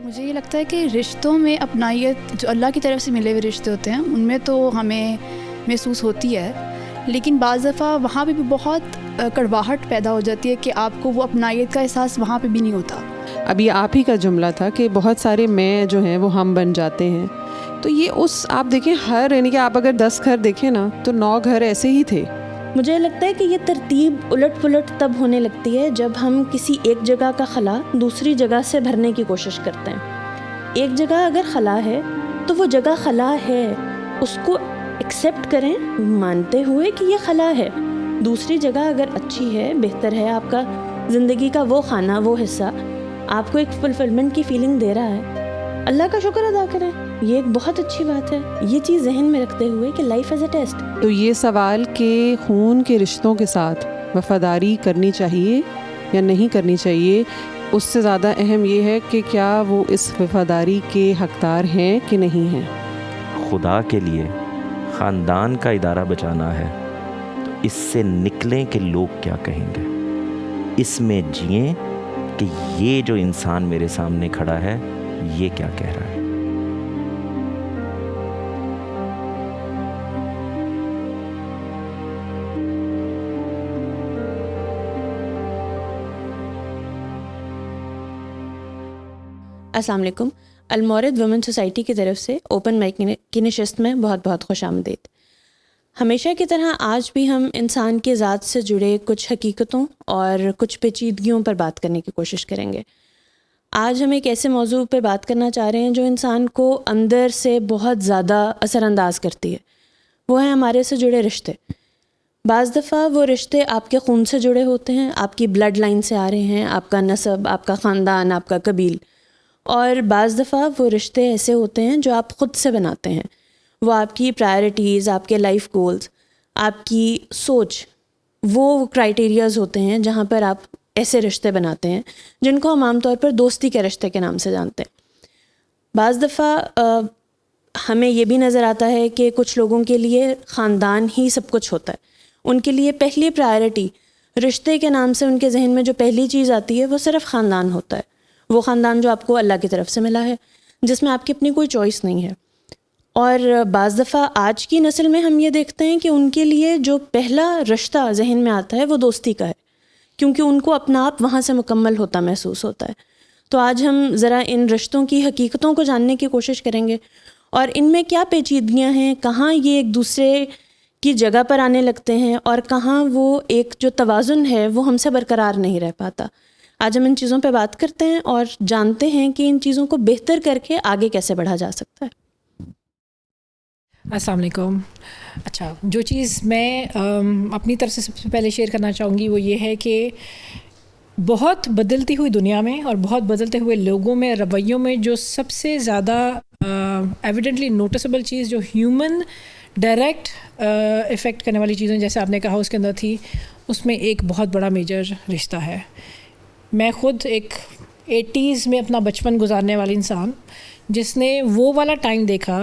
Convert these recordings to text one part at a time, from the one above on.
مجھے یہ لگتا ہے کہ رشتوں میں اپنائیت جو اللہ کی طرف سے ملے ہوئے رشتے ہوتے ہیں ان میں تو ہمیں محسوس ہوتی ہے، لیکن بعض دفعہ وہاں پہ بھی بہت کڑواہٹ پیدا ہو جاتی ہے کہ آپ کو وہ اپنائیت کا احساس وہاں پہ بھی نہیں ہوتا۔ ابھی آپ ہی کا جملہ تھا کہ بہت سارے میں جو ہیں وہ ہم بن جاتے ہیں، تو یہ آپ دیکھیں یعنی کہ آپ اگر 10 گھر دیکھیں نا تو 9 گھر ایسے ہی تھے۔ مجھے لگتا ہے کہ یہ ترتیب الٹ پلٹ تب ہونے لگتی ہے جب ہم کسی ایک جگہ کا خلا دوسری جگہ سے بھرنے کی کوشش کرتے ہیں۔ ایک جگہ اگر خلا ہے تو وہ جگہ خلا ہے، اس کو ایکسیپٹ کریں مانتے ہوئے کہ یہ خلا ہے۔ دوسری جگہ اگر اچھی ہے، بہتر ہے، آپ کا زندگی کا وہ خانہ، وہ حصہ آپ کو ایک فلفلمنٹ کی فیلنگ دے رہا ہے، اللہ کا شکر ادا کریں، یہ ایک بہت اچھی بات ہے۔ یہ چیز ذہن میں رکھتے ہوئے کہ لائف ایز اے ٹیسٹ۔ تو یہ سوال کہ خون کے رشتوں کے ساتھ وفاداری کرنی چاہیے یا نہیں کرنی چاہیے، اس سے زیادہ اہم یہ ہے کہ کیا وہ اس وفاداری کے حقدار ہیں کہ نہیں ہیں۔ خدا کے لیے خاندان کا ادارہ بچانا ہے تو اس سے نکلیں کہ لوگ کیا کہیں گے، اس میں جئیں کہ یہ جو انسان میرے سامنے کھڑا ہے یہ کیا کہہ رہا ہے۔ السلام علیکم۔ المورد ویمن سوسائٹی کی طرف سے اوپن مائک کی نشست میں بہت بہت خوش آمدید۔ ہمیشہ کی طرح آج بھی ہم انسان کی ذات سے جڑے کچھ حقیقتوں اور کچھ پیچیدگیوں پر بات کرنے کی کوشش کریں گے۔ آج ہم ایک ایسے موضوع پہ بات کرنا چاہ رہے ہیں جو انسان کو اندر سے بہت زیادہ اثر انداز کرتی ہے، وہ ہے ہمارے سے جڑے رشتے۔ بعض دفعہ وہ رشتے آپ کے خون سے جڑے ہوتے ہیں، آپ کی بلڈ لائن سے آ رہے ہیں، آپ کا نسب، آپ کا خاندان، آپ کا قبیل، اور بعض دفعہ وہ رشتے ایسے ہوتے ہیں جو آپ خود سے بناتے ہیں۔ وہ آپ کی پرائرٹیز، آپ کے لائف گولز، آپ کی سوچ، وہ کرائٹیریاز ہوتے ہیں جہاں پر آپ ایسے رشتے بناتے ہیں جن کو ہم عام طور پر دوستی کے رشتے کے نام سے جانتے ہیں۔ بعض دفعہ ہمیں یہ بھی نظر آتا ہے کہ کچھ لوگوں کے لیے خاندان ہی سب کچھ ہوتا ہے، ان کے لیے پہلی پرائرٹی رشتے کے نام سے ان کے ذہن میں جو پہلی چیز آتی ہے وہ صرف خاندان ہوتا ہے، وہ خاندان جو آپ کو اللہ کی طرف سے ملا ہے، جس میں آپ کی اپنی کوئی چوائس نہیں ہے۔ اور بعض دفعہ آج کی نسل میں ہم یہ دیکھتے ہیں کہ ان کے لیے جو پہلا رشتہ ذہن میں آتا ہے وہ دوستی کا ہے، کیونکہ ان کو اپنا آپ وہاں سے مکمل ہوتا محسوس ہوتا ہے۔ تو آج ہم ذرا ان رشتوں کی حقیقتوں کو جاننے کی کوشش کریں گے اور ان میں کیا پیچیدگیاں ہیں، کہاں یہ ایک دوسرے کی جگہ پر آنے لگتے ہیں اور کہاں وہ ایک جو توازن ہے وہ ہم سے برقرار نہیں رہ پاتا۔ آج ہم ان چیزوں پہ بات کرتے ہیں اور جانتے ہیں کہ ان چیزوں کو بہتر کر کے آگے کیسے بڑھا جا سکتا ہے۔ السلام علیکم۔ اچھا، جو چیز میں اپنی طرف سے سب سے پہلے شیئر کرنا چاہوں گی وہ یہ ہے کہ بہت بدلتی ہوئی دنیا میں اور بہت بدلتے ہوئے لوگوں میں، رویوں میں، جو سب سے زیادہ ایویڈنٹلی نوٹسبل چیز جو ہیومن ڈائریکٹ افیکٹ کرنے والی چیزیں جیسے آپ نے کہا اس کے اندر تھی، اس میں ایک بہت بڑا میجر رشتہ ہے۔ میں خود ایک 80s میں اپنا بچپن گزارنے والی انسان، جس نے وہ والا ٹائم دیکھا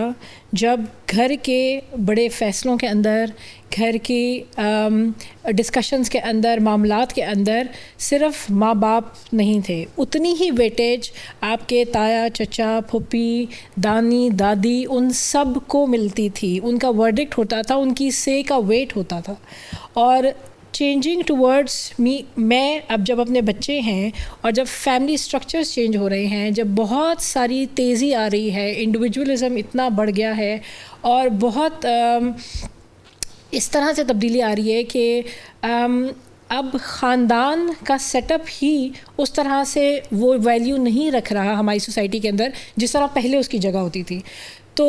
جب گھر کے بڑے فیصلوں کے اندر، گھر کی ڈسکشنز کے اندر، معاملات کے اندر صرف ماں باپ نہیں تھے، اتنی ہی ویٹیج آپ کے تایا، چچا، پھوپھی، دانی، دادی، ان سب کو ملتی تھی، ان کا ورڈکٹ ہوتا تھا، ان کی سے کا ویٹ ہوتا تھا۔ اور چینجنگ ٹورڈس میں اب جب اپنے بچے ہیں اور جب فیملی اسٹرکچرز چینج ہو رہے ہیں، جب بہت ساری تیزی آ رہی ہے، انڈیویجولزم اتنا بڑھ گیا ہے اور بہت اس طرح سے تبدیلی آ رہی ہے کہ اب خاندان کا سیٹ اپ ہی اس طرح سے وہ ویلیو نہیں رکھ رہا ہماری سوسائٹی کے اندر جس طرح پہلے اس کی جگہ ہوتی تھی۔ تو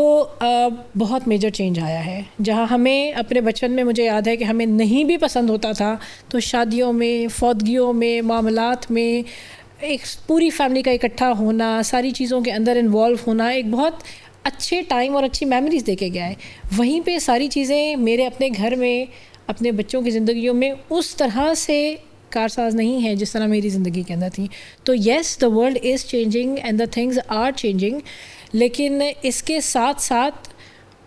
بہت میجر چینج آیا ہے۔ جہاں ہمیں اپنے بچپن میں، مجھے یاد ہے کہ ہمیں نہیں بھی پسند ہوتا تھا، تو شادیوں میں، فوتگیوں میں، معاملات میں ایک پوری فیملی کا اکٹھا ہونا، ساری چیزوں کے اندر انوالو ہونا ایک بہت اچھے ٹائم اور اچھی میموریز دے کے گیا ہے۔ وہیں پہ ساری چیزیں میرے اپنے گھر میں، اپنے بچوں کی زندگیوں میں اس طرح سے کارساز نہیں ہیں جس طرح میری زندگی کے اندر تھیں۔ تو yes, the world is changing and the things are changing, لیکن اس کے ساتھ ساتھ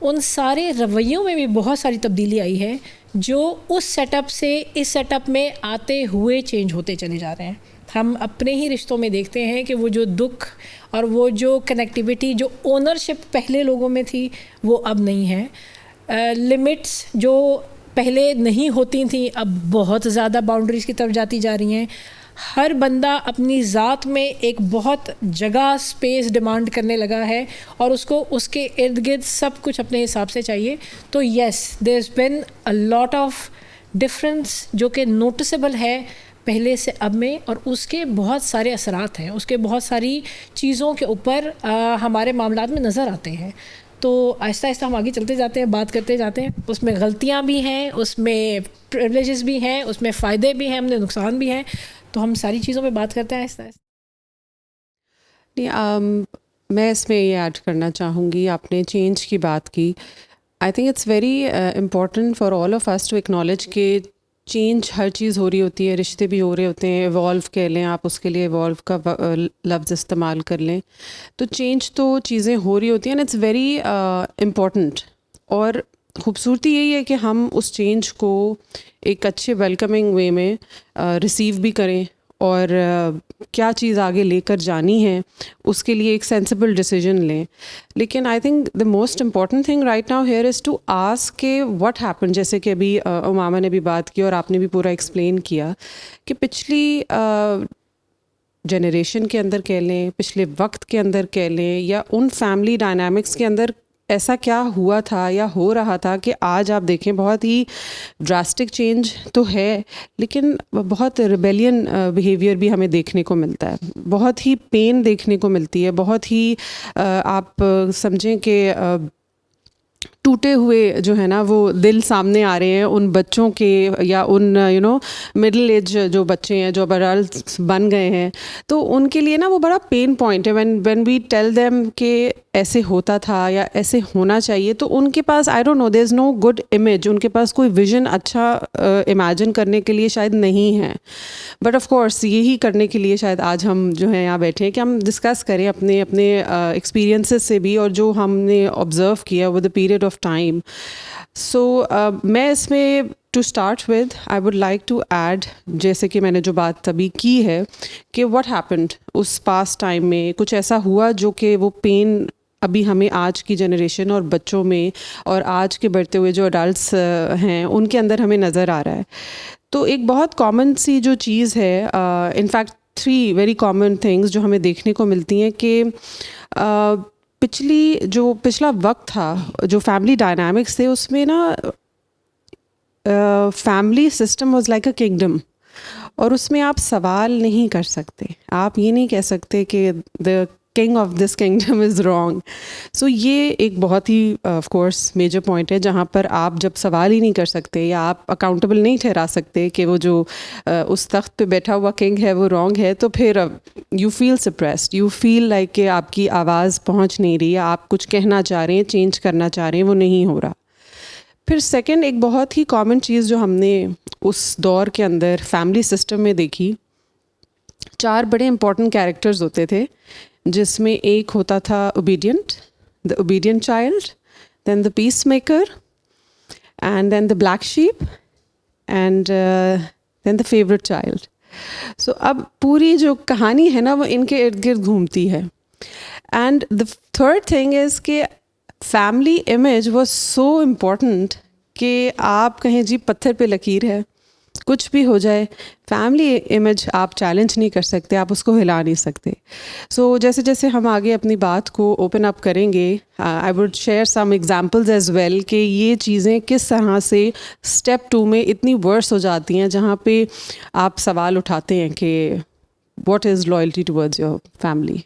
ان سارے رویوں میں بھی بہت ساری تبدیلی آئی ہے جو اس سیٹ اپ سے اس سیٹ اپ میں آتے ہوئے چینج ہوتے چلے جا رہے ہیں۔ ہم اپنے ہی رشتوں میں دیکھتے ہیں کہ وہ جو دکھ اور وہ جو کنیکٹیوٹی، جو اونرشپ پہلے لوگوں میں تھی وہ اب نہیں ہے. لمٹس جو پہلے نہیں ہوتی تھیں اب بہت زیادہ باؤنڈریز کی طرف جاتی جا رہی ہیں. ہر بندہ اپنی ذات میں ایک بہت جگہ اسپیس ڈیمانڈ کرنے لگا ہے اور اس کو اس کے ارد گرد سب کچھ اپنے حساب سے چاہیے. تو یس دیر از بین اے لاٹ آف ڈفرینس جو کہ نوٹسیبل ہے پہلے سے اب میں، اور اس کے بہت سارے اثرات ہیں، اس کے بہت ساری چیزوں کے اوپر ہمارے معاملات میں نظر آتے ہیں. تو آہستہ آہستہ ہم آگے چلتے جاتے ہیں، بات کرتے جاتے ہیں. اس میں غلطیاں بھی ہیں، اس میں پریولیجز بھی ہیں، اس میں فائدے بھی ہیں، ہم نے نقصان بھی ہیں. تو ہم ساری چیزوں پہ بات کرتے ہیں آہستہ آہستہ. میں اس میں یہ ایڈ کرنا چاہوں گی، آپ نے چینج کی بات کی. I think it's very important for all of us to acknowledge کہ چینج ہر چیز ہو رہی ہوتی ہے، رشتے بھی ہو رہے ہوتے ہیں. ایوالو کہہ لیں آپ، اس کے لیے ایوالو کا لفظ استعمال کر لیں. تو چینج تو چیزیں ہو رہی ہوتی ہیں، اٹس ویری امپورٹنٹ. اور خوبصورتی یہی ہے کہ ہم اس چینج کو ایک اچھے ویلکمنگ وے میں ریسیو بھی کریں، اور کیا چیز آگے لے کر جانی ہے اس کے لیے ایک سینسیبل ڈیسیجن لیں. لیکن I think the most important thing right now here is to ask کہ واٹ ہیپن. جیسے کہ ابھی امامہ نے بھی بات کی اور آپ نے بھی پورا ایکسپلین کیا کہ پچھلی جنریشن کے اندر کہہ لیں، پچھلے وقت کے اندر کہہ لیں، یا ان فیملی ڈائنامکس کے اندر ایسا کیا ہوا تھا یا ہو رہا تھا کہ آج آپ دیکھیں بہت ہی ڈراسٹک چینج تو ہے، لیکن بہت ریبیلین بیہیویئر بھی ہمیں دیکھنے کو ملتا ہے، بہت ہی پین دیکھنے کو ملتی ہے، بہت ہی آپ سمجھیں کہ ٹوٹے ہوئے جو ہے نا وہ دل سامنے آ رہے ہیں ان بچوں کے، یا ان مڈل ایج جو بچے ہیں جو اڈلٹس بن گئے ہیں. تو ان کے لیے نا وہ بڑا پین پوائنٹ ہے وین وی ٹیل دیم کہ ایسے ہوتا تھا یا ایسے ہونا چاہیے. تو ان کے پاس I don't know there is no good image, ان کے پاس کوئی ویژن اچھا امیجن کرنے کے لیے شاید نہیں ہے. بٹ آف کورس یہی کرنے کے لیے شاید آج ہم جو ہے یہاں بیٹھے ہیں کہ ہم ڈسکس کریں اپنے ایکسپیرینسز سے بھی، اور جو ہم نے آبزرو کیا with a period of time. So میں اس میں to start with I would like to add, جیسے کہ میں نے جو بات ابھی کی ہے کہ واٹ ہیپنڈ اس پاسٹ ٹائم میں، کچھ ایسا ہوا جو کہ وہ پین ابھی ہمیں آج کی جنریشن اور بچوں میں اور آج کے بڑھتے ہوئے جو اڈلٹس ہیں ان کے اندر ہمیں نظر آ رہا ہے. تو ایک بہت کامن سی جو چیز ہے، in fact 3 very common things جو ہمیں دیکھنے کو ملتی ہیں کہ پچھلا وقت تھا، جو فیملی ڈائنامکس تھے اس میں نا family system was like a kingdom, اور اس میں آپ سوال نہیں کر سکتے، آپ یہ نہیں کہہ سکتے کہ the king of this kingdom is wrong. So یہ ایک بہت ہی آف کورس میجر پوائنٹ ہے جہاں پر آپ جب سوال ہی نہیں کر سکتے یا آپ اکاؤنٹیبل نہیں ٹھہرا سکتے کہ وہ جو اس تخت پہ بیٹھا ہوا کنگ ہے وہ رانگ ہے، تو پھر you feel suppressed, you feel like کہ آپ کی آواز پہنچ نہیں رہی، آپ کچھ کہنا چاہ رہے ہیں، چینج کرنا چاہ رہے ہیں، وہ نہیں ہو رہا. پھر سیکنڈ ایک بہت ہی کامن چیز جو ہم نے اس دور کے اندر فیملی سسٹم میں دیکھی، 4 بڑے امپورٹنٹ کیریکٹرز ہوتے تھے، جس میں ایک ہوتا تھا obedient, the obedient child, then the peacemaker, and then the black sheep, and then the favourite child. So اب پوری جو کہانی ہے نا وہ ان کے ارد گرد گھومتی ہے. And the third thing is کہ family image was so important کہ آپ کہیں جی پتھر پہ لکیر ہے، کچھ بھی ہو جائے، فیملی امیج آپ چیلنج نہیں کر سکتے، آپ اس کو ہلا نہیں سکتے. سو جیسے جیسے ہم آگے اپنی بات کو اوپن اپ کریں گے، I would share some examples as well کہ یہ چیزیں کس طرح سے اسٹیپ 2 میں اتنی ورس ہو جاتی ہیں جہاں پہ آپ سوال اٹھاتے ہیں کہ what is loyalty towards your family.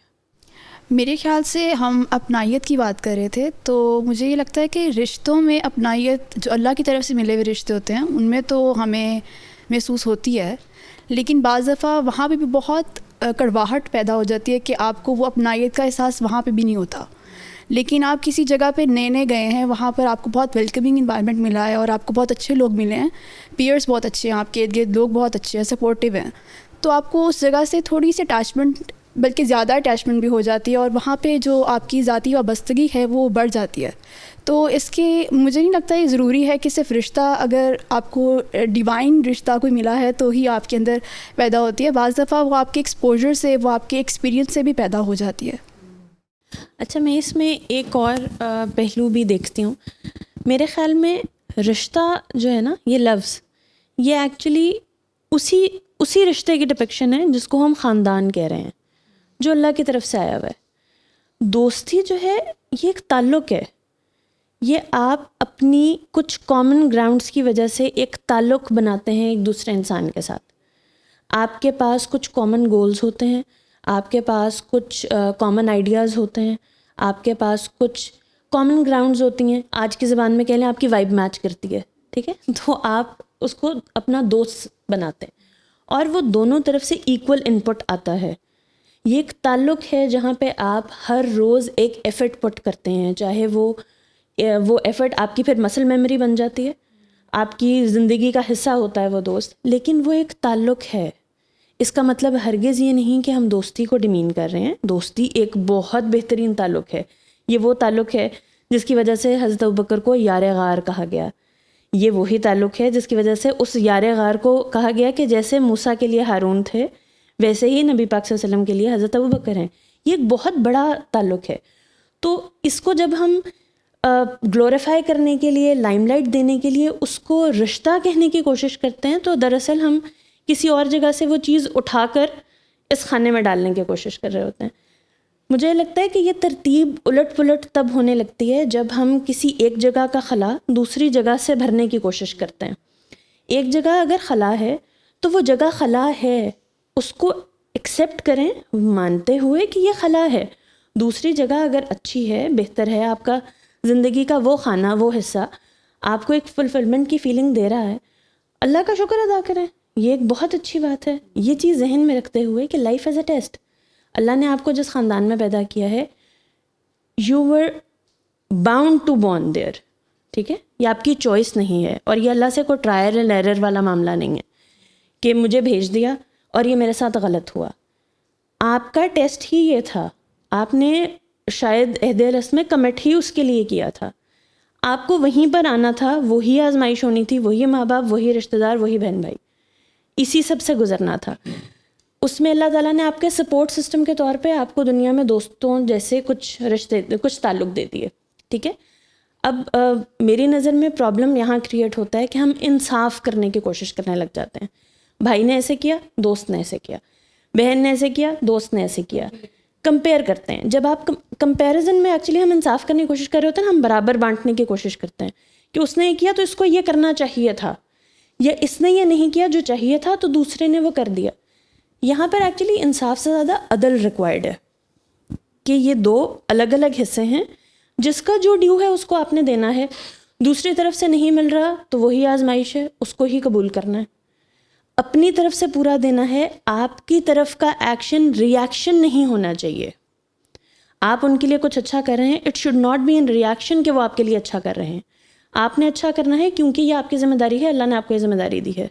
میرے خیال سے ہم اپنائیت کی بات کر رہے تھے، تو مجھے یہ لگتا ہے کہ رشتوں میں اپنائیت جو اللہ کی طرف سے ملے ہوئے رشتے ہوتے ہیں ان میں تو ہمیں محسوس ہوتی ہے، لیکن بعض دفعہ وہاں پہ بھی بہت کڑواہٹ پیدا ہو جاتی ہے کہ آپ کو وہ اپنائیت کا احساس وہاں پہ بھی نہیں ہوتا. لیکن آپ کسی جگہ پہ نئے گئے ہیں، وہاں پر آپ کو بہت ویلکمنگ انوائرمنٹ ملا ہے اور آپ کو بہت اچھے لوگ ملے ہیں، پیئرس بہت اچھے ہیں، آپ کے ارد گرد لوگ بہت اچھے ہیں، سپورٹیو ہیں، تو آپ کو اس جگہ سے تھوڑی سی اٹیچمنٹ بلکہ زیادہ اٹیچمنٹ بھی ہو جاتی ہے اور وہاں پہ جو آپ کی ذاتی وابستگی ہے وہ بڑھ جاتی ہے. تو اس کے مجھے نہیں لگتا یہ ضروری ہے کہ صرف رشتہ اگر آپ کو ڈیوائن رشتہ کوئی ملا ہے تو ہی آپ کے اندر پیدا ہوتی ہے. بعض دفعہ وہ آپ کے ایکسپوجر سے, وہ آپ کے ایکسپیرینس سے بھی پیدا ہو جاتی ہے. اچھا, میں اس میں ایک اور پہلو بھی دیکھتی ہوں. میرے خیال میں رشتہ جو ہے نا, یہ لفظ, یہ ایکچولی اسی رشتے کی ڈپکشن ہے جس کو ہم خاندان کہہ رہے ہیں, جو اللہ کی طرف سے آیا ہوا ہے. دوستی جو ہے یہ ایک تعلق ہے. یہ آپ اپنی کچھ کامن گراؤنڈس کی وجہ سے ایک تعلق بناتے ہیں ایک دوسرے انسان کے ساتھ. آپ کے پاس کچھ کامن گولز ہوتے ہیں, آپ کے پاس کچھ کامن آئیڈیاز ہوتے ہیں, آپ کے پاس کچھ کامن گراؤنڈز ہوتی ہیں. آج کی زبان میں کہہ لیں آپ کی وائب میچ کرتی ہے, ٹھیک ہے, تو آپ اس کو اپنا دوست بناتے ہیں اور وہ دونوں طرف سے ایکول انپٹ آتا ہے. یہ ایک تعلق ہے جہاں پہ آپ ہر روز ایک ایفرٹ پٹ کرتے ہیں, چاہے وہ ایفرٹ آپ کی پھر مسل میموری بن جاتی ہے, آپ کی زندگی کا حصہ ہوتا ہے وہ دوست, لیکن وہ ایک تعلق ہے. اس کا مطلب ہرگز یہ نہیں کہ ہم دوستی کو ڈیمین کر رہے ہیں. دوستی ایک بہت بہترین تعلق ہے. یہ وہ تعلق ہے جس کی وجہ سے حضرت ابوبکر کو یار غار کہا گیا. یہ وہی تعلق ہے جس کی وجہ سے اس یار غار کو کہا گیا کہ جیسے موسیٰ کے لیے ہارون تھے ویسے ہی نبی پاک صلی اللہ علیہ وسلم کے لیے حضرت ابوبکر ہیں. یہ ایک بہت بڑا تعلق ہے. تو اس کو جب ہم گلوریفائی کرنے کے لیے, لائم لائٹ دینے کے لیے اس کو رشتہ کہنے کی کوشش کرتے ہیں, تو دراصل ہم کسی اور جگہ سے وہ چیز اٹھا کر اس خانے میں ڈالنے کی کوشش کر رہے ہوتے ہیں. مجھے لگتا ہے کہ یہ ترتیب الٹ پلٹ تب ہونے لگتی ہے جب ہم کسی ایک جگہ کا خلا دوسری جگہ سے بھرنے کی کوشش کرتے ہیں. ایک جگہ اگر خلا ہے تو وہ جگہ خلا ہے, اس کو ایکسیپٹ کریں مانتے ہوئے کہ یہ خلا ہے. دوسری جگہ اگر اچھی ہے, بہتر ہے, آپ کا زندگی کا وہ خانہ, وہ حصہ آپ کو ایک فلفلمنٹ کی فیلنگ دے رہا ہے, اللہ کا شکر ادا کریں. یہ ایک بہت اچھی بات ہے. یہ چیز ذہن میں رکھتے ہوئے کہ لائف ایز اے ٹیسٹ, اللہ نے آپ کو جس خاندان میں پیدا کیا ہے, you were bound to born there, ٹھیک ہے, یہ آپ کی چوائس نہیں ہے. اور یہ اللہ سے کوئی ٹرائل اینڈ ایرر والا معاملہ نہیں ہے کہ مجھے بھیج دیا اور یہ میرے ساتھ غلط ہوا. آپ کا ٹیسٹ ہی یہ تھا. آپ نے شاید عہد رسم میں کمٹ ہی اس کے لیے کیا تھا. آپ کو وہیں پر آنا تھا, وہی آزمائش ہونی تھی, وہی ماں باپ, وہی رشتہ دار, وہی بہن بھائی, اسی سب سے گزرنا تھا. اس میں اللہ تعالیٰ نے آپ کے سپورٹ سسٹم کے طور پہ آپ کو دنیا میں دوستوں جیسے کچھ تعلق دے دیے, ٹھیک ہے. اب میری نظر میں پرابلم یہاں کریٹ ہوتا ہے کہ ہم انصاف کرنے کی کوشش کرنے لگ جاتے ہیں. بھائی نے ایسے کیا, دوست نے ایسے کیا, بہن نے ایسے کیا, دوست نے ایسے کیا, کمپیئر کرتے ہیں. جب آپ کمپیریزن میں ایکچولی ہم انصاف کرنے کی کوشش کر رہے ہوتے ہیں, ہم برابر بانٹنے کی کوشش کرتے ہیں کہ اس نے یہ کیا تو اس کو یہ کرنا چاہیے تھا, یا اس نے یہ نہیں کیا جو چاہیے تھا تو دوسرے نے وہ کر دیا. یہاں پر ایکچولی انصاف سے زیادہ عدل ریکوائرڈ ہے کہ یہ دو الگ الگ حصے ہیں, جس کا جو ڈیو ہے اس کو آپ نے دینا ہے. دوسری طرف سے نہیں مل رہا تو وہی آزمائش ہے, اس کو ہی قبول کرنا ہے. اپنی طرف سے پورا دینا ہے. آپ کی طرف کا ایکشن ری ایکشن نہیں ہونا چاہیے. آپ ان کے لیے کچھ اچھا کر رہے ہیں, it should not be in reaction کہ وہ آپ کے لیے اچھا کر رہے ہیں. آپ نے اچھا کرنا ہے کیونکہ یہ آپ کی ذمہ داری ہے, اللہ نے آپ کو یہ ذمہ داری دی ہے.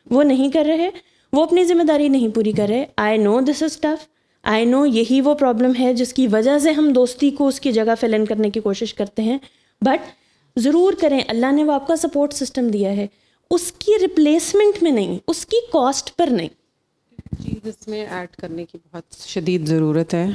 وہ نہیں کر رہے, وہ اپنی ذمہ داری نہیں پوری کر رہے. آئی نو دس از ٹف, آئی نو یہی وہ پرابلم ہے جس کی وجہ سے ہم دوستی کو اس کی جگہ فل ان کرنے کی کوشش کرتے ہیں, بٹ ضرور کریں. اللہ نے وہ آپ کا سپورٹ سسٹم دیا ہے, اس کی ریپلیسمنٹ میں نہیں, اس کی کاسٹ پر نہیں. چیز اس میں ایڈ کرنے کی بہت شدید ضرورت ہے.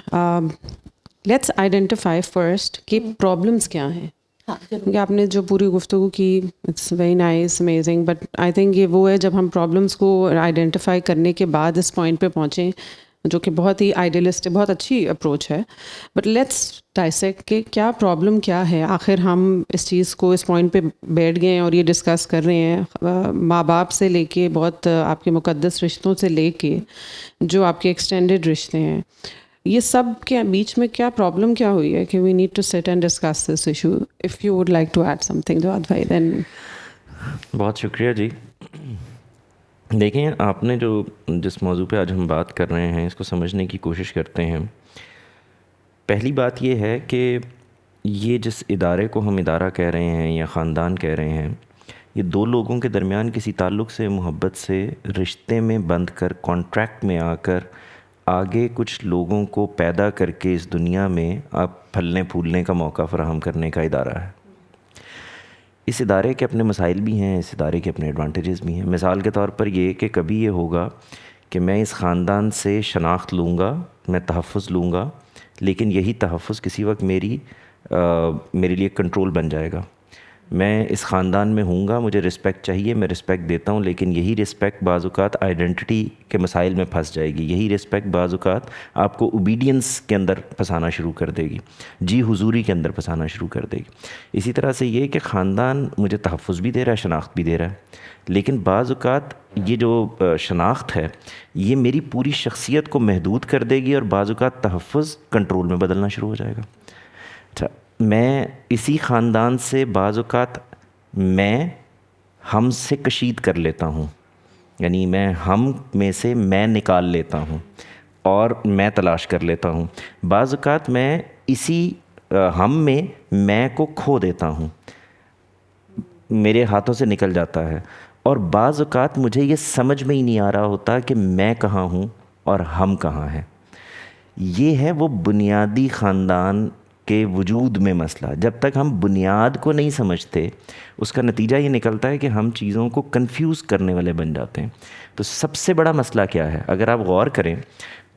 لیٹس آئیڈینٹیفائی فرسٹ کہ پرابلمس کیا ہیں. کیونکہ آپ نے جو پوری گفتگو کی it's very nice, amazing, but I think یہ وہ ہے جب ہم پرابلمس کو آئیڈینٹیفائی کرنے کے بعد اس پوائنٹ پہ پہنچیں, جو کہ بہت ہی آئیڈیلسٹ, بہت اچھی اپروچ ہے. بٹ لیٹس ڈائسیکٹ کہ کیا پرابلم کیا ہے. آخر ہم اس چیز کو اس پوائنٹ پہ بیٹھ گئے ہیں اور یہ ڈسکس کر رہے ہیں, ماں باپ سے لے کے بہت آپ کے مقدس رشتوں سے لے کے جو آپ کے ایکسٹینڈیڈ رشتے ہیں, یہ سب کے بیچ میں کیا پرابلم کیا ہوئی ہے کہ we need to sit and discuss this issue. If you would like to add something Jawad بھائی دین. بہت شکریہ جی. دیکھیں, آپ نے جس موضوع پہ آج ہم بات کر رہے ہیں اس کو سمجھنے کی کوشش کرتے ہیں. پہلی بات یہ ہے کہ یہ جس ادارے کو ہم ادارہ کہہ رہے ہیں یا خاندان کہہ رہے ہیں, یہ دو لوگوں کے درمیان کسی تعلق سے, محبت سے, رشتے میں بندھ کر, کانٹریکٹ میں آ کر آگے کچھ لوگوں کو پیدا کر کے اس دنیا میں آپ پھلنے پھولنے کا موقع فراہم کرنے کا ادارہ ہے. اس ادارے کے اپنے مسائل بھی ہیں, اس ادارے کے اپنے ایڈوانٹیجز بھی ہیں. مثال کے طور پر یہ کہ کبھی یہ ہوگا کہ میں اس خاندان سے شناخت لوں گا, میں تحفظ لوں گا, لیکن یہی تحفظ کسی وقت میرے لیے کنٹرول بن جائے گا. میں اس خاندان میں ہوں گا, مجھے رسپیکٹ چاہیے, میں رسپیکٹ دیتا ہوں, لیکن یہی رسپیکٹ بعض اوقات آئیڈینٹی کے مسائل میں پھنس جائے گی. یہی رسپیکٹ بعض اوقات آپ کو اوبیڈینس کے اندر پھنسانا شروع کر دے گی, جی حضوری کے اندر پھنسانا شروع کر دے گی. اسی طرح سے یہ کہ خاندان مجھے تحفظ بھی دے رہا ہے, شناخت بھی دے رہا ہے, لیکن بعض اوقات یہ جو شناخت ہے یہ میری پوری شخصیت کو محدود کر دے گی, اور بعض اوقات تحفظ کنٹرول میں بدلنا شروع ہو جائے گا. اچھا, میں اسی خاندان سے بعض اوقات میں ہم سے کشید کر لیتا ہوں, یعنی میں ہم میں سے میں نکال لیتا ہوں اور میں تلاش کر لیتا ہوں. بعض اوقات میں اسی ہم میں کو کھو دیتا ہوں, میرے ہاتھوں سے نکل جاتا ہے, اور بعض اوقات مجھے یہ سمجھ میں ہی نہیں آ رہا ہوتا کہ میں کہاں ہوں اور ہم کہاں ہیں. یہ ہے وہ بنیادی خاندان کے وجود میں مسئلہ. جب تک ہم بنیاد کو نہیں سمجھتے اس کا نتیجہ یہ نکلتا ہے کہ ہم چیزوں کو کنفیوز کرنے والے بن جاتے ہیں. تو سب سے بڑا مسئلہ کیا ہے, اگر آپ غور کریں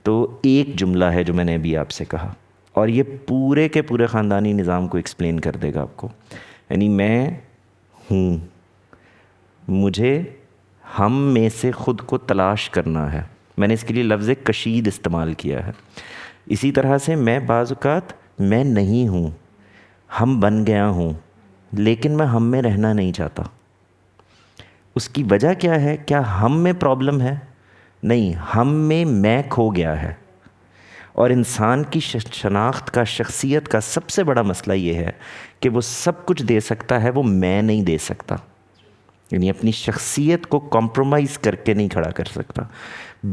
تو ایک جملہ ہے جو میں نے ابھی آپ سے کہا, اور یہ پورے کے پورے خاندانی نظام کو ایکسپلین کر دے گا آپ کو. یعنی میں ہوں, مجھے ہم میں سے خود کو تلاش کرنا ہے. میں نے اس کے لیے لفظ کشید استعمال کیا ہے. اسی طرح سے میں بعض اوقات میں نہیں ہوں, ہم بن گیا ہوں, لیکن میں ہم میں رہنا نہیں چاہتا. اس کی وجہ کیا ہے؟ کیا ہم میں پرابلم ہے؟ نہیں, ہم میں کھو گیا ہے. اور انسان کی شناخت کا, شخصیت کا سب سے بڑا مسئلہ یہ ہے کہ وہ سب کچھ دے سکتا ہے, وہ میں نہیں دے سکتا. یعنی اپنی شخصیت کو کمپرومائز کر کے نہیں کھڑا کر سکتا.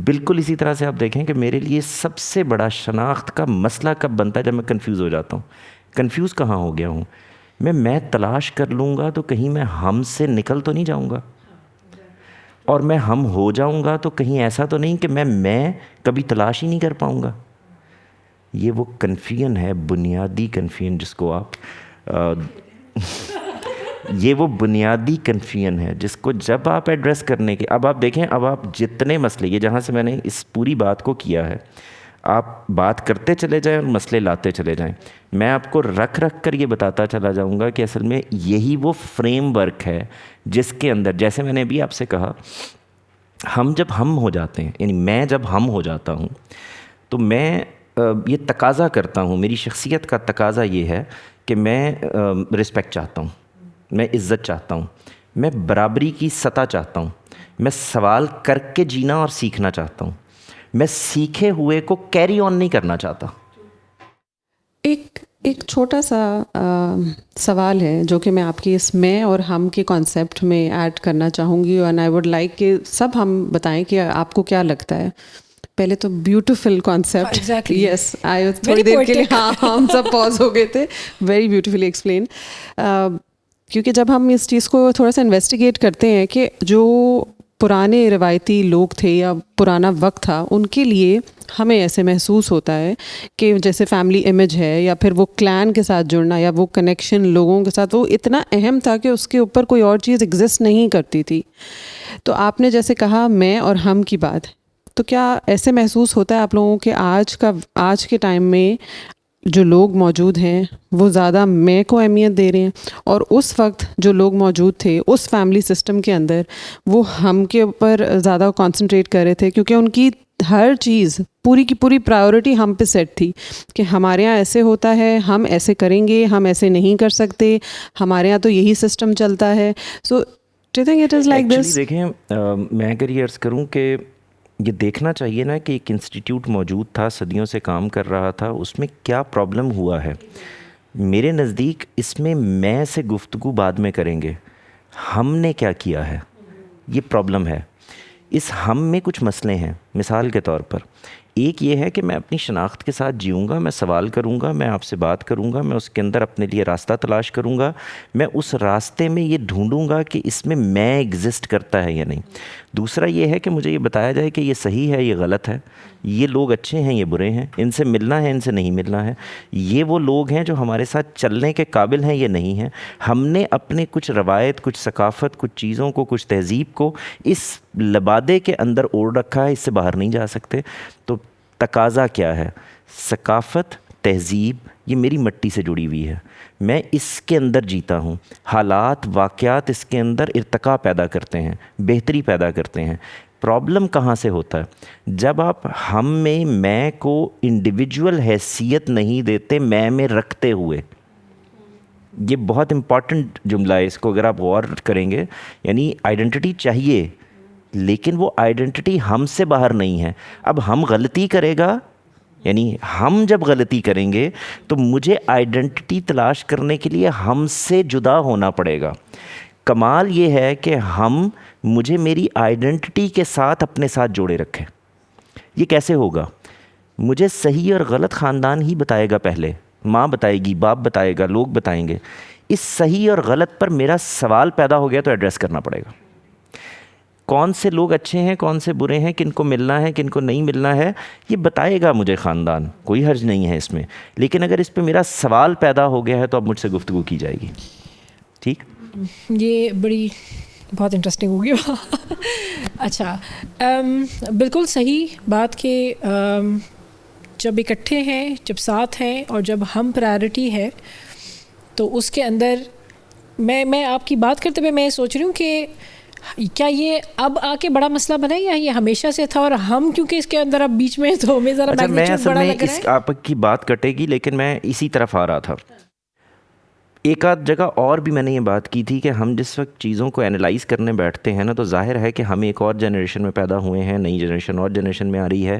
بالکل اسی طرح سے آپ دیکھیں کہ میرے لیے سب سے بڑا شناخت کا مسئلہ کب بنتا ہے؟ جب میں کنفیوز ہو جاتا ہوں. کنفیوز کہاں ہو گیا ہوں میں تلاش کر لوں گا تو کہیں میں ہم سے نکل تو نہیں جاؤں گا, اور میں ہم ہو جاؤں گا تو کہیں ایسا تو نہیں کہ میں کبھی تلاش ہی نہیں کر پاؤں گا. یہ وہ کنفیوژن ہے, بنیادی کنفیوژن جس کو آپ یہ وہ بنیادی کنفیوژن ہے جس کو جب آپ ایڈریس کرنے کے, اب آپ دیکھیں, اب آپ جتنے مسئلے, یہ جہاں سے میں نے اس پوری بات کو کیا ہے, آپ بات کرتے چلے جائیں اور مسئلے لاتے چلے جائیں, میں آپ کو رکھ کر یہ بتاتا چلا جاؤں گا کہ اصل میں یہی وہ فریم ورک ہے جس کے اندر, جیسے میں نے ابھی آپ سے کہا, ہم ہو جاتے ہیں, یعنی میں جب ہم ہو جاتا ہوں تو میں یہ تقاضا کرتا ہوں, میری شخصیت کا تقاضا یہ ہے کہ میں رسپیکٹ چاہتا ہوں, میں عزت چاہتا ہوں, میں برابری کی سطح چاہتا ہوں, میں سوال کر کے جینا اور سیکھنا چاہتا ہوں, میں سیکھے ہوئے کو کیری آن نہیں کرنا چاہتا. ایک چھوٹا سا سوال ہے جو کہ میں آپ کی اس میں اور ہم کے کانسیپٹ میں ایڈ کرنا چاہوں گی, اور آئی ووڈ لائک کہ سب ہم بتائیں کہ آپ کو کیا لگتا ہے. پہلے تو بیوٹیفل کانسیپٹ, یس, آئی تھوڑی دیر کے لیے ہاں ہم سب پاز ہو گئے تھے, ویری بیوٹیفلی ایکسپلین. کیونکہ جب ہم اس چیز کو تھوڑا سا انویسٹیگیٹ کرتے ہیں کہ جو پرانے روایتی لوگ تھے یا پرانا وقت تھا, ان کے لیے ہمیں ایسے محسوس ہوتا ہے کہ جیسے فیملی امیج ہے یا پھر وہ کلان کے ساتھ جڑنا یا وہ کنیکشن لوگوں کے ساتھ, وہ اتنا اہم تھا کہ اس کے اوپر کوئی اور چیز ایگزسٹ نہیں کرتی تھی. تو آپ نے جیسے کہا میں اور ہم کی بات, تو کیا ایسے محسوس ہوتا ہے آپ لوگوں کے آج کے ٹائم میں جو لوگ موجود ہیں وہ زیادہ میں کو اہمیت دے رہے ہیں, اور اس وقت جو لوگ موجود تھے اس فیملی سسٹم کے اندر وہ ہم کے اوپر زیادہ کنسنٹریٹ کر رہے تھے, کیونکہ ان کی ہر چیز پوری کی پوری پرائیورٹی ہم پہ سیٹ تھی کہ ہمارے یہاں ایسے ہوتا ہے, ہم ایسے کریں گے, ہم ایسے نہیں کر سکتے, ہمارے یہاں تو یہی سسٹم چلتا ہے. So do you think it is like this? دیکھیں, میں اگر یہ عرض کروں کہ یہ دیکھنا چاہیے نا کہ ایک انسٹیٹیوٹ موجود تھا, صدیوں سے کام کر رہا تھا, اس میں کیا پرابلم ہوا ہے. میرے نزدیک اس میں سے گفتگو بعد میں کریں گے, ہم نے کیا کیا ہے یہ پرابلم ہے. اس ہم میں کچھ مسئلے ہیں. مثال کے طور پر ایک یہ ہے کہ میں اپنی شناخت کے ساتھ جیوں گا, میں سوال کروں گا, میں آپ سے بات کروں گا, میں اس کے اندر اپنے لیے راستہ تلاش کروں گا, میں اس راستے میں یہ ڈھونڈوں گا کہ اس میں ایگزسٹ کرتا ہے یا نہیں. دوسرا یہ ہے کہ مجھے یہ بتایا جائے کہ یہ صحیح ہے, یہ غلط ہے, یہ لوگ اچھے ہیں, یہ برے ہیں, ان سے ملنا ہے, ان سے نہیں ملنا ہے, یہ وہ لوگ ہیں جو ہمارے ساتھ چلنے کے قابل ہیں, یہ نہیں ہیں. ہم نے اپنے کچھ روایت, کچھ ثقافت, کچھ چیزوں کو, کچھ تہذیب کو اس لبادے کے اندر اوڑھ رکھا ہے, اس سے باہر نہیں جا سکتے. تو تقاضا کیا ہے؟ ثقافت, تہذیب, یہ میری مٹی سے جڑی ہوئی ہے, میں اس کے اندر جیتا ہوں. حالات, واقعات اس کے اندر ارتقاء پیدا کرتے ہیں, بہتری پیدا کرتے ہیں. پرابلم کہاں سے ہوتا ہے؟ جب آپ ہم میں کو انڈیویجول حیثیت نہیں دیتے, میں رکھتے ہوئے. یہ بہت امپورٹنٹ جملہ ہے, اس کو اگر آپ غور کریں گے. یعنی آئیڈینٹی چاہیے, لیکن وہ آئیڈینٹی ہم سے باہر نہیں ہے. اب ہم غلطی کرے گا, یعنی ہم جب غلطی کریں گے تو مجھے آئیڈینٹی تلاش کرنے کے لیے ہم سے جدا ہونا پڑے گا. کمال یہ ہے کہ مجھے میری آئیڈینٹی کے ساتھ اپنے ساتھ جوڑے رکھیں. یہ کیسے ہوگا؟ مجھے صحیح اور غلط خاندان ہی بتائے گا, پہلے ماں بتائے گی, باپ بتائے گا, لوگ بتائیں گے. اس صحیح اور غلط پر میرا سوال پیدا ہو گیا تو ایڈریس کرنا پڑے گا. کون سے لوگ اچھے ہیں, کون سے برے ہیں, کن کو ملنا ہے, کن کو نہیں ملنا ہے, یہ بتائے گا مجھے خاندان, کوئی حرج نہیں ہے اس میں. لیکن اگر اس پہ میرا سوال پیدا ہو گیا ہے تو اب مجھ سے گفتگو کی جائے گی. ٹھیک, یہ بڑی بہت انٹرسٹنگ ہوگی. اچھا, بالکل صحیح بات کہ جب اکٹھے ہیں, جب ساتھ ہیں, اور جب ہم پرائرٹی ہے تو اس کے اندر میں آپ کی بات کرتے ہوئے میں سوچ رہی ہوں کہ کیا یہ اب آ کے بڑا مسئلہ بنا ہے یا یہ ہمیشہ سے تھا, اور ہم کیونکہ اس کے اندر اب بیچ میں تو ہمیں ذرا میگنیچیوڈ بڑا لگ رہا ہے. آپ کی بات کٹے گی, لیکن میں اسی طرف آ رہا تھا. ایک آدھ جگہ اور بھی میں نے یہ بات کی تھی کہ ہم جس وقت چیزوں کو انالائز کرنے بیٹھتے ہیں نا, تو ظاہر ہے کہ ہم ایک اور جنریشن میں پیدا ہوئے ہیں, نئی جنریشن اور جنریشن میں آ رہی ہے.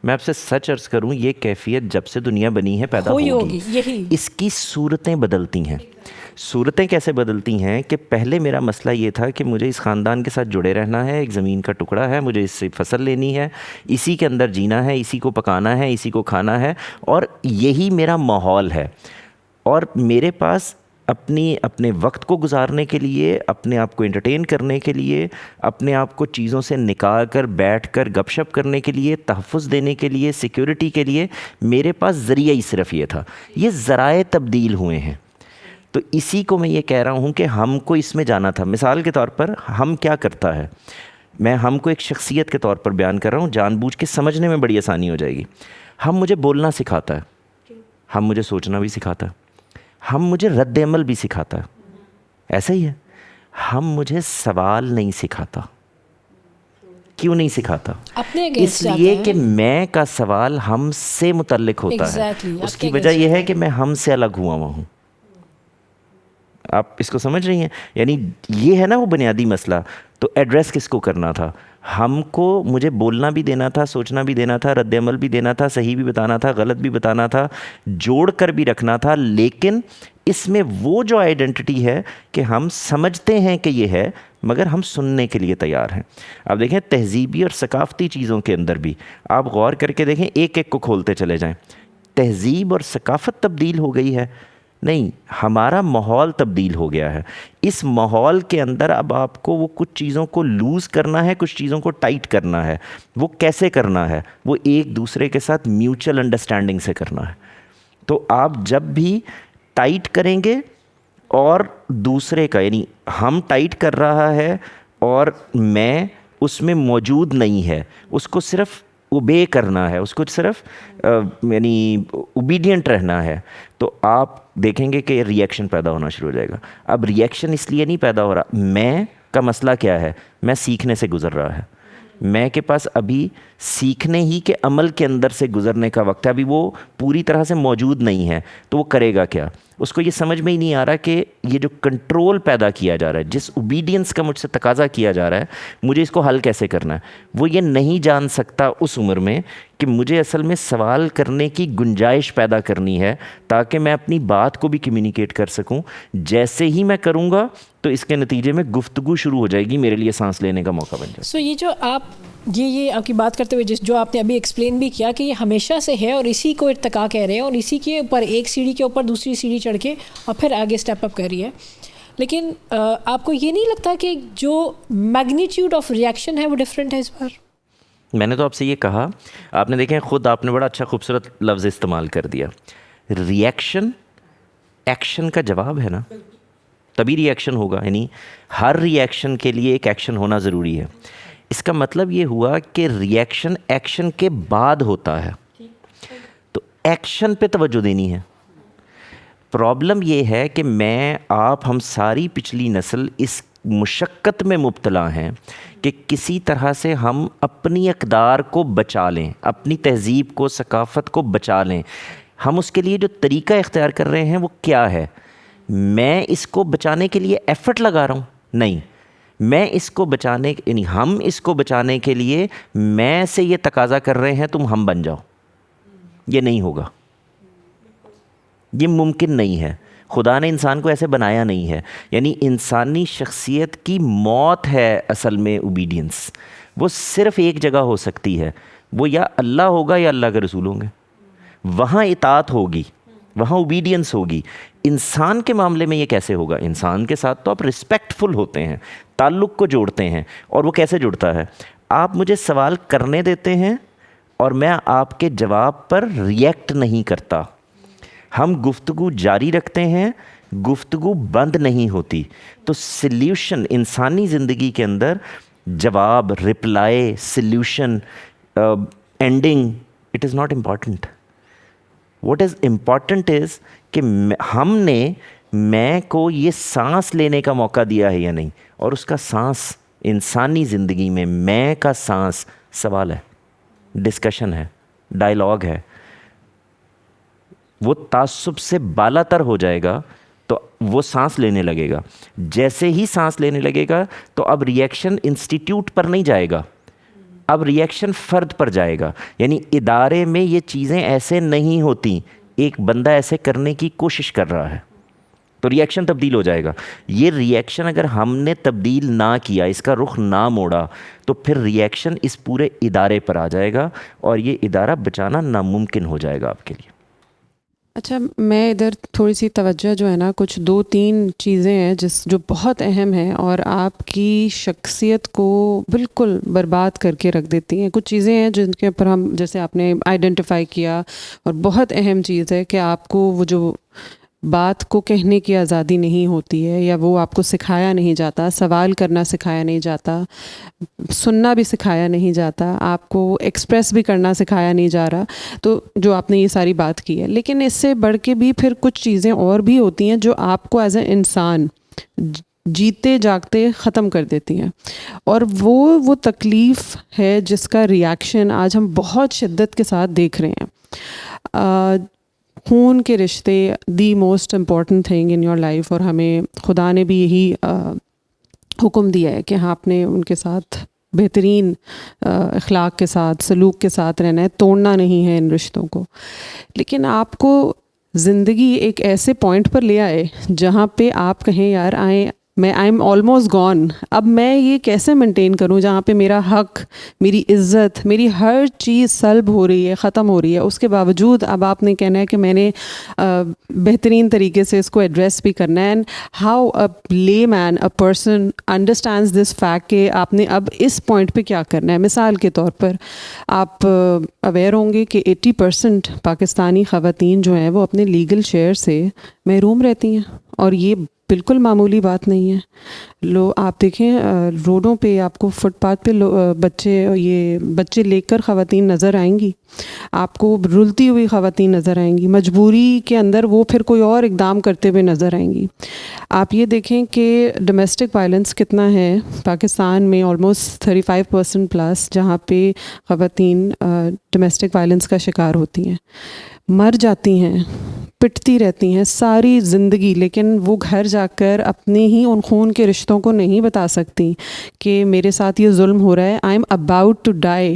میں آپ سے سچ عرض کروں, یہ کیفیت جب سے دنیا بنی ہے پیدا ہوگی. اس کی صورتیں بدلتی ہیں. صورتیں کیسے بدلتی ہیں کہ پہلے میرا مسئلہ یہ تھا کہ مجھے اس خاندان کے ساتھ جڑے رہنا ہے, ایک زمین کا ٹکڑا ہے, مجھے اس سے فصل لینی ہے, اسی کے اندر جینا ہے, اسی کو پکانا ہے, اسی کو کھانا ہے, اور یہی میرا ماحول ہے. اور میرے پاس اپنے وقت کو گزارنے کے لیے, اپنے آپ کو انٹرٹین کرنے کے لیے, اپنے آپ کو چیزوں سے نکال کر بیٹھ کر گپ شپ کرنے کے لیے, تحفظ دینے کے لیے, سیکیورٹی کے لیے میرے پاس ذریعہ ہی صرف یہ تھا. یہ ذرائع تبدیل ہوئے ہیں. تو اسی کو میں یہ کہہ رہا ہوں کہ ہم کو اس میں جانا تھا. مثال کے طور پر ہم کیا کرتا ہے, میں ہم کو ایک شخصیت کے طور پر بیان کر رہا ہوں, جان بوجھ کے سمجھنے میں بڑی آسانی ہو جائے گی. مجھے بولنا سکھاتا ہے, مجھے سوچنا بھی سکھاتا ہے, مجھے رد عمل بھی سکھاتا ہے. ایسا ہی ہے, مجھے سوال نہیں سکھاتا. کیوں نہیں سکھاتا؟ اس لیے کہ میں کا سوال ہم سے متعلق ہوتا ہے. اس کی وجہ یہ ہے کہ میں ہم سے الگ ہوا ہوں. آپ اس کو سمجھ رہی ہیں؟ یعنی یہ ہے نا وہ بنیادی مسئلہ. تو ایڈریس کس کو کرنا تھا؟ ہم کو. مجھے بولنا بھی دینا تھا, سوچنا بھی دینا تھا, رد عمل بھی دینا تھا, صحیح بھی بتانا تھا, غلط بھی بتانا تھا, جوڑ کر بھی رکھنا تھا. لیکن اس میں وہ جو آئیڈینٹی ہے کہ ہم سمجھتے ہیں کہ یہ ہے, مگر ہم سننے کے لیے تیار ہیں. اب دیکھیں تہذیبی اور ثقافتی چیزوں کے اندر بھی آپ غور کر کے دیکھیں, ایک ایک کو کھولتے چلے جائیں. تہذیب اور ثقافت تبدیل ہو گئی ہے؟ نہیں, ہمارا ماحول تبدیل ہو گیا ہے. اس ماحول کے اندر اب آپ کو وہ کچھ چیزوں کو لوز کرنا ہے, کچھ چیزوں کو ٹائٹ کرنا ہے. وہ کیسے کرنا ہے؟ وہ ایک دوسرے کے ساتھ میوچل انڈرسٹینڈنگ سے کرنا ہے. تو آپ جب بھی ٹائٹ کریں گے اور دوسرے کا, یعنی ہم ٹائٹ کر رہا ہے اور میں اس میں موجود نہیں ہے, اس کو صرف اوبے کرنا ہے, اس کو صرف یعنی اوبیڈینٹ رہنا ہے, تو آپ دیکھیں گے کہ ریئیکشن پیدا ہونا شروع ہو جائے گا. اب ریئیکشن اس لیے نہیں پیدا ہو رہا, میں کا مسئلہ کیا ہے, میں سیکھنے سے گزر رہا ہے, میں کے پاس ابھی سیکھنے ہی کے عمل کے اندر سے گزرنے کا وقت ہے, ابھی وہ پوری طرح سے موجود نہیں ہے. تو وہ کرے گا کیا؟ اس کو یہ سمجھ میں ہی نہیں آ رہا کہ یہ جو کنٹرول پیدا کیا جا رہا ہے, جس اوبیڈینس کا مجھ سے تقاضا کیا جا رہا ہے, مجھے اس کو حل کیسے کرنا ہے. وہ یہ نہیں جان سکتا اس عمر میں کہ مجھے اصل میں سوال کرنے کی گنجائش پیدا کرنی ہے تاکہ میں اپنی بات کو بھی کمیونیکیٹ کر سکوں. جیسے ہی میں کروں گا تو اس کے نتیجے میں گفتگو شروع ہو جائے گی, میرے لیے سانس لینے کا موقع بن جائے گا. یہ جو آپ یہ آپ کی بات کرتے ہوئے جو آپ نے ابھی ایکسپلین بھی کیا کہ یہ ہمیشہ سے ہے اور اسی کو ارتقا کہہ رہے ہیں اور اسی کے اوپر ایک سیڑھی کے اوپر دوسری سیڑھی چڑھ کے اور پھر آگے اسٹیپ اپ کر رہی ہے. لیکن آپ کو یہ نہیں لگتا کہ جو میگنیٹیوڈ آف ریئیکشن ہے وہ ڈفرینٹ ہے اس بار؟ میں نے تو آپ سے یہ کہا, آپ نے دیکھیں خود آپ نے بڑا اچھا خوبصورت لفظ استعمال کر دیا. ریئیکشن ایکشن کا جواب ہے نا, تبھی ریئیکشن ہوگا. یعنی ہر ریئیکشن کے لیے ایک ایکشن ہونا ضروری ہے. اس کا مطلب یہ ہوا کہ ریئیکشن ایکشن کے بعد ہوتا ہے, تو ایکشن پہ توجہ دینی ہے. پرابلم یہ ہے کہ میں آپ ہم ساری پچھلی نسل اس مشقت میں مبتلا ہیں کہ کسی طرح سے ہم اپنی اقدار کو بچا لیں, اپنی تہذیب کو, ثقافت کو بچا لیں. ہم اس کے لیے جو طریقہ اختیار کر رہے ہیں وہ کیا ہے؟ میں اس کو بچانے کے لیے ایفرٹ لگا رہا ہوں؟ نہیں, میں اس کو بچانے یعنی ہم اس کو بچانے کے لیے میں سے یہ تقاضا کر رہے ہیں تم ہم بن جاؤ. یہ نہیں ہوگا, یہ ممکن نہیں ہے. خدا نے انسان کو ایسے بنایا نہیں ہے. یعنی انسانی شخصیت کی موت ہے اصل میں اوبیڈینس. وہ صرف ایک جگہ ہو سکتی ہے, وہ یا اللہ ہوگا یا اللہ کے رسول ہوں گے. وہاں اطاعت ہوگی, وہاں اوبیڈینس ہوگی. انسان کے معاملے میں یہ کیسے ہوگا؟ انسان کے ساتھ تو آپ رسپیکٹفل ہوتے ہیں, تعلق کو جوڑتے ہیں. اور وہ کیسے جڑتا ہے؟ آپ مجھے سوال کرنے دیتے ہیں اور میں آپ کے جواب پر ریئیکٹ نہیں کرتا. ہم گفتگو جاری رکھتے ہیں, گفتگو بند نہیں ہوتی. تو سلیوشن انسانی زندگی کے اندر جواب, reply, solution, ending, it is not important. What is important is کہ ہم نے میں کو یہ سانس لینے کا موقع دیا ہے یا نہیں. اور اس کا سانس انسانی زندگی میں میں کا سانس سوال ہے, ڈسکشن ہے, ڈائلاگ ہے. وہ تعصب سے بالا تر ہو جائے گا تو وہ سانس لینے لگے گا. جیسے ہی سانس لینے لگے گا تو اب ریئیکشن انسٹیٹیوٹ پر نہیں جائے گا, اب ریئیکشن فرد پر جائے گا. یعنی ادارے میں یہ چیزیں ایسے نہیں ہوتی, ایک بندہ ایسے کرنے کی کوشش کر رہا ہے تو ریئیکشن تبدیل ہو جائے گا. یہ ریئیکشن اگر ہم نے تبدیل نہ کیا, اس کا رخ نہ موڑا, تو پھر ریئیکشن اس پورے ادارے پر آ جائے گا اور یہ ادارہ بچانا ناممکن ہو جائے گا آپ کے لیے. اچھا, میں ادھر تھوڑی سی توجہ جو ہے نا, کچھ 2-3 چیزیں ہیں جو بہت اہم ہیں اور آپ کی شخصیت کو بالکل برباد کر کے رکھ دیتی ہیں. کچھ چیزیں ہیں جن کے اوپر ہم, جیسے آپ نے آئیڈینٹیفائی کیا, اور بہت اہم چیز ہے کہ آپ کو وہ جو بات کو کہنے کی آزادی نہیں ہوتی ہے, یا وہ آپ کو سکھایا نہیں جاتا, سوال کرنا سکھایا نہیں جاتا, سننا بھی سکھایا نہیں جاتا, آپ کو ایکسپریس بھی کرنا سکھایا نہیں جا رہا. تو جو آپ نے یہ ساری بات کی ہے, لیکن اس سے بڑھ کے بھی پھر کچھ چیزیں اور بھی ہوتی ہیں جو آپ کو ایز اے انسان جیتے جاگتے ختم کر دیتی ہیں. اور وہ تکلیف ہے جس کا ریئیکشن آج ہم بہت شدت کے ساتھ دیکھ رہے ہیں. خون کے رشتے the most important thing in your life, اور ہمیں خدا نے بھی یہی حکم دیا ہے کہ ہاں آپ نے ان کے ساتھ بہترین اخلاق کے ساتھ, سلوک کے ساتھ رہنا ہے, توڑنا نہیں ہے ان رشتوں کو. لیکن آپ کو زندگی ایک ایسے پوائنٹ پر لے آئے جہاں پہ آپ کہیں یار آئی ایم آلموسٹ گون, اب میں یہ کیسے مینٹین کروں جہاں پہ میرا حق, میری عزت, میری ہر چیز سلب ہو رہی ہے, ختم ہو رہی ہے. اس کے باوجود اب آپ نے کہنا ہے کہ میں نے بہترین طریقے سے اس کو ایڈریس بھی کرنا ہے. And how a layman, a person understands this fact کہ آپ نے اب اس پوائنٹ پہ کیا کرنا ہے. مثال کے طور پر آپ اویئر ہوں گے کہ 80% پاکستانی خواتین جو ہیں وہ اپنے لیگل شیئر سے محروم رہتی ہیں, اور یہ بالکل معمولی بات نہیں ہے. آپ دیکھیں روڈوں پہ آپ کو فٹ پاتھ پہ بچے لے کر خواتین نظر آئیں گی, آپ کو رلتی ہوئی خواتین نظر آئیں گی, مجبوری کے اندر وہ پھر کوئی اور اقدام کرتے ہوئے نظر آئیں گی. آپ یہ دیکھیں کہ ڈومیسٹک وائلنس کتنا ہے پاکستان میں, آلموسٹ 35% پلس, جہاں پہ خواتین ڈومیسٹک وائلنس کا شکار ہوتی ہیں, مر جاتی ہیں, پٹتی رہتی ہیں ساری زندگی, لیکن وہ گھر جا کر اپنے ہی ان خون کے رشتوں کو نہیں بتا سکتی کہ میرے ساتھ یہ ظلم ہو رہا ہے, I am about to die,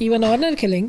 Even honor killing.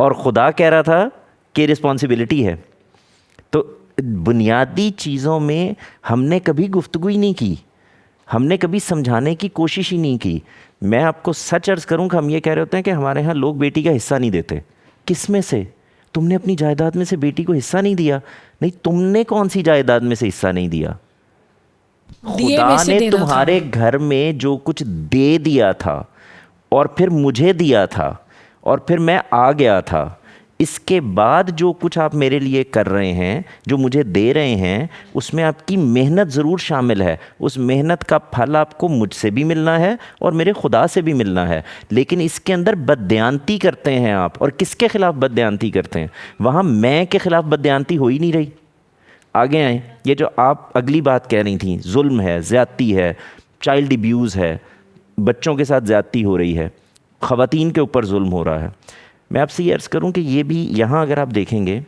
اور خدا کہہ رہا تھا کہ رسپانسبلٹی ہے. تو بنیادی چیزوں میں ہم نے کبھی گفتگو ہی نہیں کی, ہم نے کبھی سمجھانے کی کوشش ہی نہیں کی. میں آپ کو سچ عرض کروں کہ ہم یہ کہہ رہے ہوتے ہیں کہ ہمارے ہاں لوگ بیٹی کا حصہ نہیں دیتے. کس میں سے؟ تم نے اپنی جائیداد میں سے بیٹی کو حصہ نہیں دیا. نہیں, تم نے کون سی جائیداد میں سے حصہ نہیں دیا؟ خدا نے تمہارے گھر میں جو کچھ دے دیا تھا اور پھر مجھے دیا تھا اور پھر میں آ گیا تھا, اس کے بعد جو کچھ آپ میرے لیے کر رہے ہیں, جو مجھے دے رہے ہیں, اس میں آپ کی محنت ضرور شامل ہے. اس محنت کا پھل آپ کو مجھ سے بھی ملنا ہے اور میرے خدا سے بھی ملنا ہے. لیکن اس کے اندر بددیانتی کرتے ہیں آپ. اور کس کے خلاف بددیانتی کرتے ہیں؟ وہاں میں کے خلاف بددیانتی ہو ہی نہیں رہی. آگے آئیں. یہ جو آپ اگلی بات کہہ رہی تھیں, ظلم ہے, زیادتی ہے, چائلڈ ابیوز ہے, بچوں کے ساتھ زیادتی ہو رہی ہے, خواتین کے اوپر ظلم ہو رہا ہے. میں آپ سے یہ عرض کروں کہ یہ بھی یہاں اگر آپ دیکھیں گے,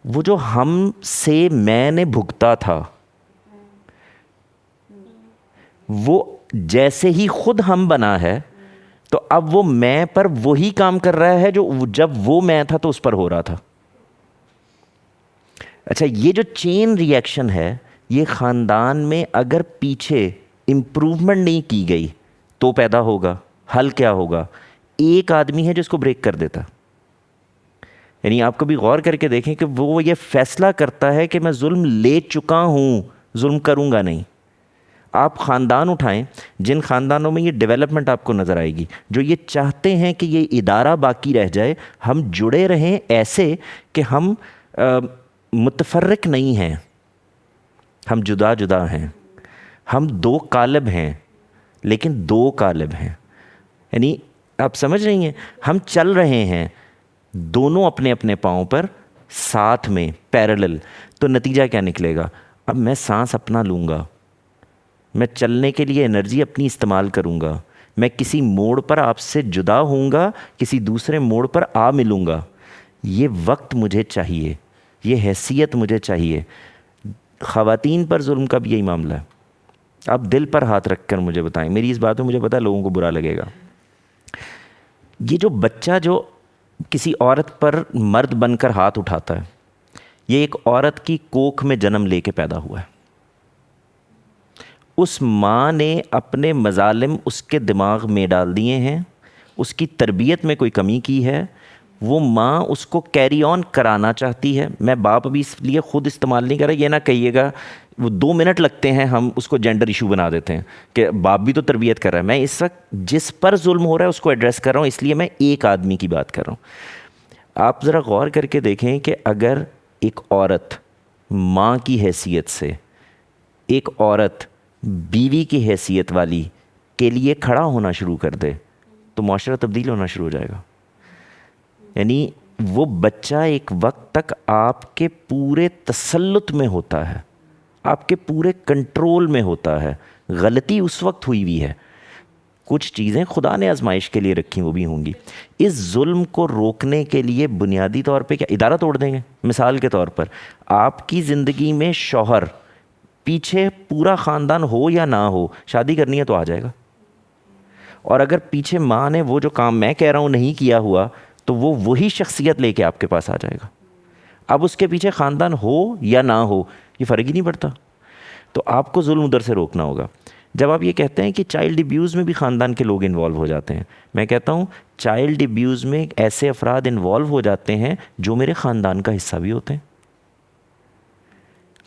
وہ جو ہم سے میں نے بھگتا تھا, وہ جیسے ہی خود ہم بنا ہے تو اب وہ میں پر وہی کام کر رہا ہے جو جب وہ میں تھا تو اس پر ہو رہا تھا. اچھا, یہ جو چین ری ایکشن ہے, یہ خاندان میں اگر پیچھے امپروومنٹ نہیں کی گئی تو پیدا ہوگا. حل کیا ہوگا؟ ایک آدمی ہے جو اس کو بریک کر دیتا. یعنی آپ کبھی غور کر کے دیکھیں کہ وہ یہ فیصلہ کرتا ہے کہ میں ظلم لے چکا ہوں, ظلم کروں گا نہیں. آپ خاندان اٹھائیں جن خاندانوں میں یہ ڈیولپمنٹ آپ کو نظر آئے گی, جو یہ چاہتے ہیں کہ یہ ادارہ باقی رہ جائے, ہم جڑے رہیں ایسے کہ ہم متفرق نہیں ہیں, ہم جدا جدا ہیں, ہم دو قالب ہیں لیکن دو قالب ہیں. یعنی آپ سمجھ رہی ہیں, ہم چل رہے ہیں دونوں اپنے اپنے پاؤں پر ساتھ میں پیرلل. تو نتیجہ کیا نکلے گا؟ اب میں سانس اپنا لوں گا, میں چلنے کے لیے انرجی اپنی استعمال کروں گا, میں کسی موڑ پر آپ سے جدا ہوں گا, کسی دوسرے موڑ پر آ ملوں گا. یہ وقت مجھے چاہیے, یہ حیثیت مجھے چاہیے. خواتین پر ظلم کا بھی یہی معاملہ ہے. آپ دل پر ہاتھ رکھ کر مجھے بتائیں, میری اس بات میں مجھے پتا ہے لوگوں کو برا لگے گا, یہ جو بچہ جو کسی عورت پر مرد بن کر ہاتھ اٹھاتا ہے, یہ ایک عورت کی کوکھ میں جنم لے کے پیدا ہوا ہے. اس ماں نے اپنے مظالم اس کے دماغ میں ڈال دیے ہیں, اس کی تربیت میں کوئی کمی کی ہے, وہ ماں اس کو کیری آن کرانا چاہتی ہے. میں باپ ابھی اس لیے خود استعمال نہیں کر رہا, یہ نہ کہیے گا وہ 2 منٹ لگتے ہیں ہم اس کو جینڈر ایشو بنا دیتے ہیں کہ باپ بھی تو تربیت کر رہا ہے. میں اس وقت جس پر ظلم ہو رہا ہے اس کو ایڈریس کر رہا ہوں, اس لیے میں ایک آدمی کی بات کر رہا ہوں. آپ ذرا غور کر کے دیکھیں کہ اگر ایک عورت ماں کی حیثیت سے, ایک عورت بیوی کی حیثیت والی کے لیے کھڑا ہونا شروع کر دے تو معاشرہ تبدیل ہونا شروع ہو جائے گا. یعنی وہ بچہ ایک وقت تک آپ کے پورے تسلط میں ہوتا ہے, آپ کے پورے کنٹرول میں ہوتا ہے. غلطی اس وقت ہوئی ہے, کچھ چیزیں خدا نے آزمائش کے لیے رکھی, وہ بھی ہوں گی. اس ظلم کو روکنے کے لیے بنیادی طور پہ کیا ادارہ توڑ دیں گے؟ مثال کے طور پر آپ کی زندگی میں شوہر پیچھے پورا خاندان ہو یا نہ ہو, شادی کرنی ہے تو آ جائے گا. اور اگر پیچھے ماں نے وہ جو کام میں کہہ رہا ہوں نہیں کیا ہوا تو وہ وہی شخصیت لے کے آپ کے پاس آ جائے گا. اب اس کے پیچھے خاندان ہو یا نہ ہو یہ فرق ہی نہیں پڑتا. تو آپ کو ظلم ادھر سے روکنا ہوگا. جب آپ یہ کہتے ہیں کہ چائلڈ ابیوز میں بھی خاندان کے لوگ انوالو ہو جاتے ہیں, میں کہتا ہوں چائلڈ ابیوز میں ایسے افراد انوالو ہو جاتے ہیں جو میرے خاندان کا حصہ بھی ہوتے ہیں.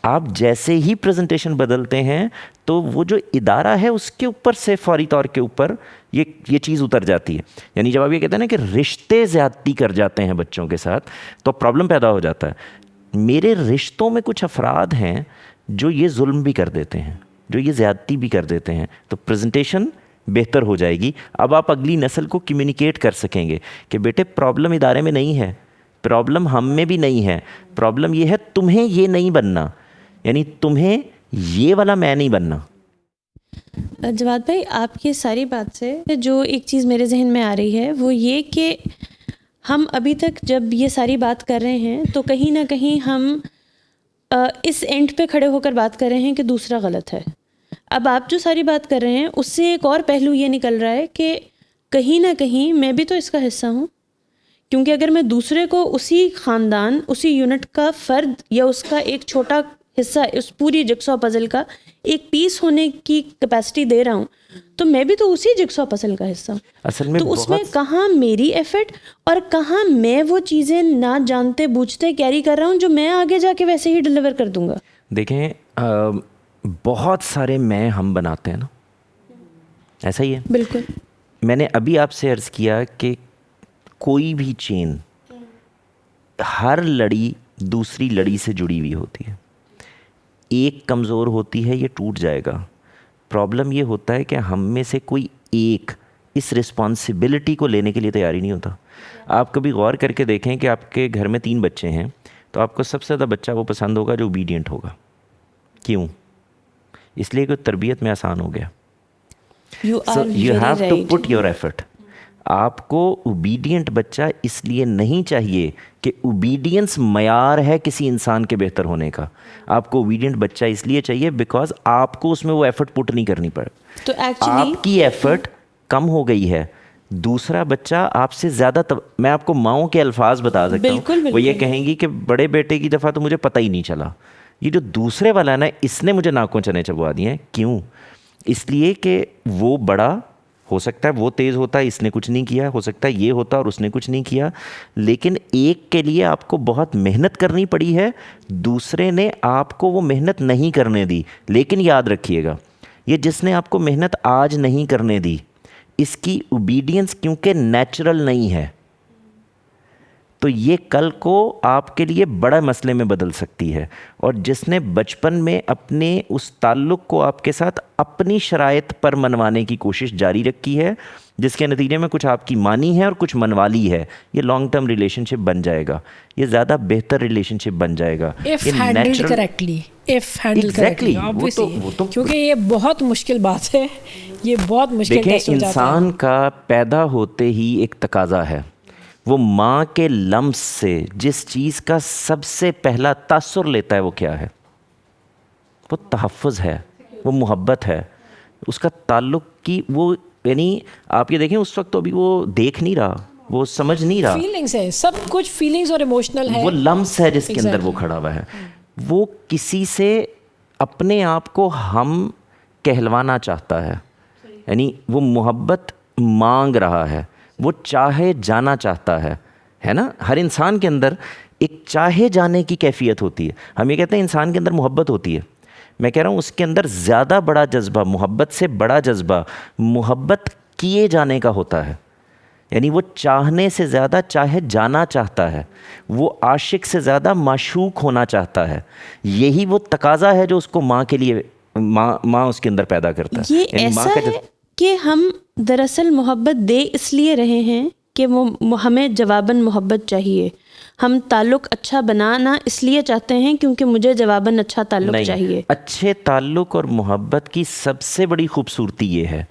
آپ جیسے ہی پریزنٹیشن بدلتے ہیں تو وہ جو ادارہ ہے اس کے اوپر سے فوری طور کے اوپر یہ چیز اتر جاتی ہے. یعنی جب آپ یہ کہتے ہیں نا کہ رشتے زیادتی کر جاتے ہیں بچوں کے ساتھ تو پرابلم پیدا ہو جاتا ہے. میرے رشتوں میں کچھ افراد ہیں جو یہ ظلم بھی کر دیتے ہیں, جو یہ زیادتی بھی کر دیتے ہیں, تو پریزنٹیشن بہتر ہو جائے گی. اب آپ اگلی نسل کو کمیونیکیٹ کر سکیں گے کہ بیٹے پرابلم ادارے میں نہیں ہے, پرابلم ہم میں بھی نہیں ہے, پرابلم یہ ہے تمہیں یہ نہیں بننا, یعنی تمہیں یہ والا میں نہیں بننا. جواد بھائی, آپ کی ساری بات سے جو ایک چیز میرے ذہن میں آ رہی ہے وہ یہ کہ ہم ابھی تک جب یہ ساری بات کر رہے ہیں تو کہیں نہ کہیں ہم اس اینڈ پہ کھڑے ہو کر بات کر رہے ہیں کہ دوسرا غلط ہے. اب آپ جو ساری بات کر رہے ہیں اس سے ایک اور پہلو یہ نکل رہا ہے کہ کہیں نہ کہیں میں بھی تو اس کا حصہ ہوں, کیونکہ اگر میں دوسرے کو اسی خاندان, اسی یونٹ کا فرد یا اس کا ایک چھوٹا حصہ, اس پوری جگسا پزل کا ایک پیس ہونے کی کیپیسٹی دے رہا ہوں, تو میں بھی تو اسی جگسا پزل کا حصہ ہوں. اصل میں تو اس میں کہاں میری ایفرٹ اور کہاں میں وہ چیزیں نہ جانتے بوجھتے کیری کر رہا ہوں جو میں آگے جا کے ویسے ہی ڈلیور کر دوں گا. دیکھیں بہت سارے میں ہم بناتے ہیں نا, ایسا ہی ہے. بالکل. میں نے ابھی آپ سے عرض کیا کہ کوئی بھی چین, ہر لڑی دوسری لڑی سے جڑی ہوئی ہوتی ہے. ایک کمزور ہوتی ہے, یہ ٹوٹ جائے گا. پرابلم یہ ہوتا ہے کہ ہم میں سے کوئی ایک اس رسپانسبلٹی کو لینے کے لیے تیار ہی نہیں ہوتا. آپ کبھی غور کر کے دیکھیں کہ آپ کے گھر میں 3 بچے ہیں, تو آپ کو سب سے زیادہ بچہ وہ پسند ہوگا جو اوبیڈینٹ ہوگا. کیوں؟ اس لیے کہ تربیت میں آسان ہو گیا. So you have to put your effort. آپ کو اوبیڈینٹ بچہ اس لیے نہیں چاہیے کہ اوبیڈینس معیار ہے کسی انسان کے بہتر ہونے کا. آپ کو اوبیڈینٹ بچہ اس لیے چاہیے بیکاز آپ کو اس میں وہ ایفرٹ پٹ نہیں کرنی پڑے. تو آپ کی ایفرٹ کم ہو گئی ہے. دوسرا بچہ آپ سے زیادہ میں آپ کو ماؤں کے الفاظ بتا سکتا ہوں, وہ یہ کہیں گی کہ بڑے بیٹے کی دفعہ تو مجھے پتہ ہی نہیں چلا. یہ جو دوسرے والا ہے نا, اس نے مجھے ناکوں چنے چبوا دیے ہیں. کیوں؟ اس لیے کہ وہ بڑا ہو سکتا ہے, وہ تیز ہوتا ہے, اس نے کچھ نہیں کیا. ہو سکتا ہے یہ ہوتا اور اس نے کچھ نہیں کیا. لیکن ایک کے لیے آپ کو بہت محنت کرنی پڑی ہے, دوسرے نے آپ کو وہ محنت نہیں کرنے دی. لیکن یاد رکھیے گا, یہ جس نے آپ کو محنت آج نہیں کرنے دی, اس کی اوبیڈینس کیونکہ نیچرل نہیں ہے, تو یہ کل کو آپ کے لیے بڑا مسئلے میں بدل سکتی ہے. اور جس نے بچپن میں اپنے اس تعلق کو آپ کے ساتھ اپنی شرائط پر منوانے کی کوشش جاری رکھی ہے, جس کے نتیجے میں کچھ آپ کی مانی ہے اور کچھ منوا لی ہے, یہ لانگ ٹرم ریلیشن شپ بن جائے گا, یہ زیادہ بہتر ریلیشن شپ بن جائے گا. کیونکہ یہ بہت مشکل بات ہے, یہ بہت مشکل. دیکھیں, انسان کا پیدا ہوتے ہی ایک تقاضا ہے, وہ ماں کے لمس سے جس چیز کا سب سے پہلا تاثر لیتا ہے وہ کیا ہے؟ وہ تحفظ ہے, وہ محبت ہے, اس کا تعلق کی وہ, یعنی آپ یہ دیکھیں اس وقت تو ابھی وہ دیکھ نہیں رہا, وہ سمجھ نہیں رہا, فیلنگز ہے, سب کچھ فیلنگز اور ایموشنل ہے, وہ لمس ہے جس کے اندر وہ کھڑا ہوا ہے. وہ کسی سے اپنے آپ کو ہم کہلوانا چاہتا ہے, یعنی وہ محبت مانگ رہا ہے, وہ چاہے جانا چاہتا ہے نا. ہر انسان کے اندر ایک چاہے جانے کی کیفیت ہوتی ہے. ہم یہ کہتے ہیں انسان کے اندر محبت ہوتی ہے, میں کہہ رہا ہوں اس کے اندر زیادہ بڑا جذبہ, محبت سے بڑا جذبہ محبت کیے جانے کا ہوتا ہے. یعنی وہ چاہنے سے زیادہ چاہے جانا چاہتا ہے, وہ عاشق سے زیادہ معشوق ہونا چاہتا ہے. یہی وہ تقاضا ہے جو اس کو ماں کے لیے ماں اس کے اندر پیدا کرتا ہے. یہ ایسا ہے کہ ہم دراصل محبت دے اس لیے رہے ہیں کہ وہ ہمیں جواباً محبت چاہیے. ہم تعلق اچھا بنانا اس لیے چاہتے ہیں کیونکہ مجھے جواباً اچھا تعلق چاہیے. اچھے تعلق اور محبت کی سب سے بڑی خوبصورتی یہ ہے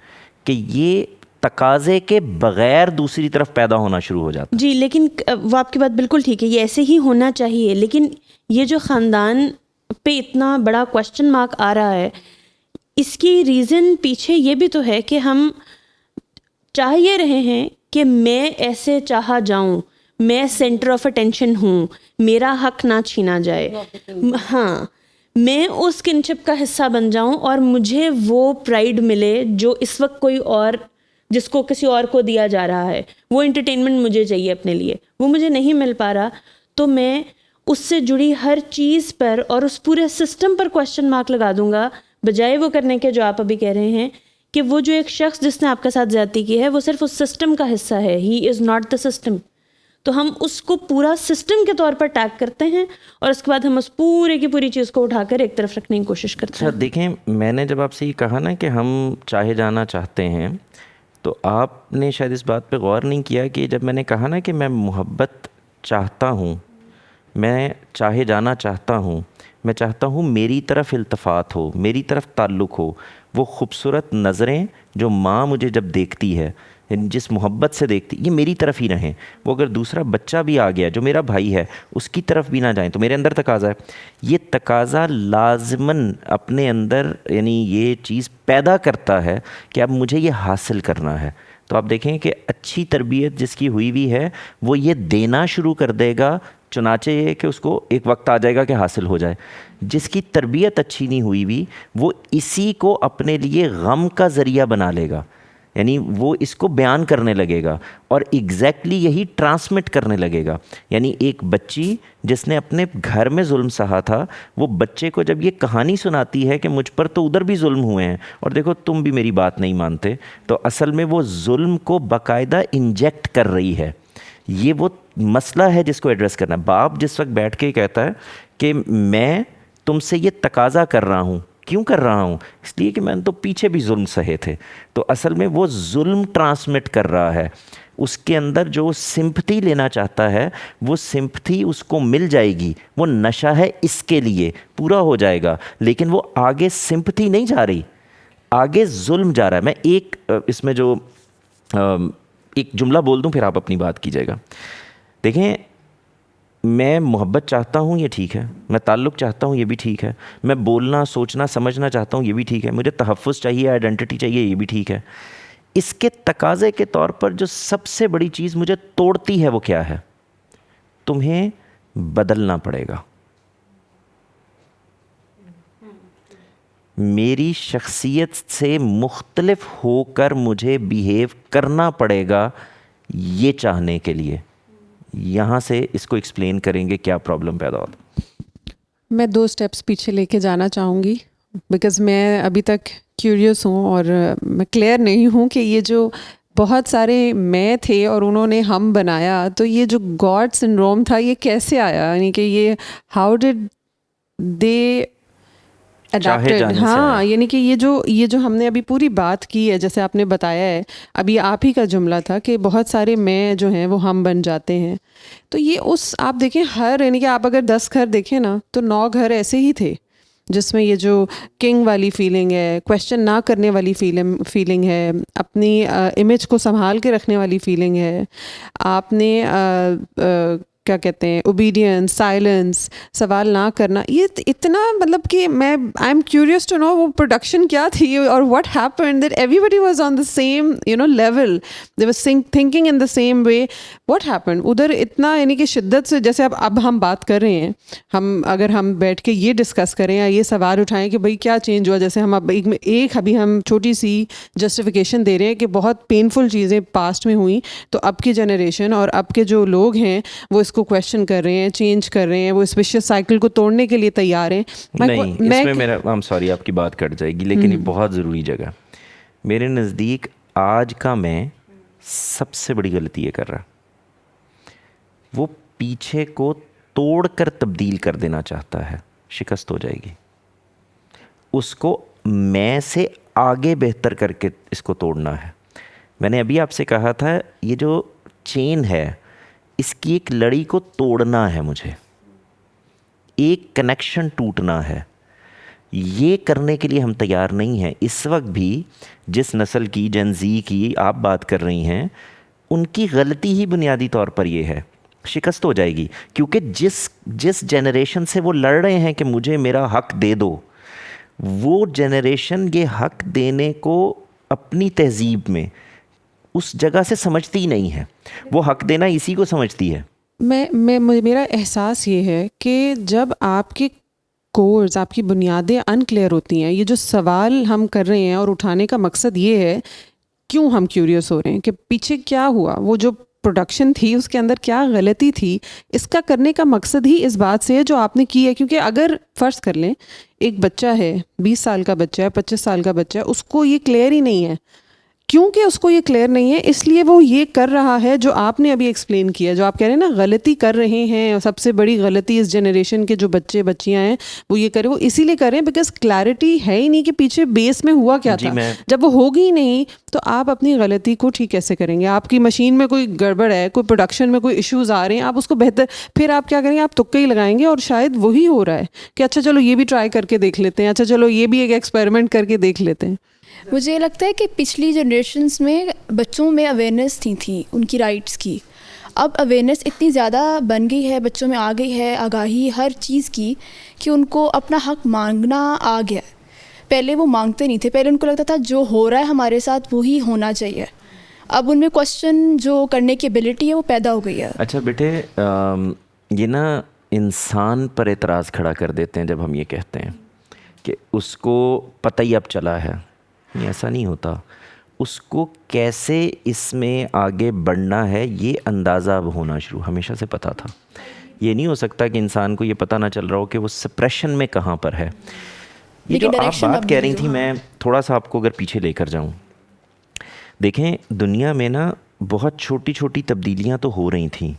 کہ یہ تقاضے کے بغیر دوسری طرف پیدا ہونا شروع ہو جاتا ہے. جی, لیکن وہ آپ کی بات بالکل ٹھیک ہے, یہ ایسے ہی ہونا چاہیے. لیکن یہ جو خاندان پہ اتنا بڑا کوشچن مارک آ رہا ہے, اس کی ریزن پیچھے یہ بھی تو ہے کہ ہم چاہ یہ رہے ہیں کہ میں ایسے چاہا جاؤں, میں سینٹر آف اٹینشن ہوں, میرا حق نہ چھینا جائے, ہاں میں اس کنشپ کا حصہ بن جاؤں اور مجھے وہ پرائڈ ملے جو اس وقت کوئی اور, جس کو کسی اور کو دیا جا رہا ہے. وہ انٹرٹینمنٹ مجھے چاہیے اپنے لیے, وہ مجھے نہیں مل پا رہا, تو میں اس سے جڑی ہر چیز پر اور اس پورے سسٹم پر کوشچن مارک لگا دوں گا, بجائے وہ کرنے کے جو آپ ابھی کہہ رہے ہیں کہ وہ جو ایک شخص جس نے آپ کے ساتھ زیادتی کی ہے وہ صرف اس سسٹم کا حصہ ہے, ہی از ناٹ دا سسٹم. تو ہم اس کو پورا سسٹم کے طور پر ٹیگ کرتے ہیں اور اس کے بعد ہم اس پورے کی پوری چیز کو اٹھا کر ایک طرف رکھنے کی کوشش کرتے ہیں. دیکھیں, میں نے جب آپ سے یہ کہا نا کہ ہم چاہے جانا چاہتے ہیں, تو آپ نے شاید اس بات پہ غور نہیں کیا کہ جب میں نے کہا نا کہ میں محبت چاہتا ہوں, میں چاہے جانا چاہتا ہوں, میں چاہتا ہوں میری طرف التفات ہو, میری طرف تعلق ہو, وہ خوبصورت نظریں جو ماں مجھے جب دیکھتی ہے, جس محبت سے دیکھتی, یہ میری طرف ہی رہیں. وہ اگر دوسرا بچہ بھی آ گیا جو میرا بھائی ہے, اس کی طرف بھی نہ جائیں, تو میرے اندر تقاضا ہے. یہ تقاضا لازماً اپنے اندر یعنی یہ چیز پیدا کرتا ہے کہ اب مجھے یہ حاصل کرنا ہے. تو آپ دیکھیں کہ اچھی تربیت جس کی ہوئی ہوئی ہے وہ یہ دینا شروع کر دے گا، چنانچہ یہ کہ اس کو ایک وقت آ جائے گا کہ حاصل ہو جائے. جس کی تربیت اچھی نہیں ہوئی ہوئی وہ اسی کو اپنے لیے غم کا ذریعہ بنا لے گا، یعنی وہ اس کو بیان کرنے لگے گا اور ایگزیکٹلی یہی ٹرانسمٹ کرنے لگے گا. یعنی ایک بچی جس نے اپنے گھر میں ظلم سہا تھا، وہ بچے کو جب یہ کہانی سناتی ہے کہ مجھ پر تو ادھر بھی ظلم ہوئے ہیں اور دیکھو تم بھی میری بات نہیں مانتے، تو اصل میں وہ ظلم کو باقاعدہ انجیکٹ کر رہی ہے. یہ وہ مسئلہ ہے جس کو ایڈریس کرنا ہے. باپ جس وقت بیٹھ کے کہتا ہے کہ میں تم سے یہ تقاضا کر رہا ہوں، کیوں کر رہا ہوں؟ اس لیے کہ میں نے تو پیچھے بھی ظلم سہے تھے. تو اصل میں وہ ظلم ٹرانسمٹ کر رہا ہے. اس کے اندر جو سمپتھی لینا چاہتا ہے وہ سمپتھی اس کو مل جائے گی، وہ نشہ ہے اس کے لیے، پورا ہو جائے گا، لیکن وہ آگے سمپتھی نہیں جا رہی، آگے ظلم جا رہا ہے. میں ایک اس میں جو ایک جملہ بول دوں پھر آپ اپنی بات کیجیے گا. دیکھیں، میں محبت چاہتا ہوں یہ ٹھیک ہے، میں تعلق چاہتا ہوں یہ بھی ٹھیک ہے، میں بولنا سوچنا سمجھنا چاہتا ہوں یہ بھی ٹھیک ہے، مجھے تحفظ چاہیے، آئیڈینٹی چاہیے، یہ بھی ٹھیک ہے. اس کے تقاضے کے طور پر جو سب سے بڑی چیز مجھے توڑتی ہے وہ کیا ہے؟ تمہیں بدلنا پڑے گا، میری شخصیت سے مختلف ہو کر مجھے بیہیو کرنا پڑے گا یہ چاہنے کے لیے. یہاں سے اس کو ایکسپلین کریں گے کیا پرابلم پیدا ہوتا. میں 2 اسٹیپس پیچھے لے کے جانا چاہوں گی، بیکاز میں ابھی تک کیوریس ہوں اور میں کلیئر نہیں ہوں کہ یہ جو بہت سارے میں تھے اور انہوں نے ہم بنایا، تو یہ جو گاڈ سنڈروم تھا یہ کیسے آیا؟ یعنی کہ یہ ہاؤ ڈڈ دے اڈاپٹیڈ؟ ہاں، یعنی کہ یہ جو ہم نے ابھی پوری بات کی ہے، جیسے آپ نے بتایا ہے، ابھی آپ ہی کا جملہ تھا کہ بہت سارے میں جو ہیں وہ ہم بن جاتے ہیں. تو یہ آپ دیکھیں یعنی کہ آپ اگر 10 گھر دیکھیں نا تو 9 گھر ایسے ہی تھے جس میں یہ جو کنگ والی فیلنگ ہے، کویشچن نہ کرنے والی فیلنگ ہے، اپنی امیج کو سنبھال کے رکھنے والی فیلنگ ہے، آپ نے کیا کہتے ہیں اوبیڈینس، سائلنس، سوال نہ کرنا. یہ اتنا مطلب کہ میں I am curious to know وہ پروڈکشن کیا تھی اور what happened that everybody was on the same level, they was thinking in the same way. What happened ادھر اتنا؟ یعنی کہ شدت سے جیسے اب ہم بات کر رہے ہیں، اگر ہم بیٹھ کے یہ ڈسکس کریں یا یہ سوال اٹھائیں کہ بھائی کیا چینج ہوا، جیسے ہم اب ابھی ہم چھوٹی سی جسٹیفیکیشن دے رہے ہیں کہ بہت پینفل چیزیں پاسٹ میں ہوئیں، تو اب کی جنریشن اور اب کے جو لوگ ہیں وہ اس کو کویشچن کر رہے ہیں، چینج کر رہے ہیں، وہ اس وشیس سائیکل کو توڑنے کے لیے تیار ہیں. نہیں، اس میں میرا سوری آپ کی بات کٹ جائے گی، لیکن یہ بہت ضروری جگہ. میرے نزدیک آج کا میں سب سے بڑی غلطی یہ کر رہا، وہ پیچھے کو توڑ کر تبدیل کر دینا چاہتا ہے. شکست ہو جائے گی. اس کو میں سے آگے بہتر کر کے اس کو توڑنا ہے. میں نے ابھی آپ سے کہا تھا یہ جو چین ہے اس کی ایک لڑی کو توڑنا ہے، مجھے ایک کنیکشن ٹوٹنا ہے. یہ کرنے کے لیے ہم تیار نہیں ہیں. اس وقت بھی جس نسل کی، جن زی کی آپ بات کر رہی ہیں، ان کی غلطی ہی بنیادی طور پر یہ ہے. شکست ہو جائے گی کیونکہ جس جنریشن سے وہ لڑ رہے ہیں کہ مجھے میرا حق دے دو، وہ جنریشن یہ حق دینے کو اپنی تہذیب میں اس جگہ سے سمجھتی ہی نہیں ہے. وہ حق دینا اسی کو سمجھتی ہے. میرا احساس یہ ہے کہ جب آپ کے کورز، آپ کی بنیادیں انکلیئر ہوتی ہیں، یہ جو سوال ہم کر رہے ہیں اور اٹھانے کا مقصد یہ ہے کیوں ہم کیوریس ہو رہے ہیں کہ پیچھے کیا ہوا، وہ جو پروڈکشن تھی اس کے اندر کیا غلطی تھی، اس کا کرنے کا مقصد ہی اس بات سے ہے جو آپ نے کی ہے. کیونکہ اگر فرض کر لیں ایک بچہ ہے، 20 سال کا بچہ ہے، 25 سال کا بچہ ہے، اس کو یہ کلیئر ہی نہیں ہے. کیونکہ اس کو یہ کلیئر نہیں ہے اس لیے وہ یہ کر رہا ہے جو آپ نے ابھی ایکسپلین کیا، جو آپ کہہ رہے ہیں نا غلطی کر رہے ہیں. سب سے بڑی غلطی اس جنریشن کے جو بچے بچیاں ہیں وہ یہ کرے، وہ اسی لیے کر رہے ہیں بیکاز کلیئرٹی ہے ہی نہیں کہ پیچھے بیس میں ہوا کیا تھا. جب وہ ہوگی نہیں تو آپ اپنی غلطی کو ٹھیک کیسے کریں گے؟ آپ کی مشین میں کوئی گڑبڑ ہے، کوئی پروڈکشن میں کوئی ایشوز آ رہے ہیں، آپ اس کو بہتر، پھر آپ کیا کریں گے؟ آپ تکے ہی لگائیں گے اور شاید وہی ہو رہا ہے کہ اچھا چلو یہ بھی ٹرائی کر کے دیکھ لیتے ہیں، اچھا چلو یہ بھی ایک ایکسپیریمنٹ کر کے دیکھ لیتے ہیں. مجھے لگتا ہے کہ پچھلی جنریشنز میں بچوں میں اویئرنیس تھی ان کی رائٹس کی. اب اویئرنیس اتنی زیادہ بن گئی ہے، بچوں میں آ گئی ہے آگاہی ہر چیز کی کہ ان کو اپنا حق مانگنا آ گیا ہے. پہلے وہ مانگتے نہیں تھے، پہلے ان کو لگتا تھا جو ہو رہا ہے ہمارے ساتھ وہی ہونا چاہیے. اب ان میں کوشچن جو کرنے کی ایبلٹی ہے وہ پیدا ہو گئی ہے. اچھا بیٹے یہ نا انسان پر اعتراض کھڑا کر دیتے ہیں جب ہم یہ کہتے ہیں کہ اس کو پتہ ہی اب چلا ہے. ایسا نہیں ہوتا. اس کو کیسے اس میں آگے بڑھنا ہے یہ اندازہ اب ہونا شروع ہمیشہ سے پتہ تھا. یہ نہیں ہو سکتا کہ انسان کو یہ پتہ نہ چل رہا ہو کہ وہ سپریشن میں کہاں پر ہے. یہ جو آپ بات کہہ رہی تھیں میں تھوڑا سا آپ کو اگر پیچھے لے کر جاؤں. دیکھیں دنیا میں نا بہت چھوٹی چھوٹی تبدیلیاں تو ہو رہی تھیں.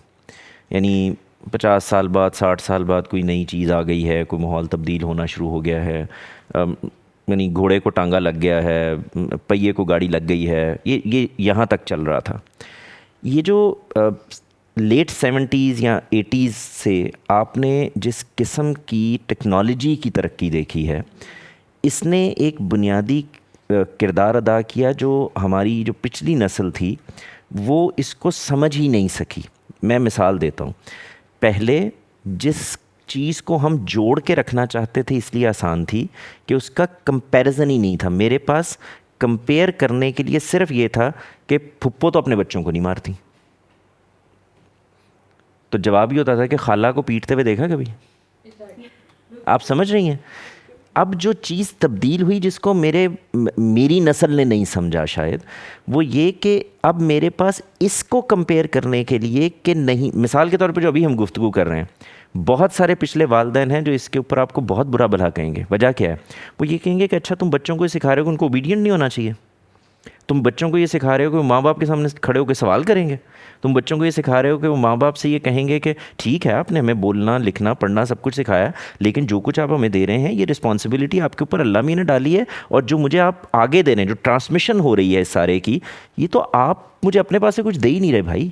یعنی 50 سال بعد 60 سال بعد کوئی نئی چیز آ گئی ہے, کوئی ماحول تبدیل ہونا شروع ہو گیا ہے. یعنی گھوڑے کو ٹانگا لگ گیا ہے, پہیے کو گاڑی لگ گئی ہے. یہ یہاں تک چل رہا تھا. یہ جو لیٹ 70s یا 80s سے آپ نے جس قسم کی ٹیکنالوجی کی ترقی دیکھی ہے, اس نے ایک بنیادی کردار ادا کیا جو ہماری جو پچھلی نسل تھی وہ اس کو سمجھ ہی نہیں سکی. میں مثال دیتا ہوں. پہلے جس چیز کو ہم جوڑ کے رکھنا چاہتے تھے اس لیے آسان تھی کہ اس کا کمپیریزن ہی نہیں تھا. میرے پاس کمپیئر کرنے کے لیے صرف یہ تھا کہ پھپھو تو اپنے بچوں کو نہیں مارتی. تو جواب یہ ہوتا تھا کہ خالہ کو پیٹتے ہوئے دیکھا کبھی؟ آپ سمجھ رہی ہیں. اب جو چیز تبدیل ہوئی جس کو میری نسل نے نہیں سمجھا شاید, وہ یہ کہ اب میرے پاس اس کو کمپیئر کرنے کے لیے کہ نہیں, مثال کے طور پہ جو ابھی ہم گفتگو کر رہے ہیں, بہت سارے پچھلے والدین ہیں جو اس کے اوپر آپ کو بہت برا بھلا کہیں گے. وجہ کیا ہے؟ وہ یہ کہیں گے کہ اچھا تم بچوں کو یہ سکھا رہے ہو کہ ان کو اوبیڈینٹ نہیں ہونا چاہیے. تم بچوں کو یہ سکھا رہے ہو کہ وہ ماں باپ کے سامنے کھڑے ہو کے سوال کریں گے. تم بچوں کو یہ سکھا رہے ہو کہ وہ ماں باپ سے یہ کہیں گے کہ ٹھیک ہے آپ نے ہمیں بولنا لکھنا پڑھنا سب کچھ سکھایا, لیکن جو کچھ آپ ہمیں دے رہے ہیں یہ رسپانسبلٹی آپ کے اوپر اللہ میاں نے ڈالی ہے, اور جو مجھے آپ آگے دے رہے ہیں, جو ٹرانسمیشن ہو رہی ہے اس سارے کی, یہ تو آپ مجھے اپنے پاس سے کچھ دے ہی نہیں رہے بھائی.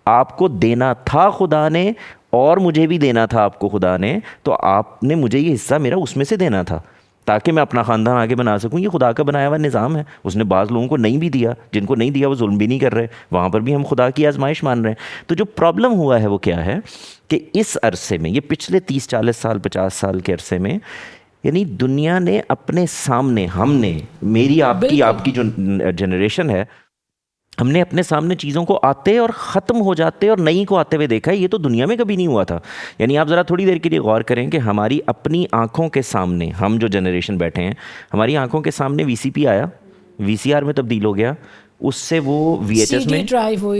آپ کو دینا تھا خدا نے اور مجھے بھی دینا تھا آپ کو خدا نے, تو آپ نے مجھے یہ حصہ میرا اس میں سے دینا تھا تاکہ میں اپنا خاندان آگے بنا سکوں. یہ خدا کا بنایا ہوا نظام ہے. اس نے بعض لوگوں کو نہیں بھی دیا, جن کو نہیں دیا وہ ظلم بھی نہیں کر رہے, وہاں پر بھی ہم خدا کی آزمائش مان رہے ہیں. تو جو پرابلم ہوا ہے وہ کیا ہے کہ اس عرصے میں, یہ پچھلے 30-40 سال 50 سال کے عرصے میں, یعنی دنیا نے اپنے سامنے, ہم نے, میری آپ کی جو جنریشن ہے, ہم نے اپنے سامنے چیزوں کو آتے اور ختم ہو جاتے اور نئی کو آتے ہوئے دیکھا ہے. یہ تو دنیا میں کبھی نہیں ہوا تھا. یعنی آپ ذرا تھوڑی دیر کے لیے غور کریں کہ ہماری اپنی آنکھوں کے سامنے, ہم جو جنریشن بیٹھے ہیں, ہماری آنکھوں کے سامنے وی سی پی آیا, وی سی آر میں تبدیل ہو گیا, اس سے وہ وی ایچ ایس میں,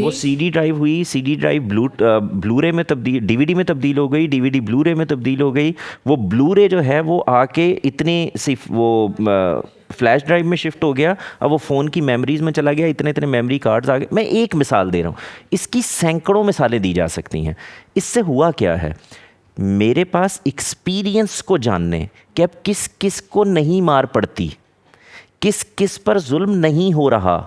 وہ سی ڈی ڈرائیو ہوئی, سی ڈی ڈرائیو بلو رے میں تبدیل, ڈی وی ڈی میں تبدیل ہو گئی, ڈی وی ڈی بلو رے میں تبدیل ہو گئی. وہ بلو رے جو ہے وہ آ کے اتنے صرف وہ فلیش ڈرائیو میں شفٹ ہو گیا, اب وہ فون کی میموریز میں چلا گیا, اتنے میموری کارڈز آ گئے. میں ایک مثال دے رہا ہوں, اس کی سینکڑوں مثالیں دی جا سکتی ہیں. اس سے ہوا کیا ہے, میرے پاس ایکسپیرینس کو جاننے کہ اب کس کس کو نہیں مار پڑتی, کس کس پر ظلم نہیں ہو رہا,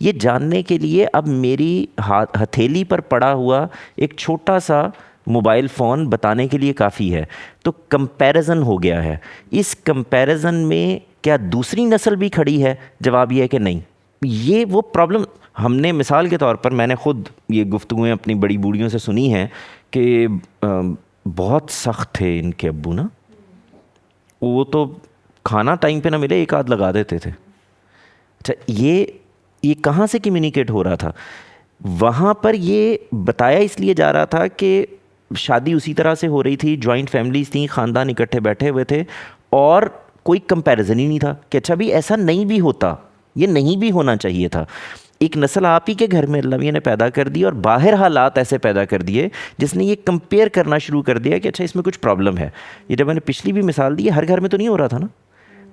یہ جاننے کے لیے اب میری ہتھیلی پر پڑا ہوا ایک چھوٹا سا موبائل فون بتانے کے لیے کافی ہے. تو کمپیریزن ہو گیا ہے. اس کمپیریزن میں کیا دوسری نسل بھی کھڑی ہے؟ جواب یہ ہے کہ نہیں. یہ وہ پرابلم ہم نے, مثال کے طور پر میں نے خود یہ گفتگویں اپنی بڑی بوڑھیوں سے سنی ہیں کہ بہت سخت تھے ان کے ابو نا, وہ تو کھانا ٹائم پہ نہ ملے ایک آدھ لگا دیتے تھے. اچھا یہ کہاں سے کمیونیکیٹ ہو رہا تھا؟ وہاں پر یہ بتایا اس لیے جا رہا تھا کہ شادی اسی طرح سے ہو رہی تھی, جوائنٹ فیملیز تھیں, خاندان اکٹھے بیٹھے ہوئے تھے, اور کوئی کمپیریزن ہی نہیں تھا کہ اچھا بھی ایسا نہیں بھی ہوتا, یہ نہیں بھی ہونا چاہیے تھا. ایک نسل آپ ہی کے گھر میں اللہ میاں نے پیدا کر دی, اور باہر حالات ایسے پیدا کر دیے جس نے یہ کمپیئر کرنا شروع کر دیا کہ اچھا اس میں کچھ پرابلم ہے. یہ جب میں نے پچھلی بھی مثال دی, ہر گھر میں تو نہیں ہو رہا تھا نا,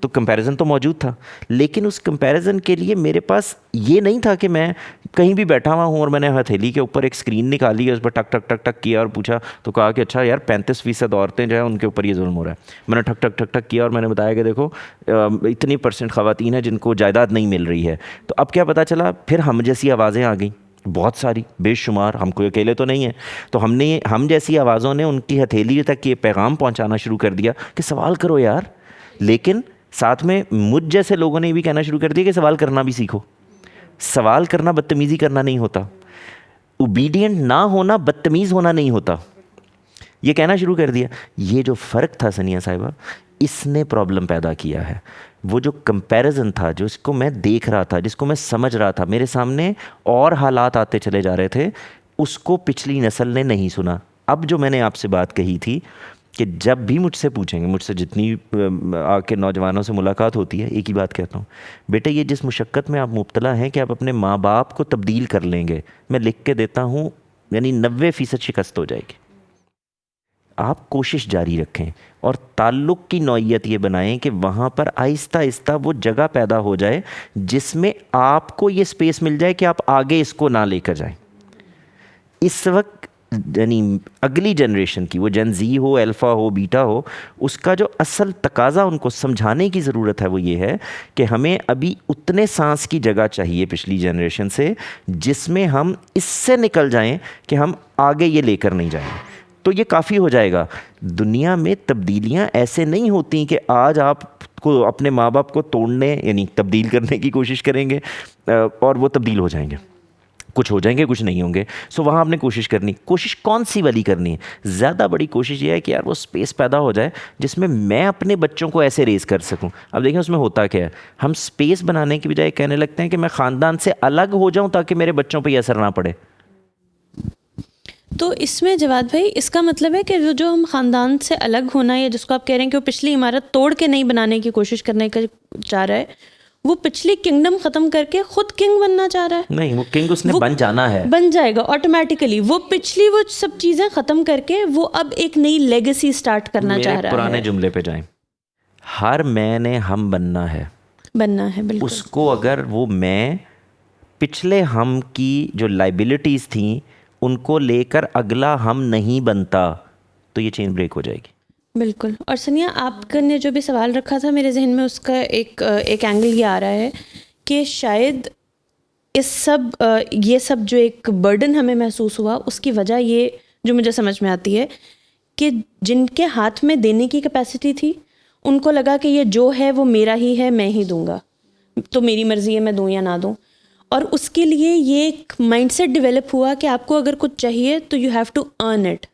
تو کمپیریزن تو موجود تھا, لیکن اس کمپیریزن کے لیے میرے پاس یہ نہیں تھا کہ میں کہیں بھی بیٹھا ہوا ہوں اور میں نے ہتھیلی کے اوپر ایک اسکرین نکالی ہے, اس پر ٹک ٹک ٹک ٹک کیا اور پوچھا, تو کہا کہ اچھا یار 35% عورتیں جو ہیں ان کے اوپر یہ ظلم ہو رہا ہے. میں نے ٹک ٹک ٹک ٹک کیا اور میں نے بتایا کہ دیکھو اتنی % خواتین ہیں جن کو جائیداد نہیں مل رہی ہے. تو اب کیا پتہ چلا, پھر ہم جیسی آوازیں آ گئیں, بہت ساری, بے شمار, ہم کوئی اکیلے تو نہیں ہیں. تو ہم جیسی آوازوں نے ان کی ہتھیلی تک یہ پیغام پہنچانا شروع کر دیا کہ سوال کرو یار. لیکن ساتھ میں مجھ جیسے لوگوں نے بھی کہنا شروع کر دیا کہ سوال کرنا بھی سیکھو. سوال کرنا بدتمیزی کرنا نہیں ہوتا, اوبیڈینٹ نہ ہونا بدتمیز ہونا نہیں ہوتا. یہ کہنا شروع کر دیا. یہ جو فرق تھا ثنیہ صاحبہ, اس نے پرابلم پیدا کیا ہے. وہ جو کمپیریزن تھا, جو اس کو میں دیکھ رہا تھا, جس کو میں سمجھ رہا تھا, میرے سامنے اور حالات آتے چلے جا رہے تھے, اس کو پچھلی نسل نے نہیں سنا. اب جو میں نے آپ سے بات کہی تھی کہ جب بھی مجھ سے پوچھیں گے, مجھ سے جتنی آ کے نوجوانوں سے ملاقات ہوتی ہے, ایک ہی بات کہتا ہوں, بیٹے یہ جس مشقت میں آپ مبتلا ہیں کہ آپ اپنے ماں باپ کو تبدیل کر لیں گے, میں لکھ کے دیتا ہوں یعنی 90% شکست ہو جائے گی. آپ کوشش جاری رکھیں اور تعلق کی نوعیت یہ بنائیں کہ وہاں پر آہستہ آہستہ وہ جگہ پیدا ہو جائے جس میں آپ کو یہ سپیس مل جائے کہ آپ آگے اس کو نہ لے کر جائیں. اس وقت یعنی اگلی جنریشن کی, وہ جن زی ہو, الفا ہو, بیٹا ہو, اس کا جو اصل تقاضا ان کو سمجھانے کی ضرورت ہے وہ یہ ہے کہ ہمیں ابھی اتنے سانس کی جگہ چاہیے پچھلی جنریشن سے جس میں ہم اس سے نکل جائیں کہ ہم آگے یہ لے کر نہیں جائیں. تو یہ کافی ہو جائے گا. دنیا میں تبدیلیاں ایسے نہیں ہوتی کہ آج آپ کو اپنے ماں باپ کو توڑنے یعنی تبدیل کرنے کی کوشش کریں گے اور وہ تبدیل ہو جائیں گے. کچھ ہو جائیں گے, کچھ نہیں ہوں گے. سو وہاں آپ نے کوشش کرنی. کوشش کون سی والی کرنی ہے؟ زیادہ بڑی کوشش یہ ہے کہ یار وہ سپیس پیدا ہو جائے جس میں میں اپنے بچوں کو ایسے ریز کر سکوں. اب دیکھیں اس میں ہوتا کیا ہے, ہم سپیس بنانے کی بجائے کہنے لگتے ہیں کہ میں خاندان سے الگ ہو جاؤں تاکہ میرے بچوں پہ یہ اثر نہ پڑے. تو اس میں جواد بھائی اس کا مطلب ہے کہ جو ہم خاندان سے الگ ہونا, یا جس کو آپ کہہ رہے ہیں کہ وہ پچھلی عمارت توڑ کے نہیں بنانے کی کوشش کرنے کا چاہ رہا ہے, وہ پچھلی کنگڈم ختم کر کے خود کنگ بننا چاہ رہا ہے. نہیں, وہ کنگ اس نے بن جانا ہے, بن جائے گا آٹومیٹیکلی. وہ پچھلی وہ سب چیزیں ختم کر کے وہ اب ایک نئی لیگیسی سٹارٹ کرنا چاہ رہا ہے. پرانے جملے پہ جائیں, ہر میں نے ہم بننا ہے. بالکل. اس کو اگر وہ میں پچھلے ہم کی جو لائبلٹیز تھیں ان کو لے کر اگلا ہم نہیں بنتا تو یہ چین بریک ہو جائے گی. بالکل. اور ثنیہ آپ نے جو بھی سوال رکھا تھا میرے ذہن میں اس کا ایک اینگل یہ آ رہا ہے کہ شاید یہ سب جو ایک برڈن ہمیں محسوس ہوا, اس کی وجہ یہ جو مجھے سمجھ میں آتی ہے کہ جن کے ہاتھ میں دینے کی کیپیسٹی تھی ان کو لگا کہ یہ جو ہے وہ میرا ہی ہے, میں ہی دوں گا, تو میری مرضی ہے میں دوں یا نہ دوں. اور اس کے لیے یہ ایک مائنڈ سیٹ ڈیولپ ہوا کہ آپ کو اگر کچھ چاہیے تو you have to earn it.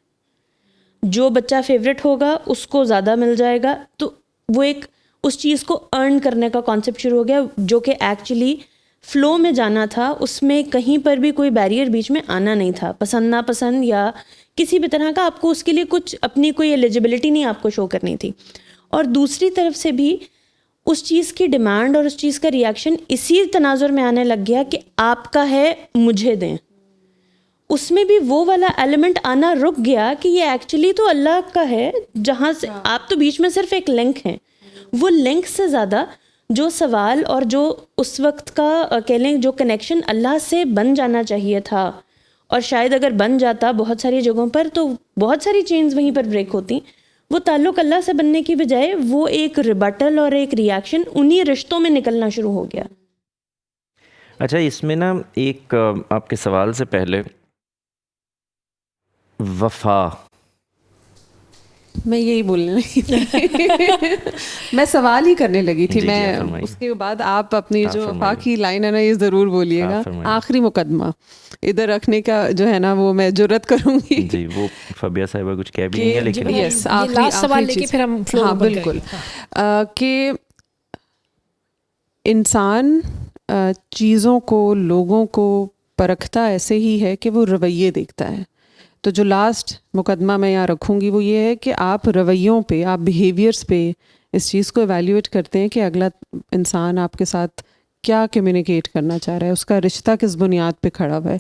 جو بچہ فیوریٹ ہوگا اس کو زیادہ مل جائے گا. تو وہ ایک اس چیز کو ارن کرنے کا کانسیپٹ شروع ہو گیا, جو کہ ایکچولی فلو میں جانا تھا. اس میں کہیں پر بھی کوئی بیریئر بیچ میں آنا نہیں تھا, پسند ناپسند یا کسی بھی طرح کا. آپ کو اس کے لیے کچھ اپنی کوئی ایلیجبلٹی نہیں آپ کو شو کرنی تھی. اور دوسری طرف سے بھی اس چیز کی ڈیمانڈ اور اس چیز کا ریئیکشن اسی تناظر میں آنے لگ گیا کہ آپ کا ہے مجھے دیں. اس میں بھی وہ والا ایلیمنٹ آنا رک گیا کہ یہ ایکچولی تو اللہ کا ہے, جہاں سے آپ تو بیچ میں صرف ایک لنک ہیں. وہ لنک سے زیادہ جو سوال اور جو اس وقت کا کہہ لیں جو کنیکشن اللہ سے بن جانا چاہیے تھا, اور شاید اگر بن جاتا بہت ساری جگہوں پر تو بہت ساری چینز وہیں پر بریک ہوتی, وہ تعلق اللہ سے بننے کی بجائے وہ ایک ریبٹل اور ایک ریاکشن انہی رشتوں میں نکلنا شروع ہو گیا. اچھا, اس میں نا ایک آپ کے سوال سے پہلے وفا, میں یہی بولنے لگی تھی میں سوال ہی کرنے لگی تھی. میں اس کے بعد آپ اپنی جو وفا کی لائن ہے نا یہ ضرور بولیے گا. آخری مقدمہ ادھر رکھنے کا جو ہے نا وہ میں جرت کروں گی. جی, وہ فبیہ صاحبہ کچھ کہہ بھی نہیں ہے لیکن یس آخری چیز. ہاں بالکل, کہ انسان چیزوں کو لوگوں کو پرکھتا ایسے ہی ہے کہ وہ رویے دیکھتا ہے. تو جو لاسٹ مقدمہ میں یہاں رکھوں گی وہ یہ ہے کہ آپ رویوں پہ, آپ بیہیویئرس پہ اس چیز کو ایویلیویٹ کرتے ہیں کہ اگلا انسان آپ کے ساتھ کیا کمیونیکیٹ کرنا چاہ رہا ہے, اس کا رشتہ کس بنیاد پہ کھڑا ہوا ہے.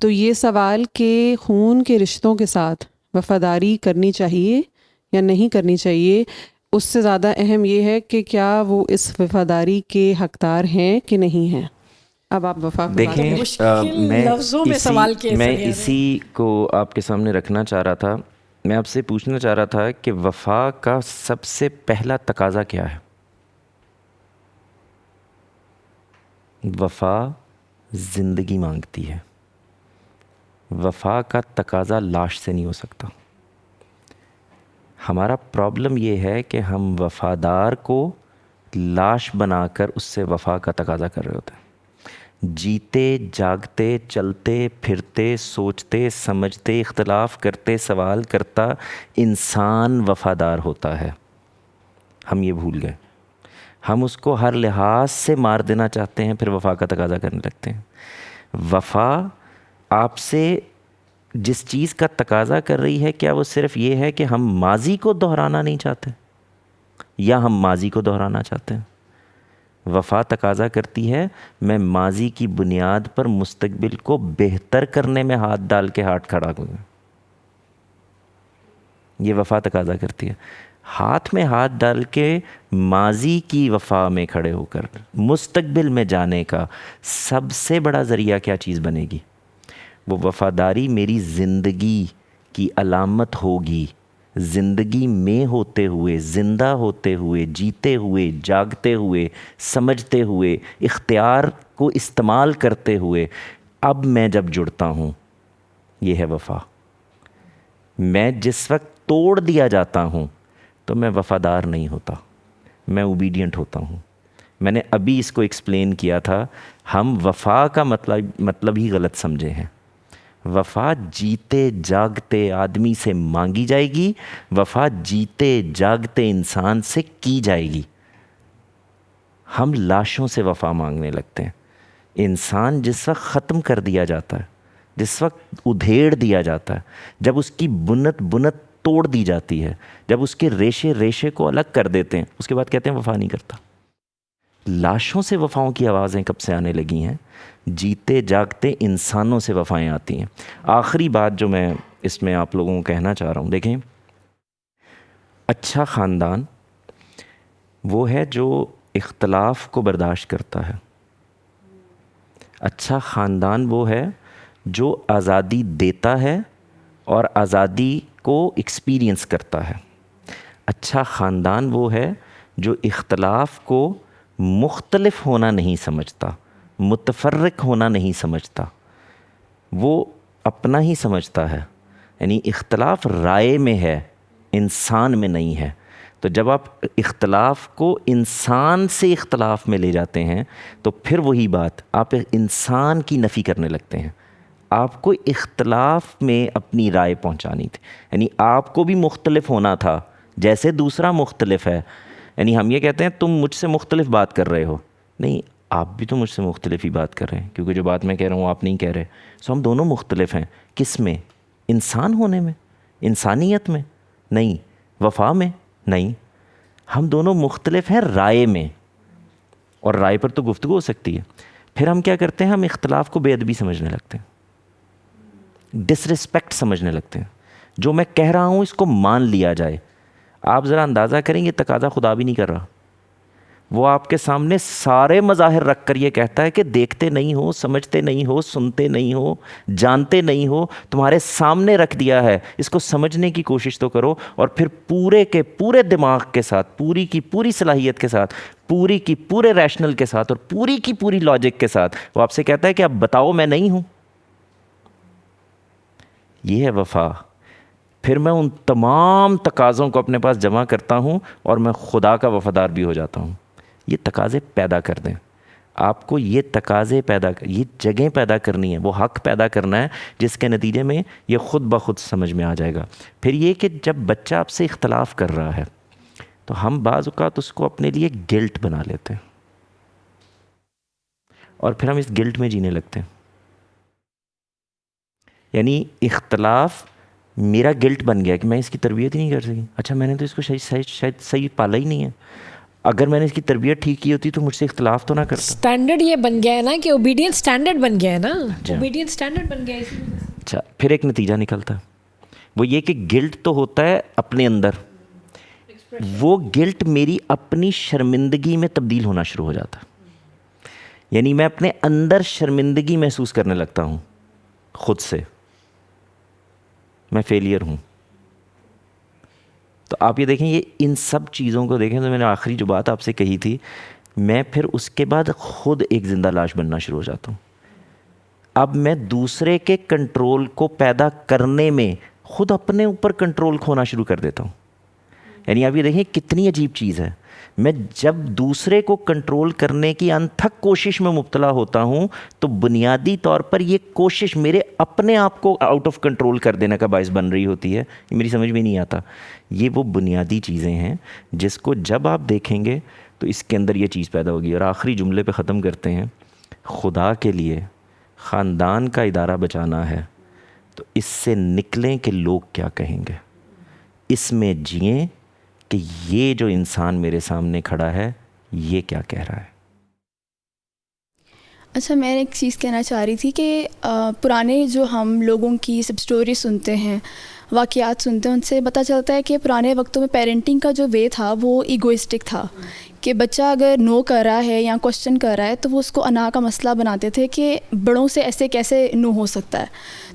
تو یہ سوال کہ خون کے رشتوں کے ساتھ وفاداری کرنی چاہیے یا نہیں کرنی چاہیے, اس سے زیادہ اہم یہ ہے کہ کیا وہ اس وفاداری کے حقدار ہیں کہ نہیں ہیں. اب آپ وفا دیکھیں, میں اسی کو آپ کے سامنے رکھنا چاہ رہا تھا. میں آپ سے پوچھنا چاہ رہا تھا کہ وفا کا سب سے پہلا تقاضا کیا ہے؟ وفا زندگی مانگتی ہے. وفا کا تقاضا لاش سے نہیں ہو سکتا. ہمارا پرابلم یہ ہے کہ ہم وفادار کو لاش بنا کر اس سے وفا کا تقاضا کر رہے ہوتے ہیں. جیتے جاگتے چلتے پھرتے سوچتے سمجھتے اختلاف کرتے سوال کرتا انسان وفادار ہوتا ہے. ہم یہ بھول گئے. ہم اس کو ہر لحاظ سے مار دینا چاہتے ہیں، پھر وفا کا تقاضا کرنے لگتے ہیں. وفا آپ سے جس چیز کا تقاضا کر رہی ہے، کیا وہ صرف یہ ہے کہ ہم ماضی کو دہرانا نہیں چاہتے یا ہم ماضی کو دہرانا چاہتے ہیں؟ وفا تقاضا کرتی ہے میں ماضی کی بنیاد پر مستقبل کو بہتر کرنے میں ہاتھ ڈال کے ہاتھ کھڑا کروں. یہ وفا تقاضا کرتی ہے. ہاتھ میں ہاتھ ڈال کے ماضی کی وفا میں کھڑے ہو کر مستقبل میں جانے کا سب سے بڑا ذریعہ کیا چیز بنے گی؟ وہ وفاداری میری زندگی کی علامت ہوگی. زندگی میں ہوتے ہوئے، زندہ ہوتے ہوئے، جیتے ہوئے، جاگتے ہوئے، سمجھتے ہوئے، اختیار کو استعمال کرتے ہوئے اب میں جب جڑتا ہوں، یہ ہے وفا. میں جس وقت توڑ دیا جاتا ہوں تو میں وفادار نہیں ہوتا، میں اوبیڈینٹ ہوتا ہوں. میں نے ابھی اس کو ایکسپلین کیا تھا. ہم وفا کا مطلب ہی غلط سمجھے ہیں. وفا جیتے جاگتے آدمی سے مانگی جائے گی، وفا جیتے جاگتے انسان سے کی جائے گی. ہم لاشوں سے وفا مانگنے لگتے ہیں. انسان جس وقت ختم کر دیا جاتا ہے، جس وقت ادھیڑ دیا جاتا ہے، جب اس کی بنت توڑ دی جاتی ہے، جب اس کے ریشے کو الگ کر دیتے ہیں، اس کے بعد کہتے ہیں وفا نہیں کرتا. لاشوں سے وفاؤں کی آوازیں کب سے آنے لگی ہیں؟ جیتے جاگتے انسانوں سے وفائیں آتی ہیں. آخری بات جو میں اس میں آپ لوگوں کو کہنا چاہ رہا ہوں، دیکھیں، اچھا خاندان وہ ہے جو اختلاف کو برداشت کرتا ہے. اچھا خاندان وہ ہے جو آزادی دیتا ہے اور آزادی کو ایکسپیرینس کرتا ہے. اچھا خاندان وہ ہے جو اختلاف کو مختلف ہونا نہیں سمجھتا، متفرق ہونا نہیں سمجھتا، وہ اپنا ہی سمجھتا ہے. یعنی اختلاف رائے میں ہے، انسان میں نہیں ہے. تو جب آپ اختلاف کو انسان سے اختلاف میں لے جاتے ہیں تو پھر وہی بات، آپ انسان کی نفی کرنے لگتے ہیں. آپ کو اختلاف میں اپنی رائے پہنچانی تھی، یعنی آپ کو بھی مختلف ہونا تھا جیسے دوسرا مختلف ہے. یعنی ہم یہ کہتے ہیں تم مجھ سے مختلف بات کر رہے ہو، نہیں، آپ بھی تو مجھ سے مختلف ہی بات کر رہے ہیں، کیونکہ جو بات میں کہہ رہا ہوں آپ نہیں کہہ رہے. سو ہم دونوں مختلف ہیں. کس میں؟ انسان ہونے میں، انسانیت میں نہیں، وفا میں نہیں. ہم دونوں مختلف ہیں رائے میں، اور رائے پر تو گفتگو ہو سکتی ہے. پھر ہم کیا کرتے ہیں؟ ہم اختلاف کو بے ادبی سمجھنے لگتے ہیں، ڈس رسپیکٹ سمجھنے لگتے ہیں. جو میں کہہ رہا ہوں اس کو مان لیا جائے. آپ ذرا اندازہ کریں، یہ تقاضا خدا بھی نہیں کر رہا. وہ آپ کے سامنے سارے مظاہر رکھ کر یہ کہتا ہے کہ دیکھتے نہیں ہو، سمجھتے نہیں ہو، سنتے نہیں ہو، جانتے نہیں ہو، تمہارے سامنے رکھ دیا ہے، اس کو سمجھنے کی کوشش تو کرو. اور پھر پورے کے پورے دماغ کے ساتھ، پوری کی پوری صلاحیت کے ساتھ، پوری کی پورے ریشنل کے ساتھ، اور پوری کی پوری لاجک کے ساتھ وہ آپ سے کہتا ہے کہ اب بتاؤ میں نہیں ہوں. یہ ہے وفا. پھر میں ان تمام تقاضوں کو اپنے پاس جمع کرتا ہوں اور میں خدا کا وفادار بھی ہو جاتا ہوں. یہ تقاضے پیدا کر دیں. آپ کو یہ تقاضے یہ جگہیں پیدا کرنی ہے، وہ حق پیدا کرنا ہے جس کے نتیجے میں یہ خود بخود سمجھ میں آ جائے گا. پھر یہ کہ جب بچہ آپ سے اختلاف کر رہا ہے تو ہم بعض اوقات اس کو اپنے لیے گلٹ بنا لیتے ہیں، اور پھر ہم اس گلٹ میں جینے لگتے ہیں. یعنی اختلاف میرا گلٹ بن گیا کہ میں اس کی تربیت ہی نہیں کر سکی. اچھا، میں نے تو اس کو شاید صحیح پالا ہی نہیں ہے. اگر میں نے اس کی تربیت ٹھیک کی ہوتی تو مجھ سے اختلاف تو نہ کرتا. اسٹینڈرڈ یہ بن گیا ہے نا کہ اوبیڈینس اسٹینڈرڈ بن گیا ہے نا، اوبیڈینس اسٹینڈرڈ بن گیا ہے. اچھا، پھر ایک نتیجہ نکلتا ہے، وہ یہ کہ گلٹ تو ہوتا ہے اپنے اندر، وہ گلٹ میری اپنی شرمندگی میں تبدیل ہونا شروع ہو جاتا ہے. یعنی میں اپنے اندر شرمندگی محسوس کرنے لگتا ہوں خود سے، میں فیلئر ہوں. تو آپ یہ دیکھیں، یہ ان سب چیزوں کو دیکھیں تو میں نے آخری جو بات آپ سے کہی تھی، میں پھر اس کے بعد خود ایک زندہ لاش بننا شروع ہو جاتا ہوں. اب میں دوسرے کے کنٹرول کو پیدا کرنے میں خود اپنے اوپر کنٹرول کھونا شروع کر دیتا ہوں. یعنی آپ یہ دیکھیں کتنی عجیب چیز ہے. میں جب دوسرے کو کنٹرول کرنے کی انتھک کوشش میں مبتلا ہوتا ہوں تو بنیادی طور پر یہ کوشش میرے اپنے آپ کو آؤٹ آف کنٹرول کر دینے کا باعث بن رہی ہوتی ہے. یہ میری سمجھ میں نہیں آتا. یہ وہ بنیادی چیزیں ہیں جس کو جب آپ دیکھیں گے تو اس کے اندر یہ چیز پیدا ہوگی. اور آخری جملے پہ ختم کرتے ہیں. خدا کے لیے خاندان کا ادارہ بچانا ہے تو اس سے نکلیں کہ لوگ کیا کہیں گے. اس میں جئیں کہ یہ جو انسان میرے سامنے کھڑا ہے یہ کیا کہہ رہا ہے. اچھا، میں ایک چیز کہنا چاہ رہی تھی کہ پرانے جو ہم لوگوں کی سب سٹوری سنتے ہیں، واقعات سنتے ہیں، ان سے پتہ چلتا ہے کہ پرانے وقتوں میں پیرنٹنگ کا جو وے تھا وہ ایگوئسٹک تھا، کہ بچہ اگر نو کر رہا ہے یا کوشچن کر رہا ہے تو وہ اس کو انا کا مسئلہ بناتے تھے کہ بڑوں سے ایسے کیسے نو ہو سکتا ہے.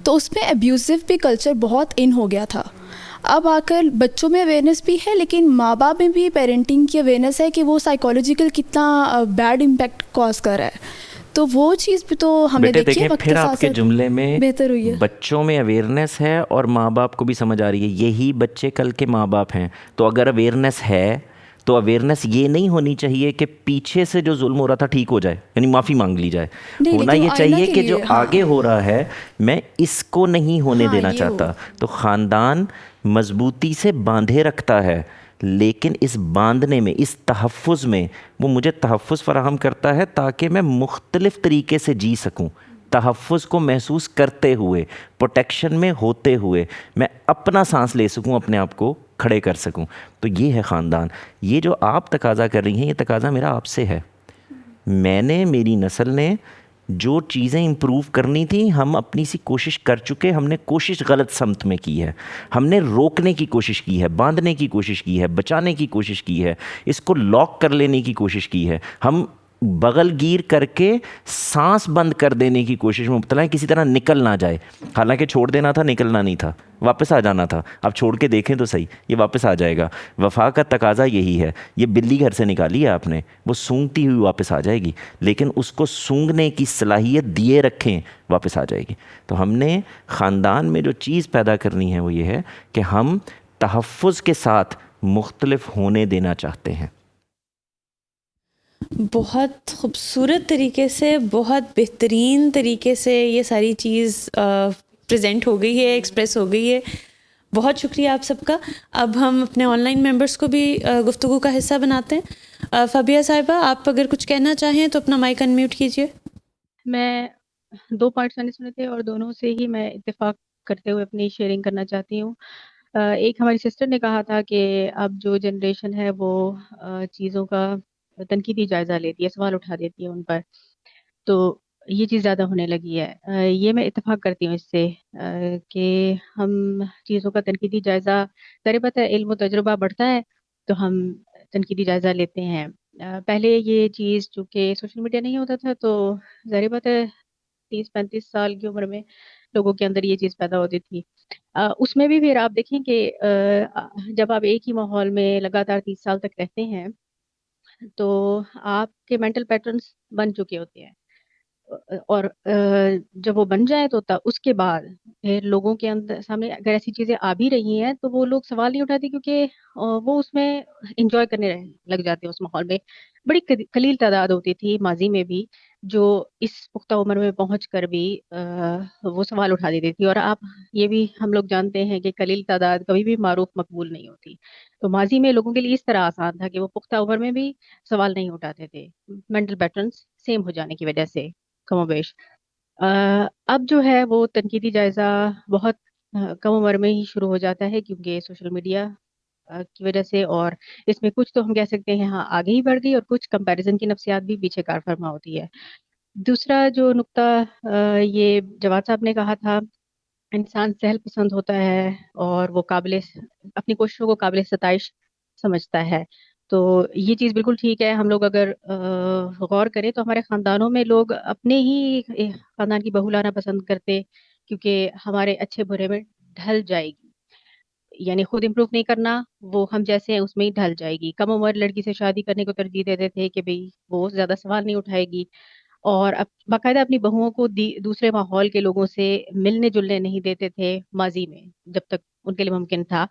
تو اس میں ابیوزو بھی کلچر بہت ان ہو گیا تھا. اب آ کر بچوں میں اویئرنیس بھی ہے، لیکن ماں باپ میں بھی پیرنٹنگ کی اویئرنیس ہے کہ وہ سائیکولوجیکل کتنا بیڈ امپیکٹ کاز کر رہا ہے. تو وہ چیز بھی تو ہمیں بیٹے دیکھی ہے دیکھیں وقت پھر کے آپ ساتھ کے ساتھ جملے میں بہتر ہوئی ہے. بچوں میں اویئرنیس ہے اور ماں باپ کو بھی سمجھ آ رہی ہے. یہی بچے کل کے ماں باپ ہیں. تو اگر اویئرنیس ہے تو اویئرنیس یہ نہیں ہونی چاہیے کہ پیچھے سے جو ظلم ہو رہا تھا ٹھیک ہو جائے، یعنی معافی مانگ لی جائے. نہیں، ہونا لیکن یہ وہ آئینہ چاہیے کے کہ لیے، جو ہاں آگے ہو رہا ہے میں اس کو نہیں ہونے ہاں دینا یہ ہو. چاہتا. تو خاندان مضبوطی سے باندھے رکھتا ہے، لیکن اس باندھنے میں، اس تحفظ میں وہ مجھے تحفظ فراہم کرتا ہے تاکہ میں مختلف طریقے سے جی سکوں. تحفظ کو محسوس کرتے ہوئے، پروٹیکشن میں ہوتے ہوئے میں اپنا سانس لے سکوں، اپنے آپ کو کھڑے کر سکوں. تو یہ ہے خاندان. یہ جو آپ تقاضا کر رہی ہیں یہ تقاضا میرا آپ سے ہے. میں نے، میری نسل نے جو چیزیں امپروو کرنی تھیں ہم اپنی سی کوشش کر چکے. ہم نے کوشش غلط سمت میں کی ہے. ہم نے روکنے کی کوشش کی ہے، باندھنے کی کوشش کی ہے، بچانے کی کوشش کی ہے، اس کو لاک کر لینے کی کوشش کی ہے. ہم بغل گیر کر کے سانس بند کر دینے کی کوشش میں مبتلا ہے، کسی طرح نکل نہ جائے. حالانکہ چھوڑ دینا تھا، نکلنا نہیں تھا، واپس آ جانا تھا. آپ چھوڑ کے دیکھیں تو صحیح، یہ واپس آ جائے گا. وفا کا تقاضا یہی ہے. یہ بلی گھر سے نکالی ہے آپ نے، وہ سونگتی ہوئی واپس آ جائے گی، لیکن اس کو سونگنے کی صلاحیت دیے رکھیں، واپس آ جائے گی. تو ہم نے خاندان میں جو چیز پیدا کرنی ہے وہ یہ ہے کہ ہم تحفظ کے ساتھ مختلف ہونے دینا چاہتے ہیں. بہت خوبصورت طریقے سے، بہت بہترین طریقے سے یہ ساری چیز پریزنٹ ہو گئی ہے، ایکسپریس ہو گئی ہے. بہت شکریہ آپ سب کا. اب ہم اپنے آن لائن ممبرس کو بھی گفتگو کا حصہ بناتے ہیں. فبیہ صاحبہ، آپ اگر کچھ کہنا چاہیں تو اپنا مائک انمیوٹ کیجیے. میں 2 پوائنٹس میں نے سنے تھے اور دونوں سے ہی میں اتفاق کرتے ہوئے اپنی شیئرنگ کرنا چاہتی ہوں. ایک ہماری سسٹر نے کہا تھا کہ اب جو جنریشن ہے وہ چیزوں کا تنقیدی جائزہ لیتی ہے، سوال اٹھا دیتی ہے ان پر. تو یہ چیز زیادہ ہونے لگی ہے. یہ میں اتفاق کرتی ہوں اس سے کہ ہم چیزوں کا تنقیدی جائزہ، ظاہر بات ہے علم و تجربہ بڑھتا ہے تو ہم تنقیدی جائزہ لیتے ہیں. پہلے یہ چیز چونکہ سوشل میڈیا نہیں ہوتا تھا تو ظاہر بات ہے 30-35 سال کی عمر میں لوگوں کے اندر یہ چیز پیدا ہوتی تھی. اس میں بھی پھر آپ دیکھیں کہ جب آپ ایک ہی ماحول میں لگاتار 30 سال تک رہتے ہیں تو آپ کے مینٹل پیٹرنز بن چکے ہوتے ہیں. اور جب وہ بن جائے تو اس کے بعد پھر لوگوں کے اندر سامنے اگر ایسی چیزیں آ بھی رہی ہیں تو وہ لوگ سوال نہیں اٹھاتے کیونکہ وہ اس میں انجوائے کرنے لگ جاتے ہیں اس ماحول میں. بڑی قلیل تعداد ہوتی تھی ماضی میں بھی جو اس پختہ عمر میں پہنچ کر بھی وہ سوال اٹھا دیتی تھی. اور آپ یہ بھی ہم لوگ جانتے ہیں کہ قلیل تعداد کبھی بھی معروف مقبول نہیں ہوتی. تو ماضی میں لوگوں کے لیے اس طرح آسان تھا کہ وہ پختہ عمر میں بھی سوال نہیں اٹھاتے تھے، مینٹل پیٹرنز سیم ہو جانے کی وجہ سے کم و بیش. اب جو ہے وہ تنقیدی جائزہ بہت کم عمر میں ہی شروع ہو جاتا ہے کیونکہ سوشل میڈیا کی وجہ سے. اور اس میں کچھ تو ہم کہہ سکتے ہیں ہاں آگے ہی بڑھ گئی اور کچھ کمپیریزن کی نفسیات بھی پیچھے کار فرما ہوتی ہے. دوسرا جو نقطہ یہ جواد صاحب نے کہا تھا، انسان سہل پسند ہوتا ہے اور وہ اپنی کوششوں کو قابل ستائش سمجھتا ہے. تو یہ چیز بالکل ٹھیک ہے. ہم لوگ اگر غور کریں تو ہمارے خاندانوں میں لوگ اپنے ہی خاندان کی بہو لانا پسند کرتے کیونکہ ہمارے اچھے برے میں ڈھل جائے گی. یعنی خود امپروو نہیں کرنا، وہ ہم جیسے ہیں اس میں ہی ڈھل جائے گی. کم عمر لڑکی سے شادی کرنے کو ترجیح دیتے تھے کہ بھئی وہ زیادہ سوال نہیں اٹھائے گی، اور باقاعدہ اپنی بہوؤں کو دوسرے ماحول کے لوگوں سے ملنے جلنے نہیں دیتے تھے ماضی میں، جب تک ان کے لیے ممکن تھا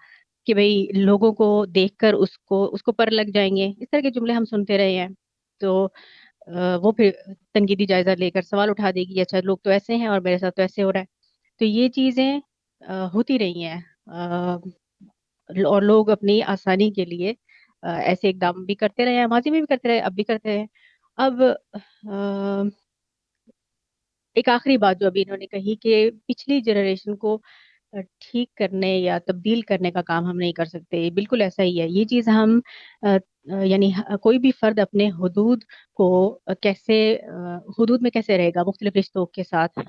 کہ بھئی لوگوں کو دیکھ کر اس کو پر لگ جائیں گے، اس طرح کے جملے ہم سنتے رہے ہیں. تو وہ پھر تنقیدی جائزہ لے کر سوال اٹھا دے گی، اچھا لوگ تو ایسے ہیں اور میرے ساتھ تو ایسے ہو رہا ہے. تو یہ چیزیں ہوتی رہی ہیں، اور لوگ اپنی آسانی کے لیے ایسے اقدام بھی کرتے رہے ہیں، ماضی میں بھی کرتے رہے، اب بھی کرتے ہیں. اب ایک آخری بات جو ابھی انہوں نے کہی کہ پچھلی جنریشن کو ٹھیک کرنے یا تبدیل کرنے کا کام ہم نہیں کر سکتے، بالکل ایسا ہی ہے. یہ چیز ہم یعنی کوئی بھی فرد اپنے حدود کو کیسے حدود میں کیسے رہے گا مختلف رشتوں کے ساتھ،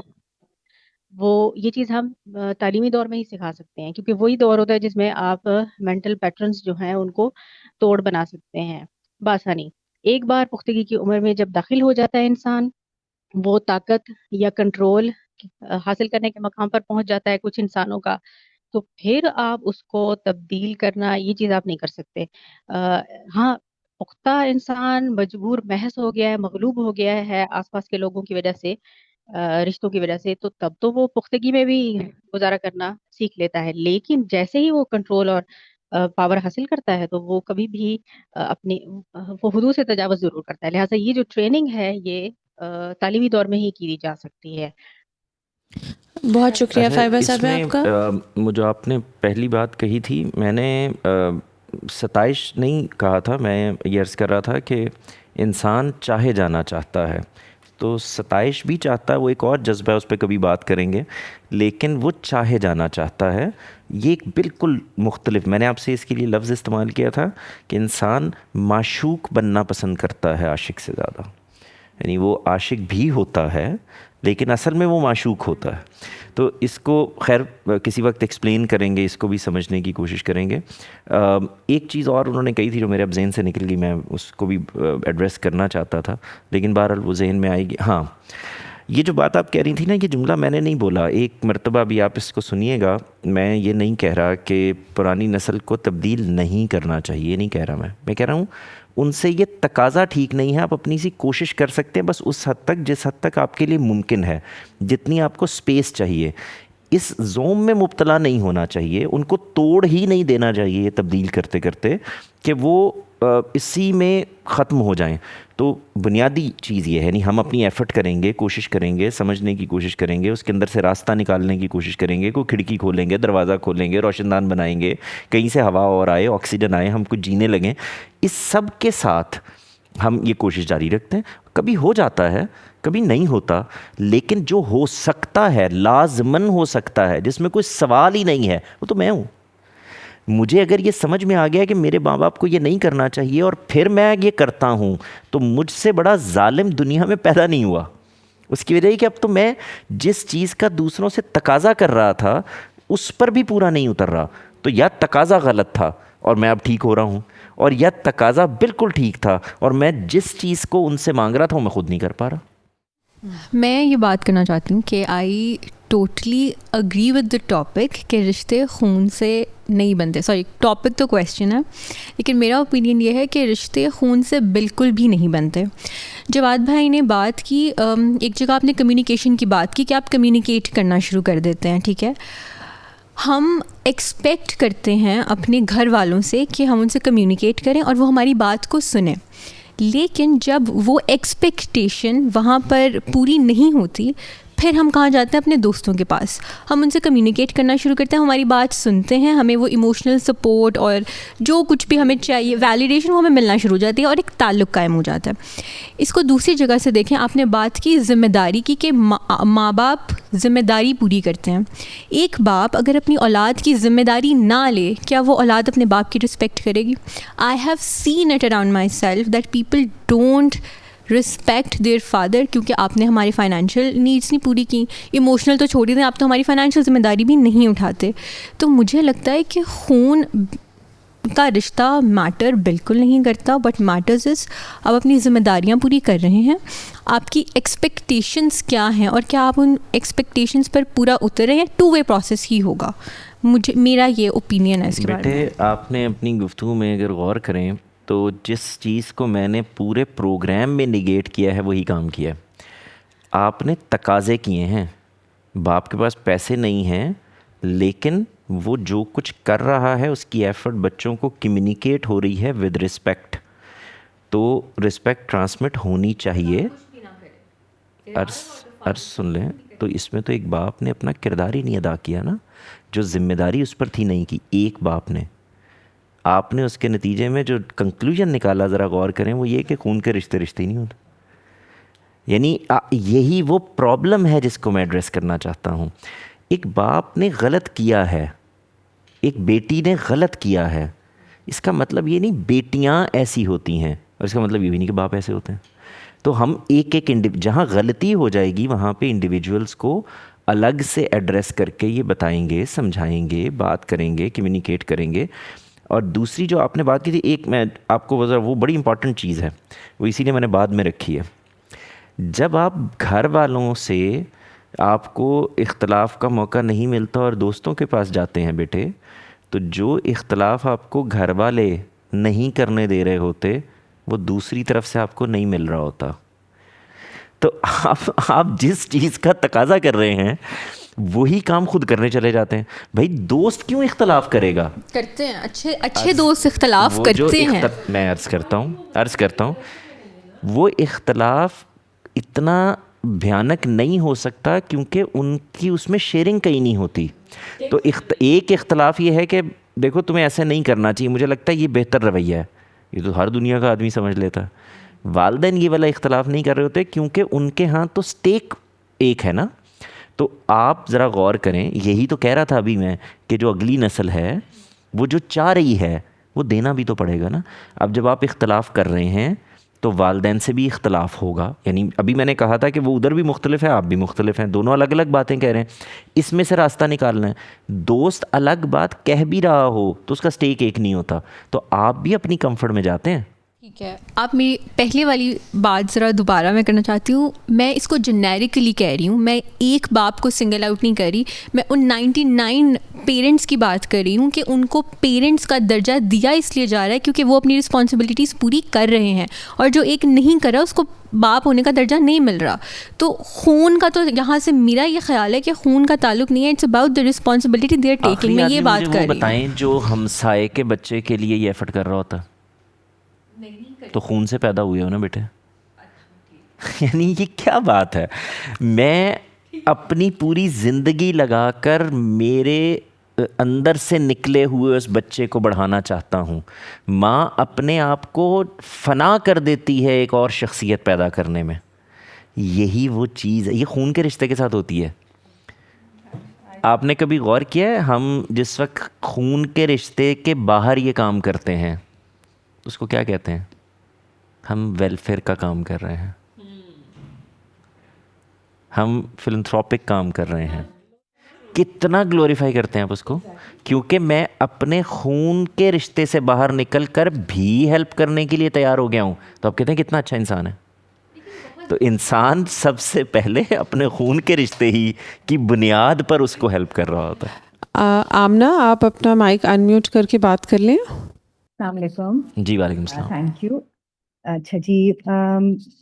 وہ یہ چیز ہم تعلیمی دور میں ہی سکھا سکتے ہیں، کیونکہ وہی دور ہوتا ہے جس میں آپ مینٹل پیٹرنز جو ہیں ان کو توڑ بنا سکتے ہیں بآسانی. ایک بار پختگی کی عمر میں جب داخل ہو جاتا ہے انسان، وہ طاقت یا کنٹرول حاصل کرنے کے مقام پر پہنچ جاتا ہے کچھ انسانوں کا، تو پھر آپ اس کو تبدیل کرنا یہ چیز آپ نہیں کر سکتے. ہاں، پختہ انسان مجبور محض ہو گیا ہے، مغلوب ہو گیا ہے آس پاس کے لوگوں کی وجہ سے، رشتوں کی وجہ سے، تو تب تو وہ پختگی میں بھی گزارا کرنا سیکھ لیتا ہے. لیکن جیسے ہی وہ کنٹرول اور پاور حاصل کرتا ہے تو وہ کبھی بھی اپنی وہ حدود سے تجاوز ضرور کرتا ہے. لہٰذا یہ جو ٹریننگ ہے یہ تعلیمی دور میں ہی کی جا سکتی ہے. بہت شکریہ اچھا، فائبہ اس صاحب میں آپ کا. جو آپ نے پہلی بات کہی تھی، میں نے ستائش نہیں کہا تھا، میں یہ عرض کر رہا تھا کہ انسان چاہے جانا چاہتا ہے، تو ستائش بھی چاہتا ہے، وہ ایک اور جذبہ ہے، اس پہ کبھی بات کریں گے، لیکن وہ چاہے جانا چاہتا ہے. یہ ایک بالکل مختلف، میں نے آپ سے اس کے لیے لفظ استعمال کیا تھا کہ انسان معشوق بننا پسند کرتا ہے عاشق سے زیادہ. یعنی وہ عاشق بھی ہوتا ہے لیکن اصل میں وہ معشوق ہوتا ہے. تو اس کو خیر کسی وقت ایکسپلین کریں گے، اس کو بھی سمجھنے کی کوشش کریں گے. ایک چیز اور انہوں نے کہی تھی جو میرے اب ذہن سے نکل گئی، میں اس کو بھی ایڈریس کرنا چاہتا تھا، لیکن بہرحال وہ ذہن میں آئے گی. ہاں، یہ جو بات آپ کہہ رہی تھی نا، یہ جملہ میں نے نہیں بولا، ایک مرتبہ بھی آپ اس کو سنیے گا. میں یہ نہیں کہہ رہا کہ پرانی نسل کو تبدیل نہیں کرنا چاہیے، نہیں کہہ رہا. میں کہہ رہا ہوں ان سے یہ تقاضا ٹھیک نہیں ہے. آپ اپنی سی کوشش کر سکتے ہیں، بس اس حد تک جس حد تک آپ کے لیے ممکن ہے، جتنی آپ کو سپیس چاہیے. اس زوم میں مبتلا نہیں ہونا چاہیے، ان کو توڑ ہی نہیں دینا چاہیے یہ تبدیل کرتے کرتے کہ وہ اسی میں ختم ہو جائیں. تو بنیادی چیز یہ ہے، یعنی ہم اپنی ایفرٹ کریں گے، کوشش کریں گے، سمجھنے کی کوشش کریں گے، اس کے اندر سے راستہ نکالنے کی کوشش کریں گے. کوئی کھڑکی کھولیں گے، دروازہ کھولیں گے، روشن دان بنائیں گے، کہیں سے ہوا اور آئے، آکسیجن آئے، ہم کچھ جینے لگیں. اس سب کے ساتھ ہم یہ کوشش جاری رکھتے ہیں. کبھی ہو جاتا ہے، کبھی نہیں ہوتا، لیکن جو ہو سکتا ہے، لازماً ہو سکتا ہے، جس میں کوئی سوال ہی نہیں ہے، وہ تو میں ہوں. مجھے اگر یہ سمجھ میں آ گیا کہ میرے ماں باپ کو یہ نہیں کرنا چاہیے اور پھر میں یہ کرتا ہوں، تو مجھ سے بڑا ظالم دنیا میں پیدا نہیں ہوا. اس کی وجہ یہ کہ اب تو میں جس چیز کا دوسروں سے تقاضا کر رہا تھا اس پر بھی پورا نہیں اتر رہا. تو یا تقاضا غلط تھا اور میں اب ٹھیک ہو رہا ہوں، اور یا تقاضا بالکل ٹھیک تھا اور میں جس چیز کو ان سے مانگ رہا تھا وہ میں خود نہیں کر پا رہا. میں یہ بات کرنا چاہتی ہوں کہ I totally agree with the topic کہ رشتے خون سے نہیں بنتے. سوری، ٹاپک تو کویسچن ہے، لیکن میرا اوپینین یہ ہے کہ رشتے خون سے بالکل بھی نہیں بنتے. جواد بھائی نے بات کی، ایک جگہ آپ نے کمیونیکیشن کی بات کی کہ آپ کمیونیکیٹ کرنا شروع کر دیتے ہیں. ٹھیک ہے، ہم ایکسپیکٹ کرتے ہیں اپنے گھر والوں سے کہ ہم ان سے کمیونیکیٹ کریں اور وہ ہماری بات کو سنیں، لیکن جب وہ ایکسپیکٹیشن وہاں پر پوری نہیں ہوتی، پھر ہم کہاں جاتے ہیں؟ اپنے دوستوں کے پاس. ہم ان سے کمیونیکیٹ کرنا شروع کرتے ہیں، ہماری بات سنتے ہیں، ہمیں وہ ایموشنل سپورٹ اور جو کچھ بھی ہمیں چاہیے، ویلیڈیشن، وہ ہمیں ملنا شروع ہو جاتی ہے اور ایک تعلق قائم ہو جاتا ہے. اس کو دوسری جگہ سے دیکھیں، آپ نے بات کی ذمہ داری کی کہ ماں باپ ذمہ داری پوری کرتے ہیں. ایک باپ اگر اپنی اولاد کی ذمہ داری نہ لے، کیا وہ اولاد اپنے باپ کی رسپیکٹ کرے گی؟ I have seen it around myself that people don't respect their father, کیونکہ آپ نے ہماری فائنینشیل نیڈس نہیں پوری کی. ایموشنل تو چھوڑ دیں، آپ تو ہماری فائنینشیل ذمہ داری بھی نہیں اٹھاتے. تو مجھے لگتا ہے کہ خون کا رشتہ میٹر بالکل نہیں کرتا. بٹ میٹرز از آپ اپنی ذمہ داریاں پوری کر رہے ہیں، آپ کی ایکسپیکٹیشنس کیا ہیں اور کیا آپ ان ایکسپیکٹیشنس پر پورا اتر رہے ہیں. ٹو وے پروسیس ہی ہوگا. میرا یہ اوپینین ہے اس کے بارے میں. بیٹے، آپ نے اپنی گفتگو میں اگر غور کریں تو جس چیز کو میں نے پورے پروگرام میں نگیٹ کیا ہے وہی کام کیا ہے. آپ نے تقاضے کیے ہیں، باپ کے پاس پیسے نہیں ہیں لیکن وہ جو کچھ کر رہا ہے اس کی ایفرٹ بچوں کو کمیونیکیٹ ہو رہی ہے ود رسپیکٹ، تو رسپیکٹ ٹرانسمٹ ہونی چاہیے. عرض سن لیں، تو اس میں تو ایک باپ نے اپنا کردار ہی نہیں ادا کیا نا، جو ذمہ داری اس پر تھی نہیں کی. ایک باپ نے، آپ نے اس کے نتیجے میں جو کنکلوژن نکالا ذرا غور کریں، وہ یہ کہ خون کے رشتے رشتے ہی نہیں ہوتے. یعنی یہی وہ پرابلم ہے جس کو میں ایڈریس کرنا چاہتا ہوں. ایک باپ نے غلط کیا ہے، ایک بیٹی نے غلط کیا ہے، اس کا مطلب یہ نہیں بیٹیاں ایسی ہوتی ہیں، اور اس کا مطلب یہ بھی نہیں کہ باپ ایسے ہوتے ہیں. تو ہم ایک جہاں غلطی ہو جائے گی وہاں پہ انڈیویجولس کو الگ سے ایڈریس کر کے یہ بتائیں گے، سمجھائیں گے، بات کریں گے، کمیونیکیٹ کریں گے. اور دوسری جو آپ نے بات کی تھی، ایک میں آپ کو وہ بڑی امپورٹنٹ چیز ہے، وہ اسی لیے میں نے بعد میں رکھی ہے. جب آپ گھر والوں سے آپ کو اختلاف کا موقع نہیں ملتا اور دوستوں کے پاس جاتے ہیں بیٹے، تو جو اختلاف آپ کو گھر والے نہیں کرنے دے رہے ہوتے وہ دوسری طرف سے آپ کو نہیں مل رہا ہوتا. تو آپ جس چیز کا تقاضا کر رہے ہیں وہی کام خود کرنے چلے جاتے ہیں. بھائی دوست کیوں اختلاف کرے گا؟ کرتے ہیں، اچھے دوست اختلاف کرتے ہیں. میں عرض کرتا ہوں وہ اختلاف اتنا بھیانک نہیں ہو سکتا کیونکہ ان کی اس میں شیئرنگ کہیں نہیں ہوتی. تو ایک اختلاف یہ ہے کہ دیکھو تمہیں ایسا نہیں کرنا چاہیے، مجھے لگتا ہے یہ بہتر رویہ ہے، یہ تو ہر دنیا کا آدمی سمجھ لیتا ہے. والدین یہ والا اختلاف نہیں کر رہے ہوتے کیونکہ ان کے ہاں تو سٹیک ایک ہے نا. تو آپ ذرا غور کریں، یہی تو کہہ رہا تھا ابھی میں کہ جو اگلی نسل ہے وہ جو چاہ رہی ہے وہ دینا بھی تو پڑے گا نا. اب جب آپ اختلاف کر رہے ہیں تو والدین سے بھی اختلاف ہوگا. یعنی ابھی میں نے کہا تھا کہ وہ ادھر بھی مختلف ہے، آپ بھی مختلف ہیں، دونوں الگ الگ باتیں کہہ رہے ہیں، اس میں سے راستہ نکالنا ہے. دوست الگ بات کہہ بھی رہا ہو تو اس کا سٹیک ایک نہیں ہوتا، تو آپ بھی اپنی کمفرٹ میں جاتے ہیں. ٹھیک ہے، آپ میری پہلے والی بات ذرا دوبارہ میں کرنا چاہتی ہوں. میں اس کو جنیرکلی کہہ رہی ہوں، میں ایک باپ کو سنگل آؤٹ نہیں کر رہی، میں ان 99 پیرنٹس کی بات کر رہی ہوں کہ ان کو پیرنٹس کا درجہ دیا اس لیے جا رہا ہے کیونکہ وہ اپنی رسپانسبلٹیز پوری کر رہے ہیں، اور جو ایک نہیں کر رہا اس کو باپ ہونے کا درجہ نہیں مل رہا. تو خون کا تو یہاں سے میرا یہ خیال ہے کہ خون کا تعلق نہیں ہے، it's about the responsibility they are taking. میں یہ بات کر رہی ہوں. بتائیں جو ہمسائے کے بچے کے لیے یہ ایفرٹ کر رہا ہوتا تو خون سے پیدا ہوئے ہو نا بیٹے. یعنی یہ کیا بات ہے؟ میں اپنی پوری زندگی لگا کر میرے اندر سے نکلے ہوئے اس بچے کو بڑھانا چاہتا ہوں. ماں اپنے آپ کو فنا کر دیتی ہے ایک اور شخصیت پیدا کرنے میں. یہی وہ چیز ہے، یہ خون کے رشتے کے ساتھ ہوتی ہے. آپ نے کبھی غور کیا ہے ہم جس وقت خون کے رشتے کے باہر یہ کام کرتے ہیں اس کو کیا کہتے ہیں؟ ہم ویلفیئر کا کام کر رہے ہیں، ہم فلنتھروپک کام کر رہے ہیں. کتنا گلوریفائی کرتے ہیں آپ اس کو، کیونکہ میں اپنے خون کے رشتے سے باہر نکل کر بھی ہیلپ کرنے کے لیے تیار ہو گیا ہوں. تو آپ کہتے ہیں کتنا اچھا انسان ہے. تو انسان سب سے پہلے اپنے خون کے رشتے ہی کی بنیاد پر اس کو ہیلپ کر رہا ہوتا ہے. آمنہ آپ اپنا مائک انمیوٹ کر کے بات کر لیں. السلام علیکم. جی وعلیکم السلام. Thank you. اچھا جی،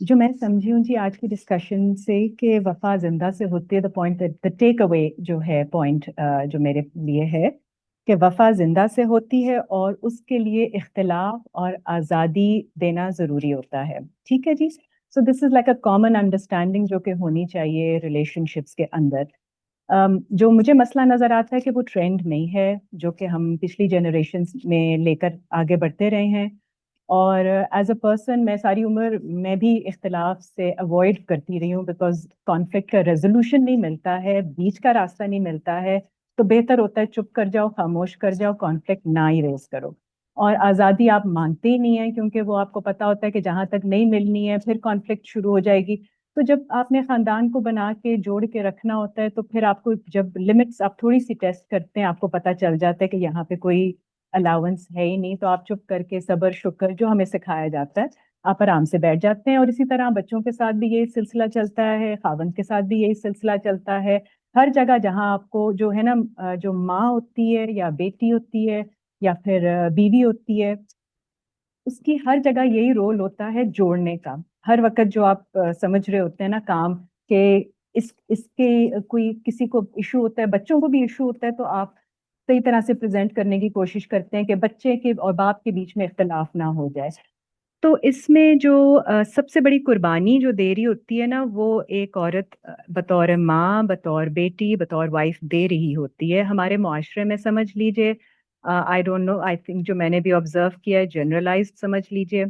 جو میں سمجھی ہوں جی آج کی ڈسکشن سے کہ وفا زندہ سے ہوتی ہے، دا پوائنٹ دا ٹیک اوے جو ہے پوائنٹ جو میرے لیے ہے کہ وفا زندہ سے ہوتی ہے اور اس کے لیے اختلاف اور آزادی دینا ضروری ہوتا ہے. ٹھیک ہے جی. So this is like a common understanding جو کہ ہونی چاہیے ریلیشن شپس کے اندر. جو مجھے مسئلہ نظر آتا ہے کہ وہ ٹرینڈ نہیں ہے جو کہ ہم پچھلی جنریشنز میں لے کر آگے بڑھتے رہے ہیں. اور ایز اے پرسن میں ساری عمر میں بھی اختلاف سے اوائڈ کرتی رہی ہوں بیکاز کانفلکٹ کا ریزولوشن نہیں ملتا ہے، بیچ کا راستہ نہیں ملتا ہے. تو بہتر ہوتا ہے چپ کر جاؤ، خاموش کر جاؤ، کانفلکٹ نہ ہی ریز کرو. اور آزادی آپ مانگتے ہی نہیں ہیں کیونکہ وہ آپ کو پتہ ہوتا ہے کہ جہاں تک نہیں ملنی ہے پھر کانفلکٹ شروع ہو جائے گی. تو جب آپ نے خاندان کو بنا کے جوڑ کے رکھنا ہوتا ہے تو پھر آپ کو جب لمٹس آپ تھوڑی سی ٹیسٹ کرتے ہیں، آپ کو پتہ چل جاتا ہے کہ یہاں پہ کوئی الاؤنس ہے ہی نہیں، تو آپ چپ کر کے صبر شکر جو ہمیں سکھایا جاتا ہے آپ آرام سے بیٹھ جاتے ہیں. اور اسی طرح بچوں کے ساتھ بھی یہی سلسلہ چلتا ہے، خاوند کے ساتھ بھی یہی سلسلہ چلتا ہے. ہر جگہ جہاں آپ کو جو ہے نا جو ماں ہوتی ہے یا بیٹی ہوتی ہے یا پھر بیوی ہوتی ہے، اس کی ہر جگہ یہی رول ہوتا ہے جوڑنے کا. ہر وقت جو آپ سمجھ رہے ہوتے ہیں نا کام کہ اس کے کوئی کسی کو ایشو ہوتا ہے, بچوں کو بھی ایشو ہوتا ہے, تو آپ صحیح طرح سے پریزنٹ کرنے کی کوشش کرتے ہیں کہ بچے کے اور باپ کے بیچ میں اختلاف نہ ہو جائے. تو اس میں جو سب سے بڑی قربانی جو دے رہی ہوتی ہے نا, وہ ایک عورت بطور ماں, بطور بیٹی, بطور وائف دے رہی ہوتی ہے ہمارے معاشرے میں. سمجھ لیجئے, آئی ڈونٹ نو, آئی تھنک جو میں نے بھی آبزرو کیا ہے, جنرلائزڈ سمجھ لیجئے.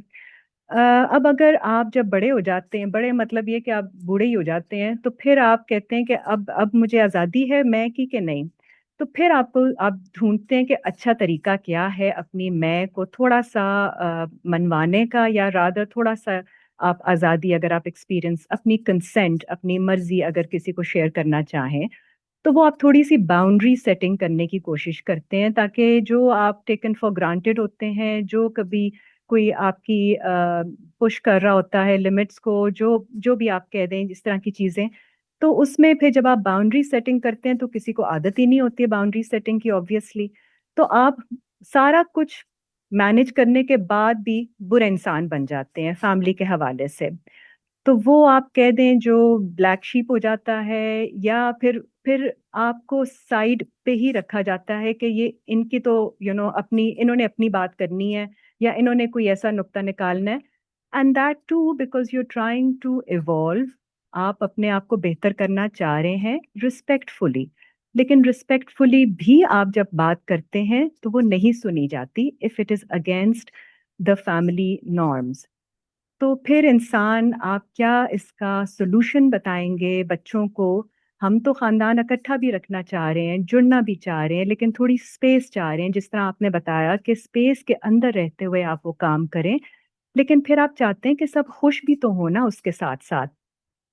اب اگر آپ جب بڑے ہو جاتے ہیں, بڑے مطلب یہ کہ آپ بوڑھے ہی ہو جاتے ہیں, تو پھر آپ کہتے ہیں کہ اب مجھے آزادی ہے میں کی کہ نہیں. تو پھر آپ ڈھونڈتے ہیں کہ اچھا طریقہ کیا ہے اپنی میں کو تھوڑا سا منوانے کا, یا رادر تھوڑا سا آپ آزادی, اگر آپ ایکسپیرئنس, اپنی کنسنٹ, اپنی مرضی اگر کسی کو شیئر کرنا چاہیں, تو وہ آپ تھوڑی سی باؤنڈری سیٹنگ کرنے کی کوشش کرتے ہیں, تاکہ جو آپ ٹیکن فار گرانٹیڈ ہوتے ہیں, جو کبھی کوئی آپ کی پش کر رہا ہوتا ہے لمٹس کو, جو بھی آپ کہہ دیں جس طرح کی چیزیں, تو اس میں پھر جب آپ باؤنڈری سیٹنگ کرتے ہیں تو کسی کو عادت ہی نہیں ہوتی ہے باؤنڈری سیٹنگ کی آبویسلی, تو آپ سارا کچھ مینج کرنے کے بعد بھی برے انسان بن جاتے ہیں فیملی کے حوالے سے. تو وہ آپ کہہ دیں جو بلیک شیپ ہو جاتا ہے, یا پھر آپ کو سائڈ پہ ہی رکھا جاتا ہے کہ یہ ان کی تو انہوں نے اپنی بات کرنی ہے, یا انہوں نے کوئی ایسا نقطہ نکالنا ہے. And that too because you trying to evolve, آپ اپنے آپ کو بہتر کرنا چاہ رہے ہیں رسپیکٹ فلی, لیکن رسپیکٹ فلی بھی آپ جب بات کرتے ہیں تو وہ نہیں سنی جاتی if it is against the family norms. تو پھر انسان, آپ کیا اس کا سولوشن بتائیں گے بچوں کو؟ ہم تو خاندان اکٹھا بھی رکھنا چاہ رہے ہیں, جڑنا بھی چاہ رہے ہیں, لیکن تھوڑی اسپیس چاہ رہے ہیں, جس طرح آپ نے بتایا کہ اسپیس کے اندر رہتے ہوئے آپ وہ کام کریں, لیکن پھر آپ چاہتے ہیں کہ سب خوش بھی تو ہونا اس کے ساتھ ساتھ.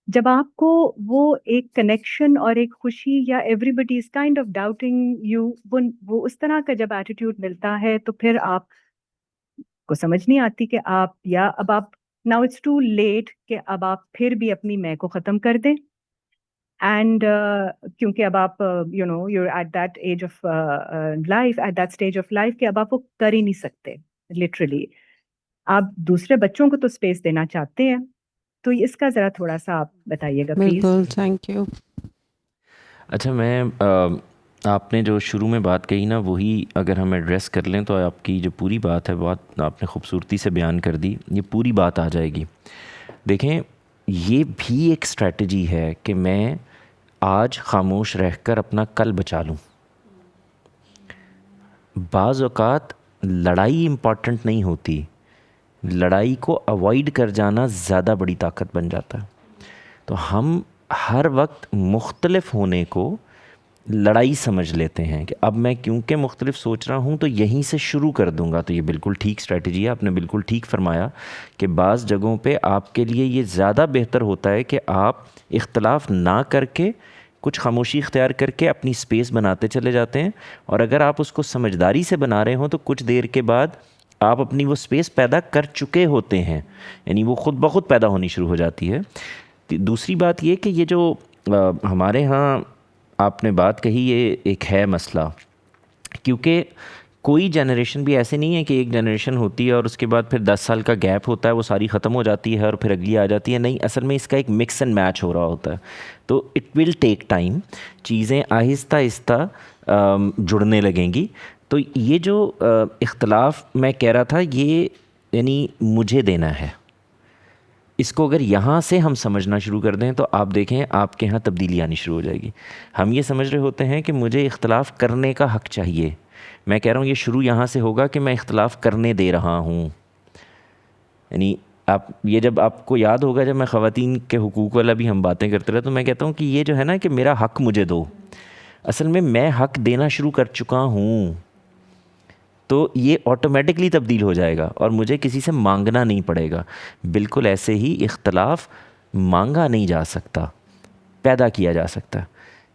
جب آپ کو وہ ایک کنیکشن اور ایک خوشی, یا everybody is kind of doubting you, وہ اس طرح کا جب ایٹیٹیوڈ ملتا ہے, تو پھر آپ کو سمجھ نہیں آتی کہ اب آپ ناؤ اٹس ٹو لیٹ کہ اب آپ پھر بھی اپنی میں کو ختم کر دیں. اینڈ کیونکہ اب آپ you at that age of life, at that stage of life کہ اب آپ وہ کر ہی نہیں سکتے لٹرلی. آپ دوسرے بچوں کو تو اسپیس دینا چاہتے ہیں, تو اس کا ذرا تھوڑا سا آپ بتائیے گا پلیز. بالکل, تھینک یو. اچھا, میں آپ نے جو شروع میں بات کہی نا, وہی اگر ہم ایڈریس کر لیں تو آپ کی جو پوری بات ہے بہت آپ نے خوبصورتی سے بیان کر دی, یہ پوری بات آ جائے گی. دیکھیں, یہ بھی ایک اسٹریٹجی ہے کہ میں آج خاموش رہ کر اپنا کل بچا لوں. بعض اوقات لڑائی امپورٹنٹ نہیں ہوتی, لڑائی کو اوائڈ کر جانا زیادہ بڑی طاقت بن جاتا ہے. تو ہم ہر وقت مختلف ہونے کو لڑائی سمجھ لیتے ہیں کہ اب میں کیونکہ مختلف سوچ رہا ہوں تو یہیں سے شروع کر دوں گا. تو یہ بالکل ٹھیک اسٹریٹجی ہے, آپ نے بالکل ٹھیک فرمایا کہ بعض جگہوں پہ آپ کے لیے یہ زیادہ بہتر ہوتا ہے کہ آپ اختلاف نہ کر کے کچھ خاموشی اختیار کر کے اپنی اسپیس بناتے چلے جاتے ہیں, اور اگر آپ اس کو سمجھداری سے بنا رہے ہوں تو کچھ دیر کے بعد آپ اپنی وہ اسپیس پیدا کر چکے ہوتے ہیں, یعنی وہ خود بخود پیدا ہونی شروع ہو جاتی ہے. دوسری بات یہ کہ یہ جو ہمارے ہاں آپ نے بات کہی, یہ ایک ہے مسئلہ, کیونکہ کوئی جنریشن بھی ایسے نہیں ہے کہ ایک جنریشن ہوتی ہے اور اس کے بعد پھر 10 سال کا گیپ ہوتا ہے, وہ ساری ختم ہو جاتی ہے اور پھر اگلی آ جاتی ہے. نہیں, اصل میں اس کا ایک مکس اینڈ میچ ہو رہا ہوتا ہے. تو اٹ ول ٹیک ٹائم, چیزیں آہستہ آہستہ جڑنے لگیں گی. تو یہ جو اختلاف میں کہہ رہا تھا, یہ یعنی مجھے دینا ہے, اس کو اگر یہاں سے ہم سمجھنا شروع کر دیں تو آپ دیکھیں آپ کے ہاں تبدیلی آنی شروع ہو جائے گی. ہم یہ سمجھ رہے ہوتے ہیں کہ مجھے اختلاف کرنے کا حق چاہیے. میں کہہ رہا ہوں یہ شروع یہاں سے ہوگا کہ میں اختلاف کرنے دے رہا ہوں. یعنی یہ جب آپ کو یاد ہوگا, جب میں خواتین کے حقوق والا بھی ہم باتیں کرتے رہے, تو میں کہتا ہوں کہ یہ جو ہے نا کہ میرا حق مجھے دو, اصل میں حق دینا شروع کر چکا ہوں. تو یہ آٹومیٹکلی تبدیل ہو جائے گا اور مجھے کسی سے مانگنا نہیں پڑے گا. بالکل ایسے ہی اختلاف مانگا نہیں جا سکتا, پیدا کیا جا سکتا.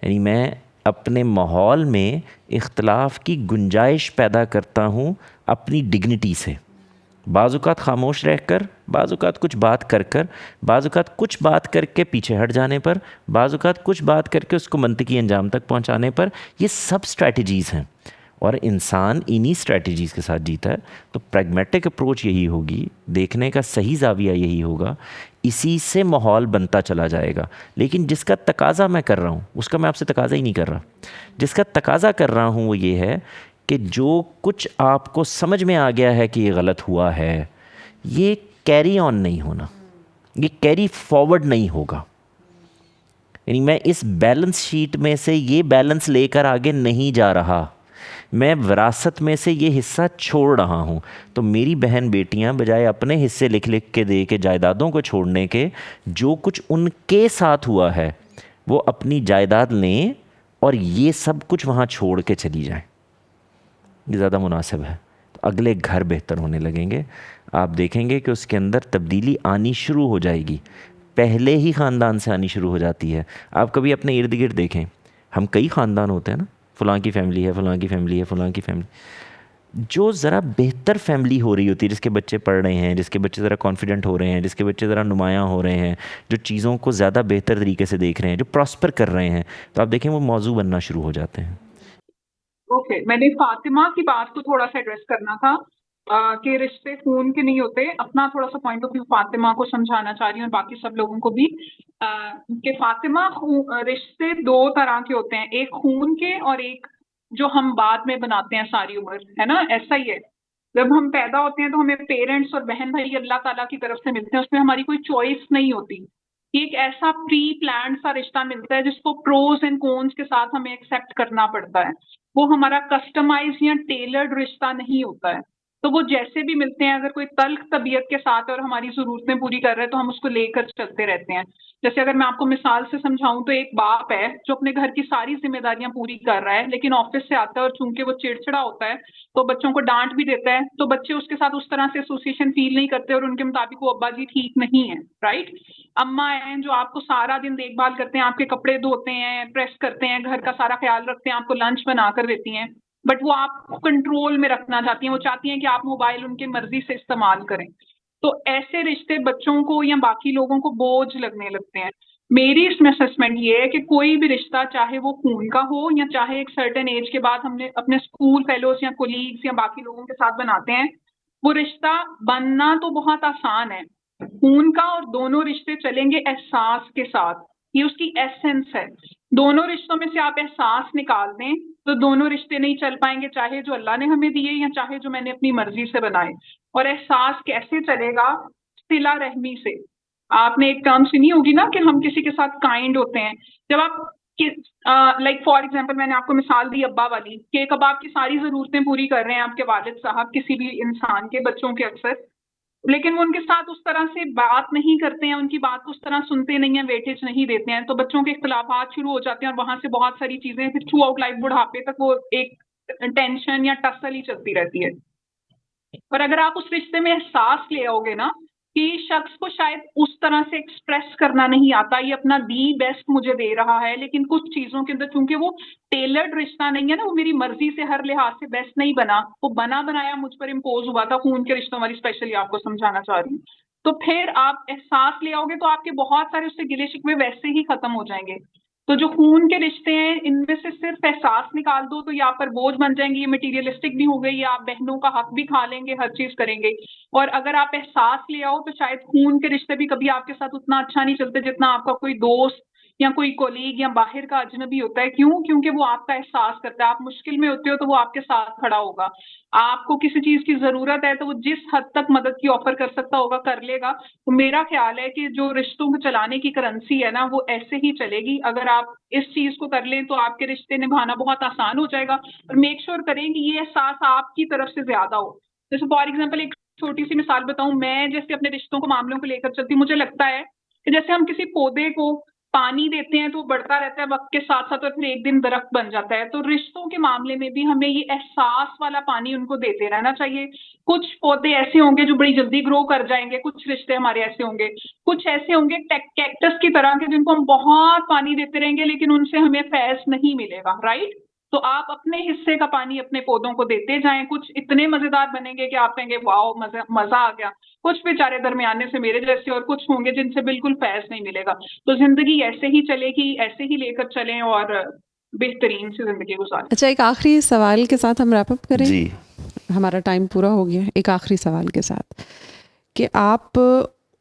یعنی میں اپنے ماحول میں اختلاف کی گنجائش پیدا کرتا ہوں اپنی ڈگنیٹی سے. بعض اوقات خاموش رہ کر, بعض اوقات کچھ بات کر کر, بعض اوقات کچھ بات کر کے پیچھے ہٹ جانے پر, بعض اوقات کچھ بات کر کے اس کو منطقی انجام تک پہنچانے پر. یہ سب اسٹریٹجیز ہیں اور انسان انہی اسٹریٹجیز کے ساتھ جیتا ہے. تو پریگمیٹک اپروچ یہی ہوگی, دیکھنے کا صحیح زاویہ یہی ہوگا اسی سے ماحول بنتا چلا جائے گا. لیکن جس کا تقاضا میں کر رہا ہوں اس کا میں آپ سے تقاضا ہی نہیں کر رہا. جس کا تقاضا کر رہا ہوں وہ یہ ہے کہ جو کچھ آپ کو سمجھ میں آ گیا ہے کہ یہ غلط ہوا ہے, یہ کیری آن نہیں ہونا, یہ کیری فارورڈ نہیں ہوگا. یعنی میں اس بیلنس شیٹ میں سے یہ بیلنس لے کر آگے نہیں جا رہا, میں وراثت میں سے یہ حصہ چھوڑ رہا ہوں. تو میری بہن بیٹیاں بجائے اپنے حصے لکھ کے دے کے جائیدادوں کو چھوڑنے کے, جو کچھ ان کے ساتھ ہوا ہے وہ اپنی جائیداد لیں اور یہ سب کچھ وہاں چھوڑ کے چلی جائیں. یہ زیادہ مناسب ہے. تو اگلے گھر بہتر ہونے لگیں گے. آپ دیکھیں گے کہ اس کے اندر تبدیلی آنی شروع ہو جائے گی. پہلے ہی خاندان سے آنی شروع ہو جاتی ہے. آپ کبھی اپنے ارد گرد دیکھیں, ہم کئی خاندان ہوتے ہیں نا, فلاں کی فیملی ہے, فلاں کی فیملی ہے, فلاں کی فیملی. جو ذرا بہتر فیملی ہو رہی ہوتی ہے, جس کے بچے پڑھ رہے ہیں, جس کے بچے ذرا کانفیڈنٹ ہو رہے ہیں, جس کے بچے ذرا نمایاں ہو رہے ہیں, جو چیزوں کو زیادہ بہتر طریقے سے دیکھ رہے ہیں, جو پراسپر کر رہے ہیں, تو آپ دیکھیں وہ موضوع بننا شروع ہو جاتے ہیں. اوکے, میں نے فاطمہ کی بات کو تھوڑا سا ایڈریس کرنا تھا کہ رشتے خون کے نہیں ہوتے. اپنا تھوڑا سا پوائنٹ آف ویو فاطمہ کو سمجھانا چاہ رہی ہوں اور باقی سب لوگوں کو بھی, کہ فاطمہ رشتے دو طرح کے ہوتے ہیں, ایک خون کے اور ایک جو ہم بعد میں بناتے ہیں ساری عمر, ہے نا. ایسا ہی ہے, جب ہم پیدا ہوتے ہیں تو ہمیں پیرنٹس اور بہن بھائی اللہ تعالیٰ کی طرف سے ملتے ہیں, اس میں ہماری کوئی چوائس نہیں ہوتی. ایک ایسا پری پلانڈ سا رشتہ ملتا ہے جس کو پروز اینڈ کونس کے ساتھ ہمیں ایکسیپٹ کرنا پڑتا ہے. وہ ہمارا کسٹمائز یا ٹیلرڈ رشتہ نہیں ہوتا ہے. تو وہ جیسے بھی ملتے ہیں, اگر کوئی تلخ طبیعت کے ساتھ ہے اور ہماری ضرورتیں پوری کر رہے ہیں تو ہم اس کو لے کر چلتے رہتے ہیں. جیسے اگر میں آپ کو مثال سے سمجھاؤں تو ایک باپ ہے جو اپنے گھر کی ساری ذمہ داریاں پوری کر رہا ہے, لیکن آفس سے آتا ہے اور چونکہ وہ چڑچڑا ہوتا ہے تو بچوں کو ڈانٹ بھی دیتا ہے, تو بچے اس کے ساتھ اس طرح سے ایسوسیشن فیل نہیں کرتے اور ان کے مطابق وہ ابا جی ٹھیک نہیں ہے, رائٹ. اماں ہیں جو آپ کو سارا دن دیکھ بھال کرتے ہیں, آپ کے کپڑے دھوتے ہیں, پریس کرتے ہیں, گھر کا سارا خیال رکھتے ہیں, آپ کو لنچ بنا کر دیتی ہیں, بٹ وہ آپ کو کنٹرول میں رکھنا چاہتی ہیں. وہ چاہتی ہیں کہ آپ موبائل ان کی مرضی سے استعمال کریں. تو ایسے رشتے بچوں کو یا باقی لوگوں کو بوجھ لگنے لگتے ہیں. میری اس میں اسسمنٹ یہ ہے کہ کوئی بھی رشتہ, چاہے وہ خون کا ہو یا چاہے ایک سرٹن ایج کے بعد ہم نے اپنے اسکول فیلوز یا کولیگز یا باقی لوگوں کے ساتھ بناتے ہیں, وہ رشتہ بننا تو بہت آسان ہے. خون کا اور دونوں رشتے چلیں گے احساس کے ساتھ, یہ اس کی ایسنس ہے. دونوں رشتوں میں سے آپ احساس نکال دیں تو دونوں رشتے نہیں چل پائیں گے, چاہے جو اللہ نے ہمیں دیے یا چاہے جو میں نے اپنی مرضی سے بنائے. اور احساس کیسے چلے گا؟ صلہ رحمی سے. آپ نے ایک ٹرم سنی ہوگی نا کہ ہم کسی کے ساتھ کائنڈ ہوتے ہیں. جب آپ لائک فار ایگزامپل میں نے آپ کو مثال دی ابا والی, کہ ایک اب آپ کی ساری ضرورتیں پوری کر رہے ہیں آپ کے والد صاحب, کسی بھی انسان کے, بچوں کے اکثر, لیکن وہ ان کے ساتھ اس طرح سے بات نہیں کرتے ہیں, ان کی بات کو اس طرح سنتے نہیں ہیں, ویٹیج نہیں دیتے ہیں, تو بچوں کے اختلافات شروع ہو جاتے ہیں اور وہاں سے بہت ساری چیزیں پھر تھرو آؤٹ لائف بڑھاپے تک وہ ایک ٹینشن یا ٹسل ہی چلتی رہتی ہے. اور اگر آپ اس رشتے میں احساس لے آؤ گے نا کہ شخص کو شاید اس طرح سے ایکسپریس کرنا نہیں آتا, یہ اپنا دی بیسٹ مجھے دے رہا ہے, لیکن کچھ چیزوں کے اندر چونکہ وہ ٹیلرڈ رشتہ نہیں ہے نا, وہ میری مرضی سے ہر لحاظ سے بیسٹ نہیں بنا, وہ بنا بنایا مجھ پر امپوز ہوا تھا. خون کے رشتوں والی اسپیشلی آپ کو سمجھانا چاہ رہی ہوں. تو پھر آپ احساس لے آؤ گے تو آپ کے بہت سارے اس سے گلے شکوے ویسے ہی ختم ہو جائیں گے. تو جو خون کے رشتے ہیں ان میں سے صرف احساس نکال دو تو یہ آپ پر بوجھ بن جائیں گے, یہ مٹیریلسٹک بھی ہو گئی, یا آپ بہنوں کا حق بھی کھا لیں گے, ہر چیز کریں گے. اور اگر آپ احساس لے آؤ تو شاید خون کے رشتے بھی کبھی آپ کے ساتھ اتنا اچھا نہیں چلتے جتنا آپ کا کوئی دوست یا کوئی کولیگ یا باہر کا اجنبی ہوتا ہے. کیوں؟ کیونکہ وہ آپ کا احساس کرتا ہے. آپ مشکل میں ہوتے ہو تو وہ آپ کے ساتھ کھڑا ہوگا, آپ کو کسی چیز کی ضرورت ہے تو وہ جس حد تک مدد کی آفر کر سکتا ہوگا کر لے گا. تو میرا خیال ہے کہ جو رشتوں کو چلانے کی کرنسی ہے نا وہ ایسے ہی چلے گی. اگر آپ اس چیز کو کر لیں تو آپ کے رشتے نبھانا بہت آسان ہو جائے گا. اور میک شیور کریں کہ یہ احساس آپ کی طرف سے زیادہ ہو. جیسے فار ایگزامپل ایک چھوٹی سی مثال بتاؤں, میں جیسے اپنے رشتوں کو معاملوں کو لے کر چلتی ہوں, مجھے لگتا ہے کہ جیسے ہم کسی پودے کو پانی دیتے ہیں تو وہ بڑھتا رہتا ہے وقت کے ساتھ ساتھ اور پھر ایک دن درخت بن جاتا ہے. تو رشتوں کے معاملے میں بھی ہمیں یہ احساس والا پانی ان کو دیتے رہنا چاہیے. کچھ پودے ایسے ہوں گے جو بڑی جلدی گرو کر جائیں گے, کچھ رشتے ہمارے ایسے ہوں گے, کچھ ایسے ہوں گے کیکٹس کی طرح کے جن کو ہم بہت پانی دیتے رہیں گے لیکن ان سے ہمیں فیض نہیں ملے گا, رائٹ. تو آپ اپنے حصے کا پانی اپنے پودوں کو دیتے جائیں. کچھ اتنے مزیدار بنیں گے کہ آپ کہیں گے واؤ مزہ آ گیا, کچھ بیچارے درمیانے سے میرے جیسے, اور کچھ ہوں گے جن سے بالکل فیض نہیں ملے گا. تو زندگی ایسے ہی چلے گی, ایسے ہی لے کر چلیں اور بہترین سے زندگی گزاریں. اچھا, ایک آخری سوال کے ساتھ ہم ریپ اپ کریں. جی, ہمارا ٹائم پورا ہو گیا. ایک آخری سوال کے ساتھ کہ آپ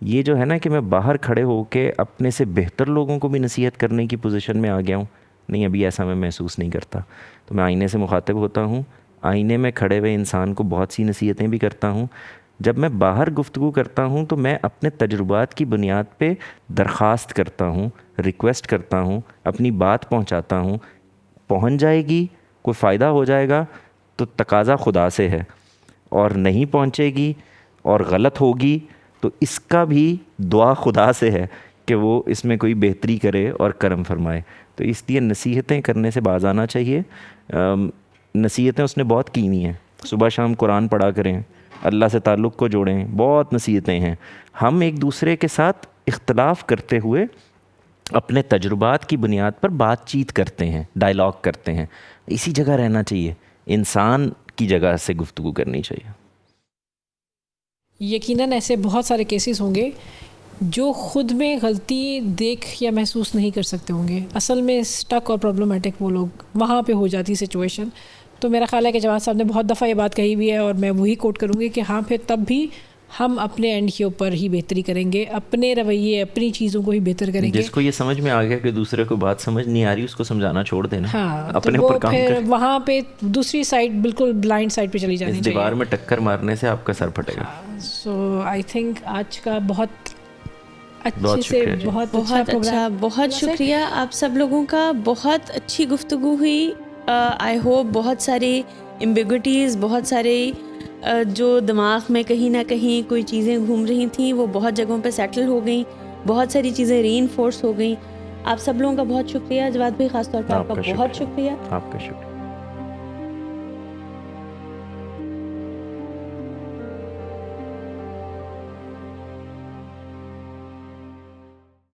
یہ جو ہے نا کہ میں باہر کھڑے ہو کے اپنے سے بہتر لوگوں کو بھی نصیحت کرنے کی پوزیشن میں آ گیا ہوں، نہیں ابھی ایسا میں محسوس نہیں کرتا. تو میں آئینے سے مخاطب ہوتا ہوں، آئینے میں کھڑے ہوئے انسان کو بہت سی نصیحتیں بھی کرتا ہوں. جب میں باہر گفتگو کرتا ہوں تو میں اپنے تجربات کی بنیاد پہ درخواست کرتا ہوں، ریکویسٹ کرتا ہوں، اپنی بات پہنچاتا ہوں. پہنچ جائے گی، کوئی فائدہ ہو جائے گا تو تقاضا خدا سے ہے، اور نہیں پہنچے گی اور غلط ہوگی تو اس کا بھی دعا خدا سے ہے کہ وہ اس میں کوئی بہتری کرے اور کرم فرمائے. تو اس لیے نصیحتیں کرنے سے باز آنا چاہیے. نصیحتیں اس نے بہت کی ہوئی ہیں، صبح شام قرآن پڑھا کریں، اللہ سے تعلق کو جوڑیں، بہت نصیحتیں ہیں. ہم ایک دوسرے کے ساتھ اختلاف کرتے ہوئے اپنے تجربات کی بنیاد پر بات چیت کرتے ہیں، ڈائلاگ کرتے ہیں. اسی جگہ رہنا چاہیے، انسان کی جگہ سے گفتگو کرنی چاہیے. یقیناً ایسے بہت سارے کیسز ہوں گے جو خود میں غلطی دیکھ یا محسوس نہیں کر سکتے ہوں گے، اصل میں اسٹک اور پرابلمٹک وہ لوگ وہاں پہ ہو جاتی سچویشن. تو میرا خیال ہے کہ جواد صاحب نے بہت دفعہ یہ بات کہی بھی ہے اور میں وہی کوٹ کروں گی کہ ہاں پھر تب بھی ہم اپنے اینڈ کے اوپر ہی بہتری کریں گے، اپنے رویے اپنی چیزوں کو ہی بہتر کریں گے. جس کو یہ سمجھ میں آ گیا کہ دوسرے کو بات سمجھ نہیں آ رہی، اس کو سمجھانا چھوڑ دینا، ہاں اپنے تو اوپر وہ کام پھر کریں. وہاں پہ دوسری سائڈ بالکل بلائنڈ سائڈ پہ چلی جانی اس چاہیے. دیوار میں ٹکر مارنے سے آپ کا سر پھٹے گا. سو آئی تھنک آج کا بہت بہت اچھے سے شکریہ جی. بہت بہت اچھا، بہت شکریہ آپ سب لوگوں کا. بہت اچھی گفتگو ہوئی. آئی ہوپ بہت ساری ایمبیگوٹیز، بہت سارے جو دماغ میں کہیں نہ کہیں کوئی چیزیں گھوم رہی تھیں وہ بہت جگہوں پہ سیٹل ہو گئیں، بہت ساری چیزیں ری انفورس ہو گئیں. آپ سب لوگوں کا بہت شکریہ. جواد بھائی خاص طور پہ آپ کا بہت شکریہ. آپ کا شکریہ.